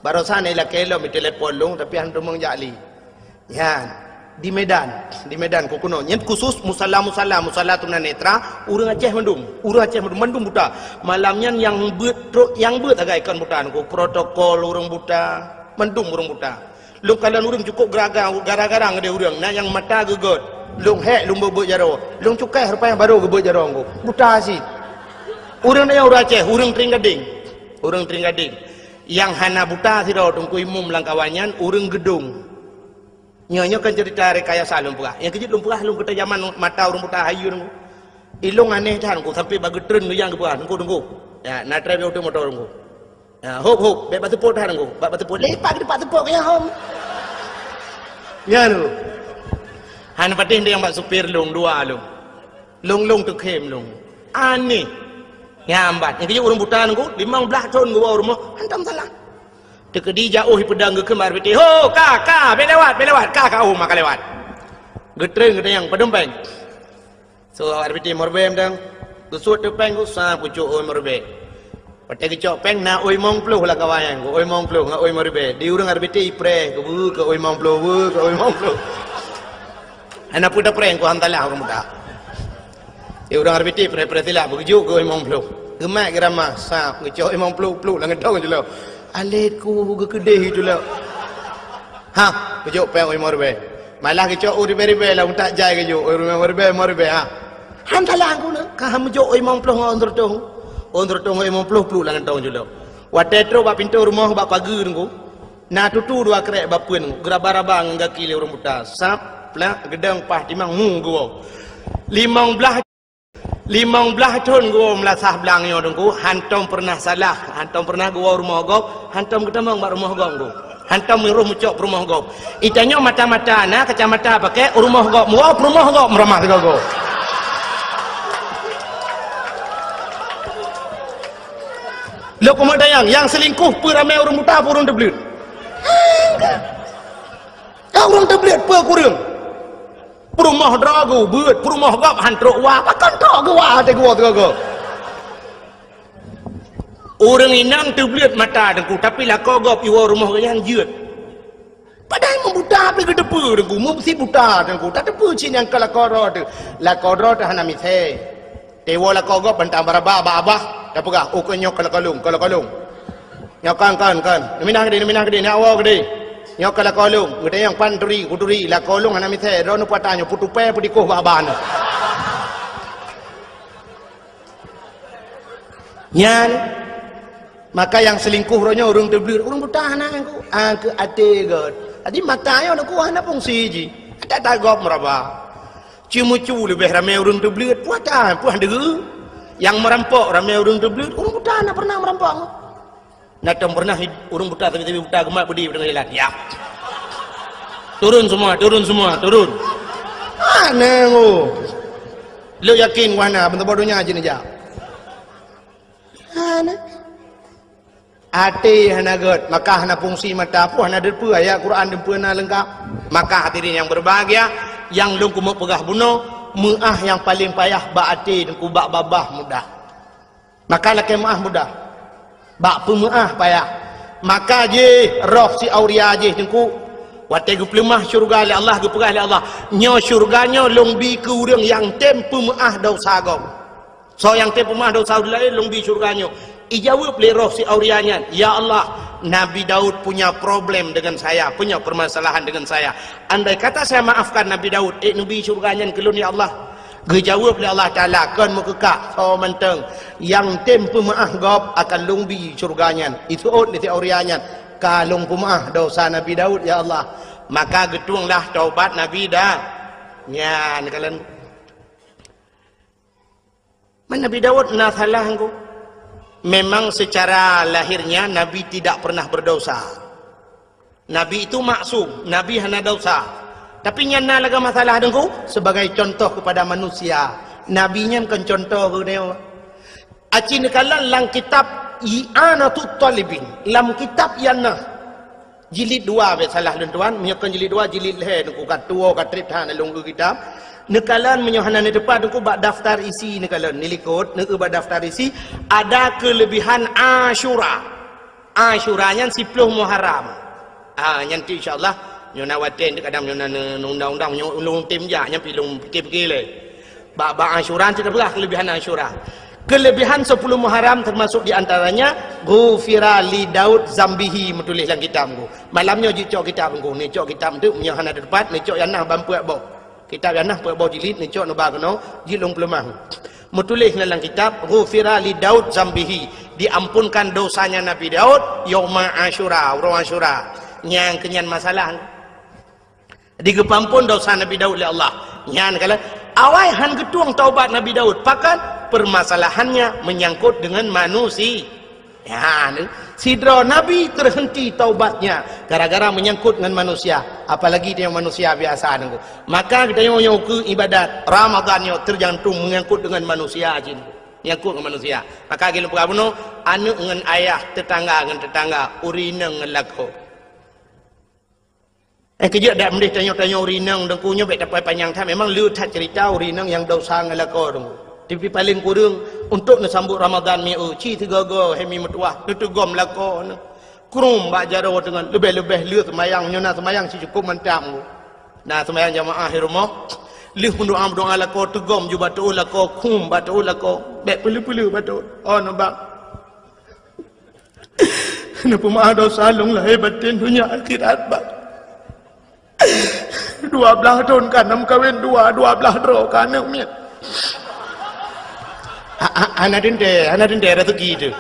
Barusan ni lah kelo mi telefon long tapi hantu mengjali. Ya, di Medan ku kuno. Yang khusus musalla tunanetra urang Aceh mendum buta. Malamnya yang beut agak ikan buta ku protokol urang buta, mendum urang buta. Lu kalian urang cukup gara-gara ngade urang nah yang mata gegot. Lung hek lung beut jaro. Lung cukai rupanya baru beut jaro ku. Buta sih. Urang dia orang Aceh, urang Tringgading. Yang hana buta sih dah tungku imum langkawanyan, urang gedung. Nyonya kan cerita rekayasa lumpurah. Yang kejut lumpurah lung kata zaman mata urang buta hayu nunggu. Ilung aneh dah nunggu sampai bagi tren yang kebuah nunggu. Ya, nak try auto motor nunggu. Ya, hop, bebas tepuk dah nunggu. Bebas tepuk lepak depan tepuk yang hom. Ya nunggu. Hana patin dia yang bak supir lung dua lung. Lung tu kem lung. Aneh. Nyambat yang kerja orang buta nunggu 15 tahun gua rumah hantam salah tekedi jauh pedang ke kemar beti ho kakak belewat kakak maka lewat getreng yang pedumpeng so RBT morbem dang gesut tepeng ku sa pucuk oi morbe pate kecok peng na oi mong pluh lah kawayan ku oi mong pluh oi morbe di urang RBT ipre ke oi mong pluh ke oi mong pluh ana puda preng ku hantalah orang buta. Orang RBT pre sila begitu ke imam peluk. Gemak geramah sap ngecok imam peluk lah ngedong je lah. Alit ku ke kedai tu lah. Ha, kejok peng imam rebe. Malah kejok rebe lah tak jai kejok imam rebe ha. Han talang ku nak ka ham jok imam peluk ngon tertung. On tertung imam peluk lah ngedong je lah. Watetro ba pintu rumah ba pagar ku. Na tutu dua krek ba pun geraba-raba ngaki le orang buta. Sap lah gedang pah timang gua. 15 tahun gua melasah belangnya dengku hantam pernah salah hantam pernah gua rumah gop hantam ketemu mak rumah gop gua hantam miruh mucok rumah gop itanya mata-mata na kacamata pakai rumah gop muap rumah gop meramah tegak gua lo pemadayang yang selingkuh peramai orang buta orang terbelit orang terbelit kurang Perumah drago beut, perumah gap hantrok wah, pakan tok ke wah te gua tegak. Orang inang terbelit mata dengku, tapi lah kau gap iwa rumah yang jeut. Padahal membuta pergi ke depan dengku, mesti buta dengku. Tak depan cin yang kala kodro tu. La kodro tu hana mithe. Tewa la kau gap bantang baraba abah, dah pegah. Oh kenyok kala kalung. Nyok kan. Minah gede, nak awak gede. Nyok kala kolong, gede yang panturi, kuturi, la kolong hana mithe, rono patanyo putupe pudikoh baban. Nyan Maka yang selingkuh ronya orang terbelir, orang buta anak aku, ke ate god. Adi mata yo nak kuah na fungsi ji. Tak tagop meraba. Cimucu lebih ramai orang terbelir, puas degu. Yang merampok ramai orang terbelir, orang buta anak pernah merampok. Nak pernah orang buta tapi buta gemak budi dengan jalan. Ya. Turun semua, turun. Mana ngo? Lu yakin wana bentuk bodohnya aja nih jap. Mana? Hati hana god, maka hana fungsi mata apa hana derpu ayat Quran derpu hana lengkap. Maka hadirin yang berbahagia, yang lu kumuk pegah bunuh, muah yang paling payah ba hati dan kubak babah mudah. Maka laki muah mudah. Bak pemuah payah. Maka je roh si auria je jengku. Watai gu pelemah syurga oleh Allah, gu pegah oleh Allah. Nyo syurganya longbi ke urang yang tem pemuah dosa gau. So yang tem pemuah dosa lain longbi syurganya. Ijawab le roh si aurianya, ya Allah, Nabi Daud punya problem dengan saya, punya permasalahan dengan saya. Andai kata saya maafkan Nabi Daud, Nabi syurganya kelun ya Allah. Gejawab oleh Allah Ta'ala, kan mekekak so menteng yang tempu maah gop akan lungbi syurganya. Itu oleh teorianya kalung pemaah dosa Nabi Daud ya Allah. Maka getuanglah taubat Nabi dah. Ya, kalian Nabi Daud nak salah engkau. Memang secara lahirnya Nabi tidak pernah berdosa. Nabi itu maksum, Nabi hana dosa. Tapi nyana laga masalah dengku sebagai contoh kepada manusia. Nabinya kan contoh ke dia. Aci nekalan lang kitab I'anatut Talibin. Lam kitab yana jilid 2 be salah tuan, menyakan jilid 2 jilid leh dengku kat tua kat trip han longgu kitab. Nekalan menyohana ni depan dengku bak daftar isi nekalan nilikut neku bak daftar isi ada kelebihan Asyura. Asyuranya 10 Muharram. Nanti insyaallah nyona waten kadang nyona undang-undang ulung tim ja nyampi lung fikir-fikir le. Ba Asyura tidak belah kelebihan Asyura. Kelebihan 10 Muharram termasuk di antaranya ghufira li Daud zambihi menulis dalam kitabku. Malamnya jicok kitabku ni cok kitab tu menyohana depan ni cok yanah bampu abau. Kitab yanah pu abau jilid ni cok no bagno jilung pelemah. Menulis dalam kitab ghufira li Daud zambihi, diampunkan dosanya Nabi Daud yauma Asyura, orang Asyura. Yang kenyan masalah digepampun dosa Nabi Daud oleh Allah. Nyan kala awai han getuang taubat Nabi Daud, pakan permasalahannya menyangkut dengan manusia. Ya, sidra Nabi terhenti taubatnya gara-gara menyangkut dengan manusia, apalagi dia manusia biasa nunggu. Maka kita yang ke ibadat Ramadan tergantung menyangkut dengan manusia aja. Menyangkut dengan manusia. Maka kita bunuh anu dengan ayah tetangga dengan tetangga urina dengan lako. Kejap dak mendih tanya-tanya urinang dan kunya baik dapat panjang tak memang lu tak cerita urinang yang dosa ngelako dong. Tapi paling kurang untuk nasambut Ramadan mi ci tiga-go hemi metuah tu gom lako ne. Kurum bak jaro dengan lebih-lebih lu semayang nyona semayang si cukup mentam. Nah semayang jamaah di rumah lu doa lako tu gom ju batu lako kum batu lako baik pelu-pelu batu. Oh nampak. Kenapa maaf dosa long lah batin dunia akhirat bak. 12 tahun kan nam kawin 12 dro kan umi. Anadin de rezeki tu.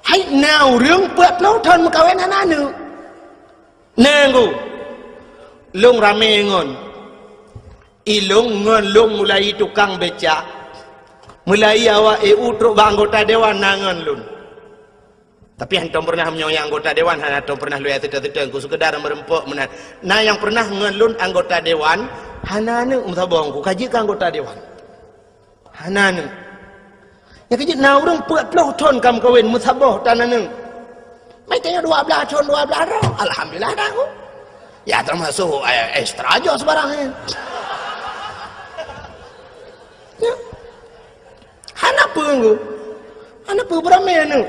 Hai nowរឿង40 tahun kawin ananu. Nenggu. Long rame ngon. Ilung ngon long mulai tukang beca. Mulai awak truk anggota dewan nangan lun. Tapi hantam pernah menyoyang anggota dewan, hantam pernah lu teteng ku sekedar merempok menan. Nah yang pernah ngelun anggota dewan, hanane umtabong ku kaji ke anggota dewan. Hanane. Ya kaji na urang 40 tahun kam kawin musabah tanane. Mai tanya 12 tahun 12 roh. Alhamdulillah dah aku. Ya termasuk ekstra aja sebarang. Ya. Hanapa ku? Hanapa beramai anu?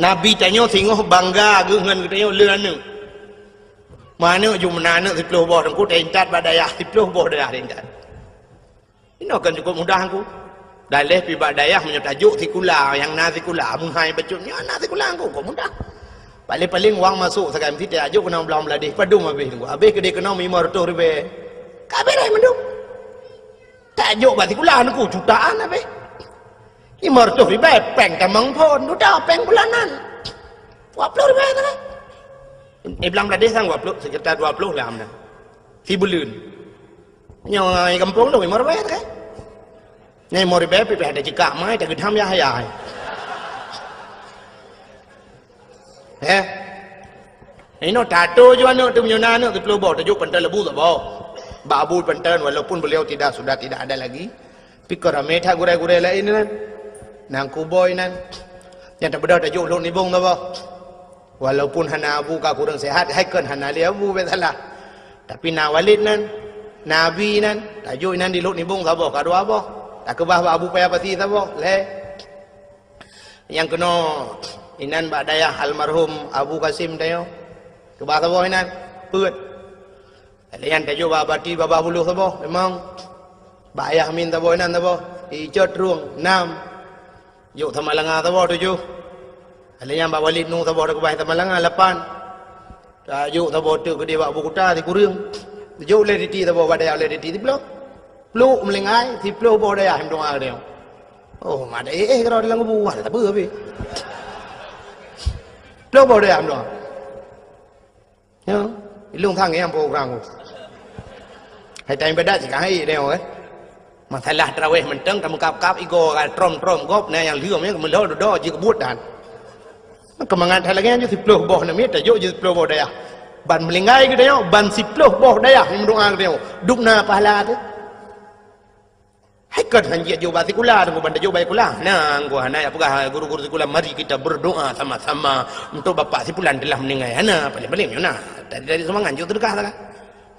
Nabi tanya tengok bangga dengan kita leuan. Mana ju menana 10 boh aku tentat badayah 10 boh dah tentat. Ini akan cukup mudah aku. Dalih pi badayah menyatajuk tikula yang nasi kula menghai bacutnya nasi kula aku kok mudah. Paling-paling wang masuk sekarang mesti ajuk kena belah beladih padung habis tunggu. Habis kedai kena 500 ribu. Kabeh dah mendung. Tajuk batik kula aku jutaan habis. 500 ribu peng tamang pun udah peng bulanan 20 ribu kan bilang tadi sang 20 sekitar 20 lah amna si bulan nyai kampung lu 5 ribu kan nyai 5 ribu pe ada jika mai tak gedam ya hayai ini tato juga nak tu menyona nak tu pelobor tajuk pentel lebu tak bawa babu pentel walaupun beliau sudah tidak ada lagi pikir ramai tak gurai-gurai lain kan nang kuboy nan yang tak beda tajuk lu ni bong tak bawa walaupun hana abu ka kurang sehat haikan hana li abu betalah tapi na walid nan nabi nan tajuk nan di lu ni bong tak bawa kado apa tak kebah abu payah pati tak bawa le yang kena inan bak dayah almarhum Abu Qasim tayo kebah tabo inan peut alian tayo babati baba buluh tabo memang bak ayah min tabo inan tabo icot ruang 6 yuk Tamalanga tabo 7 alian bak Walid nu tabo kebah Tamalanga 8 tayo tabo tu ke dia bak Bukuta ti kurang tayo le diti tabo bak dayah le diti ti blok blok melengai ti blok bo dayah him doa dia oh mada kalau dalam buah tak apa be lo bao đây làm rồi nhá lương thang em program hay tay beda chỉ cái đeo ấy mà thay là trawe mình trắng cầm cáp ego cái trom góp này yang liu mấy mình đó chỉ có bút đàn kemangan thay là cái như thịt lô bò này biết là dỗ thịt lô bò đây à ban melingai cái đấy ban thịt lô bò đây à mình doang đeo đúc na pahala thế Haikal hanya jawab sekolah dengan benda jawab sekolah. Nah, gua hana apakah guru-guru sekolah mari kita berdoa sama-sama untuk bapak si pulan telah meninggal. Hana paling-paling nah. Dari semangat jo terdekat lah.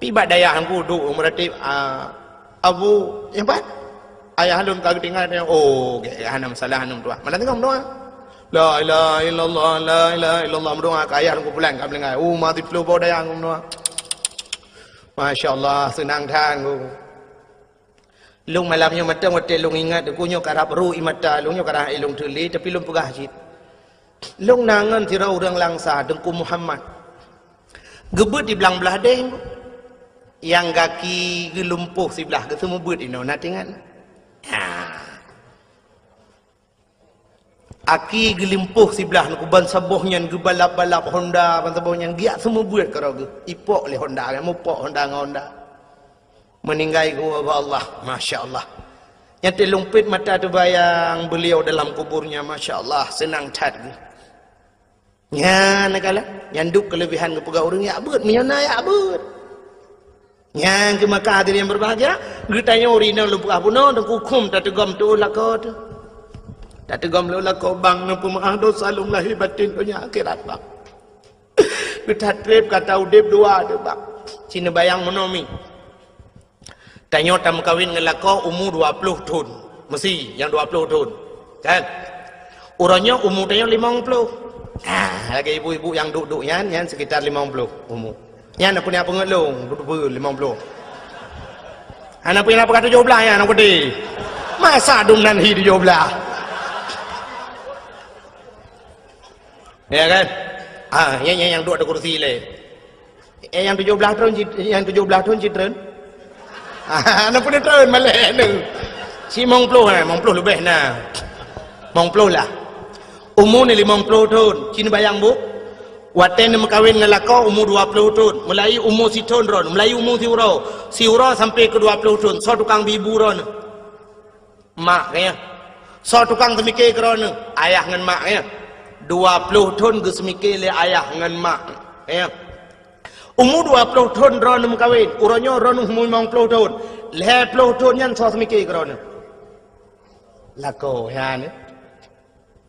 Pibat daya hangku duk meratib Abu yang pat. Ayah halum kagak tinggal dia. Oh, hana masalah hanum doa. Mana tengok doa. La ilaha illallah la ilaha illallah doa ke ayah hangku pulan kagak meninggal. Oh, mati flu bawa daya hangku doa. Masya-Allah senang tang. Lung malamnya mata mata lung ingat aku nyo karap ru imata lung nyo karah ilung tuli tapi lung pegah jit lung nangan tirau orang langsa dengku Muhammad gebut di belang belah deng yang kaki gelumpuh si belah ke semua but ino natingan aki gelimpuh si belah nak ban sabohnya gebalap-balap Honda ban sabohnya giat semua buat karo ge ipok le Honda kan mupok Honda dengan Honda meninggal gua Allah Masya Allah yang terlumpit mata tu bayang beliau dalam kuburnya Masya Allah senang cat ya nakala yang duk kelebihan ke pegawai orang ya abut menyana ya abut yang ke Makkah yang berbahagia getanya orina lu pegawai puno dan kukum tak tegam tu lakot tak tegam lu lakot bang nampu maaf dosa lu lahir batin punya akhirat bang getat trip kata udip dua tu bang Cina bayang menomi tanya tam kawin dengan lako umur 20 tahun mesti yang 20 tahun kan orangnya umur tanya 50 lagi ibu-ibu yang duduk yan sekitar 50 umur yan apa ni apa ngelong duduk 50 anak punya apa kata 17 yan anak gede masa dum nan hi 17 ya kan yang duduk ada kursi le yang 17 tahun citren anak pun tahun malek ni si mong puluh lebih nah mong puluh lah umur ni 50 tahun cina bayang bu waten ni makawin dengan lako umur 20 tahun mulai umur si tahun ron mulai umur si uro sampai ke 20 tahun so tukang bibu ron mak ya so tukang semikir ron ayah dengan mak ya 20 tahun ke semikir le ayah dengan mak ya umur 20 tahun ron mengkawin uranya ron umur 50 tahun 50 tahun yang so semikir ron lako ya ni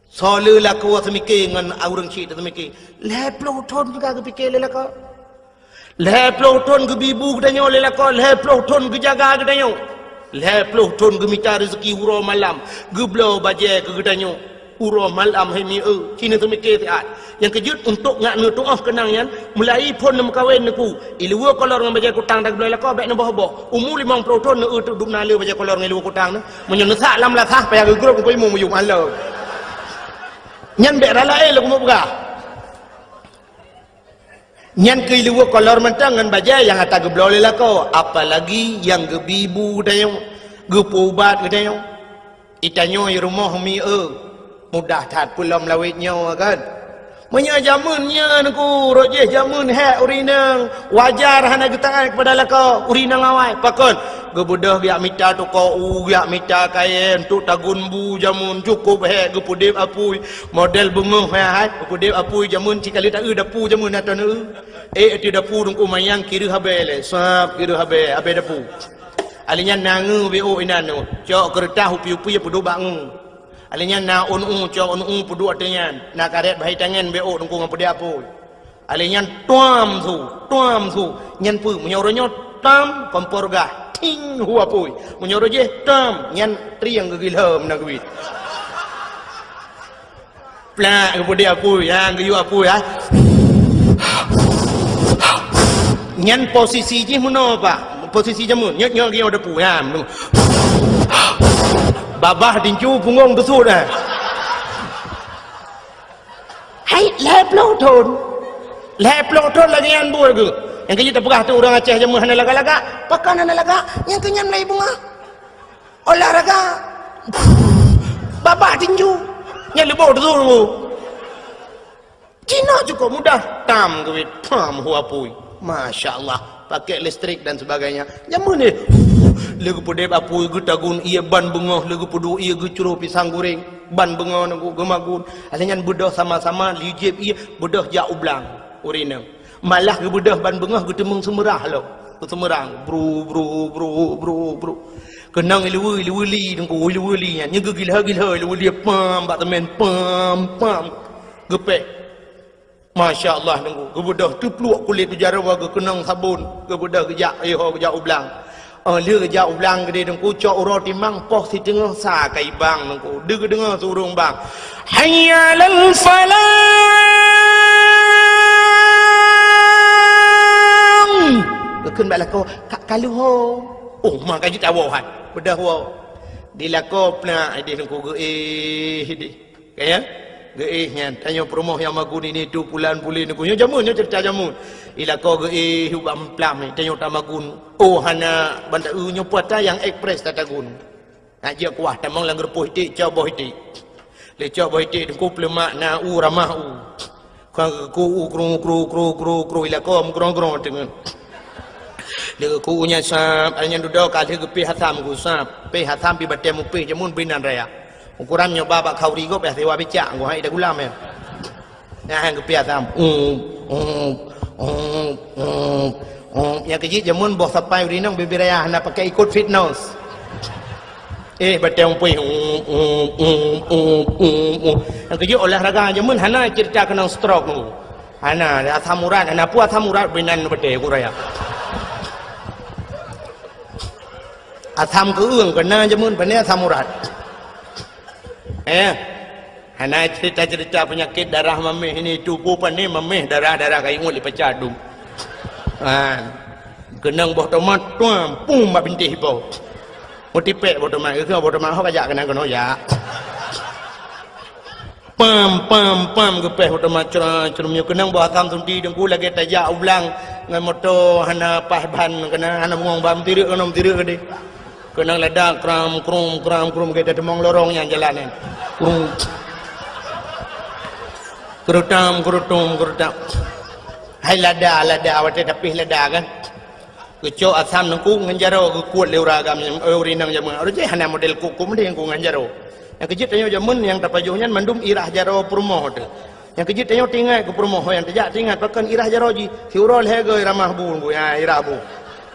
so le lako semikir dengan orang cik semikir 50 tahun juga kepikir le lako 50 tahun ke bibu katanya le lako 50 tahun ke jaga katanya 50 tahun ke minta rezeki uro malam geblo baje ke katanya uro malam hemi cina semikir tiat yang kejut untuk ngak nu tuah kenangnya mulai pun nak kahwin aku ilua kolor dengan baja kutang dak boleh lakau baik nambah boh umur 50 tahun nu tu duk nale baja kolor dengan ilua kutang na menyesak lam lah sah payah grup ko imu muyung alo nyan bek ralae lagu mo buka nyan ke ilua kolor mentang dengan baja yang ata geblole lakau apalagi yang gebibu dayong gepobat dayong Itanyo i rumah mi mudah tat pulam lawitnya kan. Menya jamunnya aku rojeh jamun hek urinang wajar hana getangan kepada laka urinang awai pakon gebudah biak mita tu kau biak mita kain tu tagun bu jamun cukup hek gepudip apui model bengong hai gepudip apui jamun cikali tak dapu jamun atan ti dapu dungku mayang kiri habele sap kiri habe dapu alinya nangu bo inanu cok kertah upi-upi pudu bangu alinya na unu cok unu pudu atenya na karet bahai tangan bo dungku ngapudi apu alinya tuam su nyen pu menyoronyo tam kompor gah ting hu apui menyoro je tam nyen triang gegilhem na gewit pla ngapudi apu yang geyu apu ya nyen posisi je muno pak posisi jamun nyok dia ada puam babah dincu punggung besut hai leplo ton lagi yang buat ke yang kita pegah tu orang Aceh jamun hana laga-laga pakan hana laga yang kenyan lai bunga olahraga babah dincu yang lebih tu Cina cukup mudah tam duit pam huapui masya-Allah pakai listrik dan sebagainya jamun ni legu podep apu gutagun ia ban bengoh legu podu ia gucuro pisang goreng ban bengoh nagu gemagun alenyan budah sama-sama lijib ia budah ja ublang urina malah ge budah ban bengoh getemung semerah lo semerang bro kenang ilu-li dengku ilu-li nya gila-gila ilu-li pam bak temen pam gepek Masya Allah nunggu kebudah tu peluk kulit tu jarawa ke kenang sabun kebudah kejak kejak ublang dia kejak ublang gede nunggu cok uro timang poh si tengah sa kai bang nunggu dengar surung bang hayya lal falang keun bak lako kalu ho mak kaji tawo hat bedah ho dilako pna dia nunggu di kaya geihnya tanya promoh yang magun ini tu pulan pulin aku nya jamun nya cerita jamun ila ko geih ubam plam tanya tamagun hana banda nya puata yang ekspres tatagun aja kuah tamang langgar pohitik cau bohitik le cau bohitik ku plemak na ramah ku kru ila ko grong dengan le ku nya sap anya duduk kali gepi hatam ku sap pe hatam pi batem pe jamun binan raya ukuran nyoba bak kauri go peh sewa becak go hai dah gulam ya hang ke piasam yang kecil jamun boh sampai urinang bibiraya nak pakai ikut fitness batang pui yang kecil olahraga jamun hana cerita kena stroke nu hana asam urat hana puas asam urat binan bete kuraya asam keung kena jamun bani asam urat hana cerita penyakit darah mameh ini tubuh pani mameh darah kayu nguli pecah dum kenang boh tomat tuam pum mak binti hipau mutipek boh tomat hok ajak kenang kono ya pam gepeh boh tomat cerumnya kenang boh asam sunti dengku lagi tajak ulang ngan moto hana pahban kenang hana mengong bam tirik gede kenang ledak kram kita temong lorong yang jalanan kerutam hai lada awak tapi lada kan kecok asam nengku nganjaro kuat leuragam yang urinang jamun ada je hana model kukum dia yang nganjaro yang kecil tanya jamun yang tapajuhnya mandum irah jaro permoh tu yang kecil tanya tinggal ke permoh yang tajak tinggal pakan irah jaro ji siurol hege ramah bu ya irah bu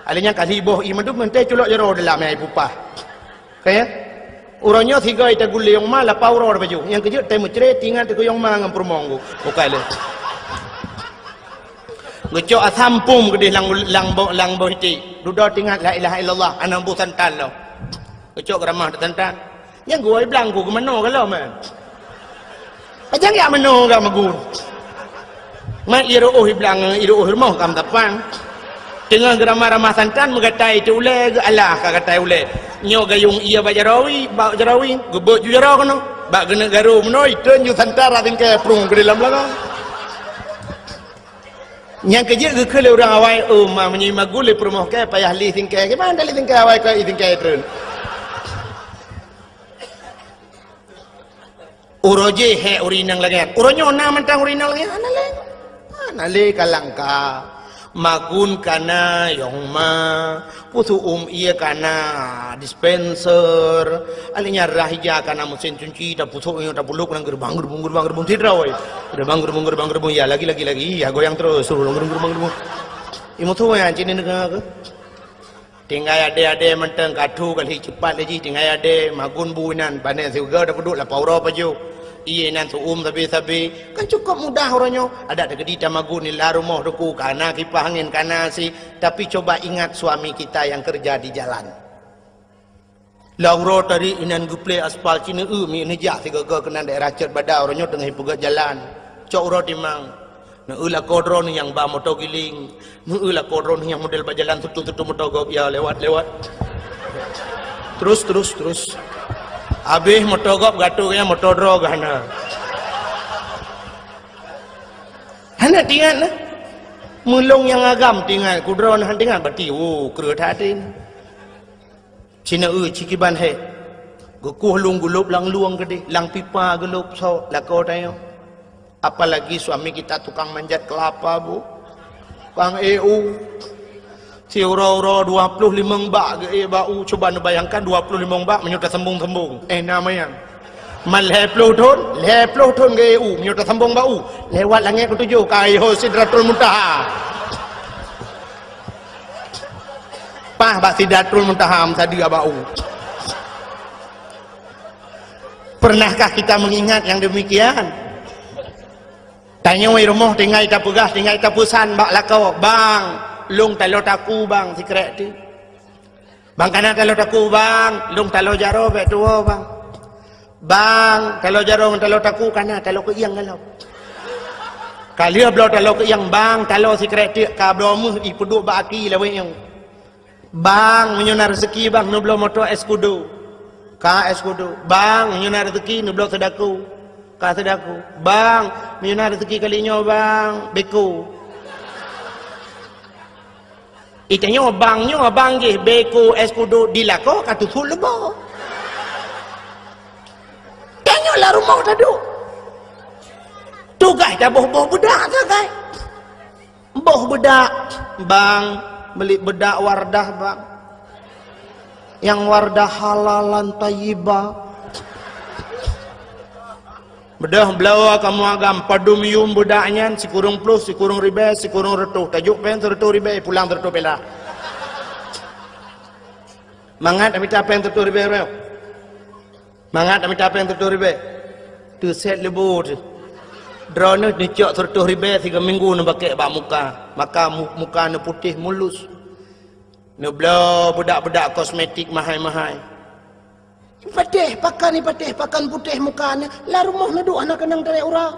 alinya kali boh imandum mente culok jaro dalam ai pupah kaya urangnya tiga ita gule yang malah pauro baju yang kecil temu cere tinggal te yang mangan permonggu bukai le ngecok asampum gede lang boh iti duda tinggal la ilaha illallah anam bu santan lo ngecok ramah santan yang gua bilang gua ke mana kalau man ajang ya mana gak magun mat iro bilang iro mau kam tapang tengah ramah santan mengatai itu ule Allah kata ule nyo gayung ia bajarawi gebot jujaro kono bak gena garu menoi ten ju santara tingkai prung ke dalam belakang yang kerja ke kele orang awai ma menyima gule promoh ke payah li tingkai ke mana li tingkai awai ke tingkai tren uroje he urinang lagi uronyo na mentang urinang lagi anale kalangka magun kana yong ma putu iya kana dispenser alinya rahija kana mesin cuci da putu da buluk nang gerbang tidra oi gerbang ya lagi ya goyang terus suruh gerbang imu tu ya cini negara tinggal ada mentang kadu kali cepat lagi tinggal ada magun buinan panen juga dah kuduk lah pauro paju iya nan tapi kan cukup mudah orangnya ada gedi magun ni lah rumah duku kana kipas angin kana si tapi coba ingat suami kita yang kerja di jalan lauro tadi inan guple aspal cina mi nejak si gagal kena daerah cer badau orangnya tengah pegat jalan cok uro timang na ulah kodron yang ba motor giling na ulah kodron yang model berjalan tutu motor ya lewat terus habis motor gop gatu ya motor drog hana tinggal lah mulung yang agam tinggal kudron han tinggal berarti kerut hadin cina cikiban he gukuh lung gulup lang luang gede lang pipa gulup so lako tayo. Apalagi suami kita tukang manjat kelapa bu kang EU si uro 25 bak bau coba bayangkan 25 bak menyudah sembung namanya mal 20 ton ke EU menyudah sembung bau lewat langit ketujuh kaiho sidratul muntaha pah bak sidratul muntaha tadi bau. Pernahkah kita mengingat yang demikian? Tanya wei rumah tinggal ita pegas tinggal ita pusan bak lakau bang lung talo taku bang sikret ti bang kana talo taku bang lung talo jaro be tuo bang talo jaro talo taku kana talo ke yang galau kali blo talo ke yang bang talo sikret ti ka blo mu i peduk baki la wei yang bang menyuna rezeki bang nu blo moto eskudo ka eskudo bang menyuna rezeki nu blo sedaku kata daku bang mina rezeki kalinya bang beku itanya bang ge beku eskudo dilako katu sulbo tanya lah rumah tadu tu guys dah boh bedak tu guys boh bedak bang beli bedak wardah bang yang wardah halalan tayyibah bedah belawa kamu agam padum yum budaknya si kurung plus si kurung ribe si kurung retuh tajuk pen retuh ribe pulang retuh pela mangat amit apa yang retuh ribe mangat amit apa yang retuh ribe tu set lebur drone ni cok retuh ribe 3 minggu nak pakai bak muka maka muka ni putih mulus ni belaw budak-budak kosmetik mahal-mahal patih pakan putih mukanya lah rumah naduk anak kenang dari ura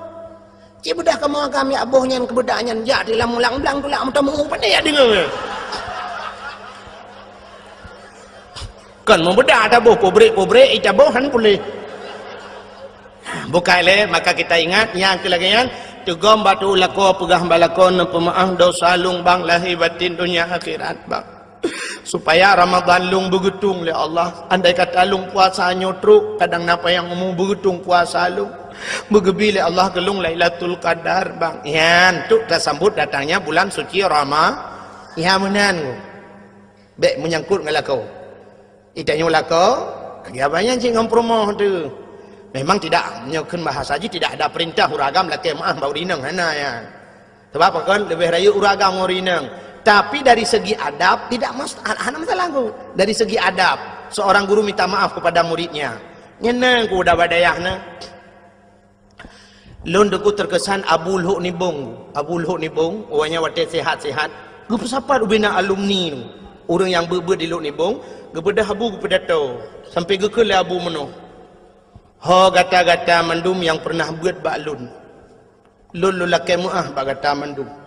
cik bedah kamu kami abohnya yang kebedaknya jadi lah mulang belang pula muta mengu pandai ya dengar kan mau bedah ada boh pobrek ita bohan pulih bukai le maka kita ingat yang kelagian tugom batu lako pegah balakon pemaah dosa lung bang lahir batin dunia akhirat bang supaya Ramadan lung begetung oleh Allah andai kata lung puasa nyotruk kadang napa yang umum begetung puasa lung begebi oleh Allah gelung Lailatul Qadar bang yan tu kita sambut datangnya bulan suci Ramadan ya menan bek menyangkut dengan lakau itanya lakau dia banyak cik ngampromoh tu memang tidak menyokun bahasa haji tidak ada perintah uragam laki maaf bau rinang hana ya sebab kan lebih raya uragam urinang tapi dari segi adab tidak masalah dari segi adab seorang guru minta maaf kepada muridnya nyenang ku udah badayahna lon deku terkesan Abu Luhuk Nibong orangnya wate sehat-sehat gepesapa ubina alumni orang yang berber di Luhuk Nibong gebedah abu gepedato sampai gekele abu menoh ho gata-gata mandum yang pernah buat baklun lun lulake muah bak gata mandum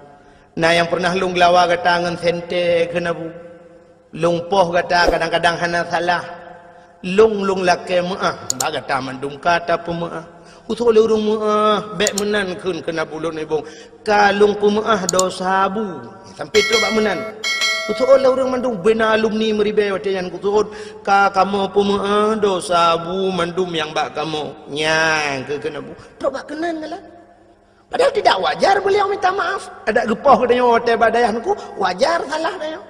nah yang pernah lung lawa kata ngan sente kena bu lung poh kata kadang-kadang hana salah lung lake maah bak kata mandum kata pemaah usul urung maah bek menan kun kena bulun ibung kalung pemaah dosa bu sampai tu bak menan Kutuon lah orang mandum bena alumni meribe watian kutuon ka kamu puma dosa bu mandum yang bak kamu nyang ke kena bu probak kenan lah. Padahal tidak wajar beliau minta maaf. Ada gepoh katanya hotel badayanku wajar salah dia.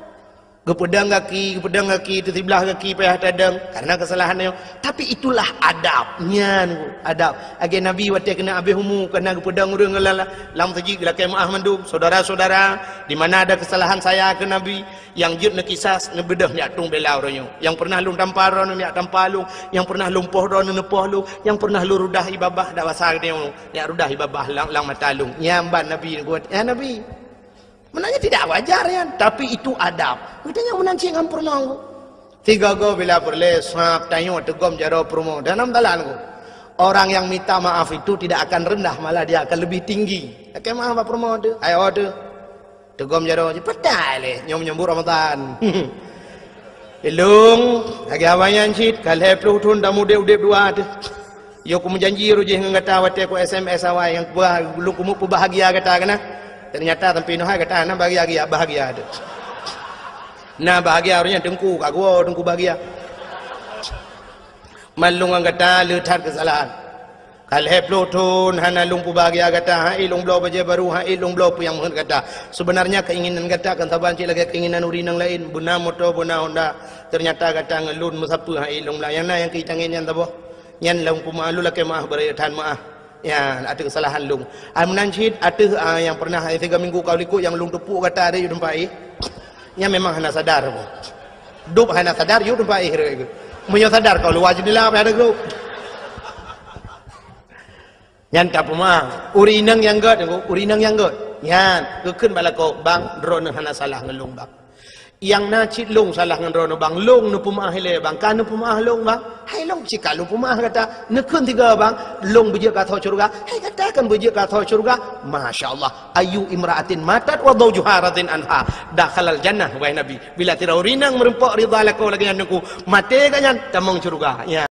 Gepedang kaki itu sebelah kaki payah tadang karena kesalahannya. Tapi itulah adabnya, adab. Agen Nabi waktu kena habis humu kena gepedang urang ngelala. Lam saji gelakai maaf mandum, saudara-saudara, di mana ada kesalahan saya ke Nabi yang jut nak kisas nebedah ni atung bela orangnya. Yang pernah lum tampar orang ni tampalung, yang pernah lumpuh orang nepoh lu, yang pernah lu rudah ibabah dak wasar dia ni rudah ibabah lang matalung. Nyamban Nabi buat ya Nabi. Menanya tidak wajar ya, tapi itu adab. Katanya menanci ngampurna aku. Tiga go bila perle sak tayo tegom jaro promo dalam dalan aku. Orang yang minta maaf itu tidak akan rendah, malah dia akan lebih tinggi. Oke maaf Pak promo tu. Ayo tu. Tegom jaro petai le nyom-nyom Ramadan. Ilung lagi awayan cit kalhe plutun damu de dua tu. Yo ku menjanji rujih ngata wate ku SMS awai yang belum kumu bahagia kata kana. Ternyata tempi noh kata na bahagia ada. Nah bahagia orangnya dengku kagua dengku bahagia. Malung kata letat kesalahan. Kalhe plutun hana lumpu bahagia kata hai long blo baje baru hai long blo yang mohon kata. Sebenarnya keinginan kata kan tabanci lagi keinginan urinang lain buna motor buna Honda. Ternyata kata ngelun musapa hai long yang na yang kitangin yang tabo. Yan long kumalu laki maaf beratan maaf. Ya, ada kesalahan lung. Menancit ada yang pernah 3 minggu kau likut yang lung tepuk kata ada you tempai. Yang memang hana sadar. Dup hana sadar you tempai hero. Munyo sadar kau luar jendela apa ada grup. Yang tak pemah. Urinang yang god, urinang yang god. Yan, keun bala kau bang drone hana salah ngelung bang. Yang nacit long salah ngan rono bang long nu pumah hele bang kan nu pumah long bang hai long cika lu pumah kata nekun tiga bang long beje ka tho surga hai katakan beje ka tho surga masyaallah ayu imraatin matat wa zawjuharatin anha dakhalal jannah wa nabi bila tira urinang merempok ridha lako lagi anku mate kanyan tamong surga ya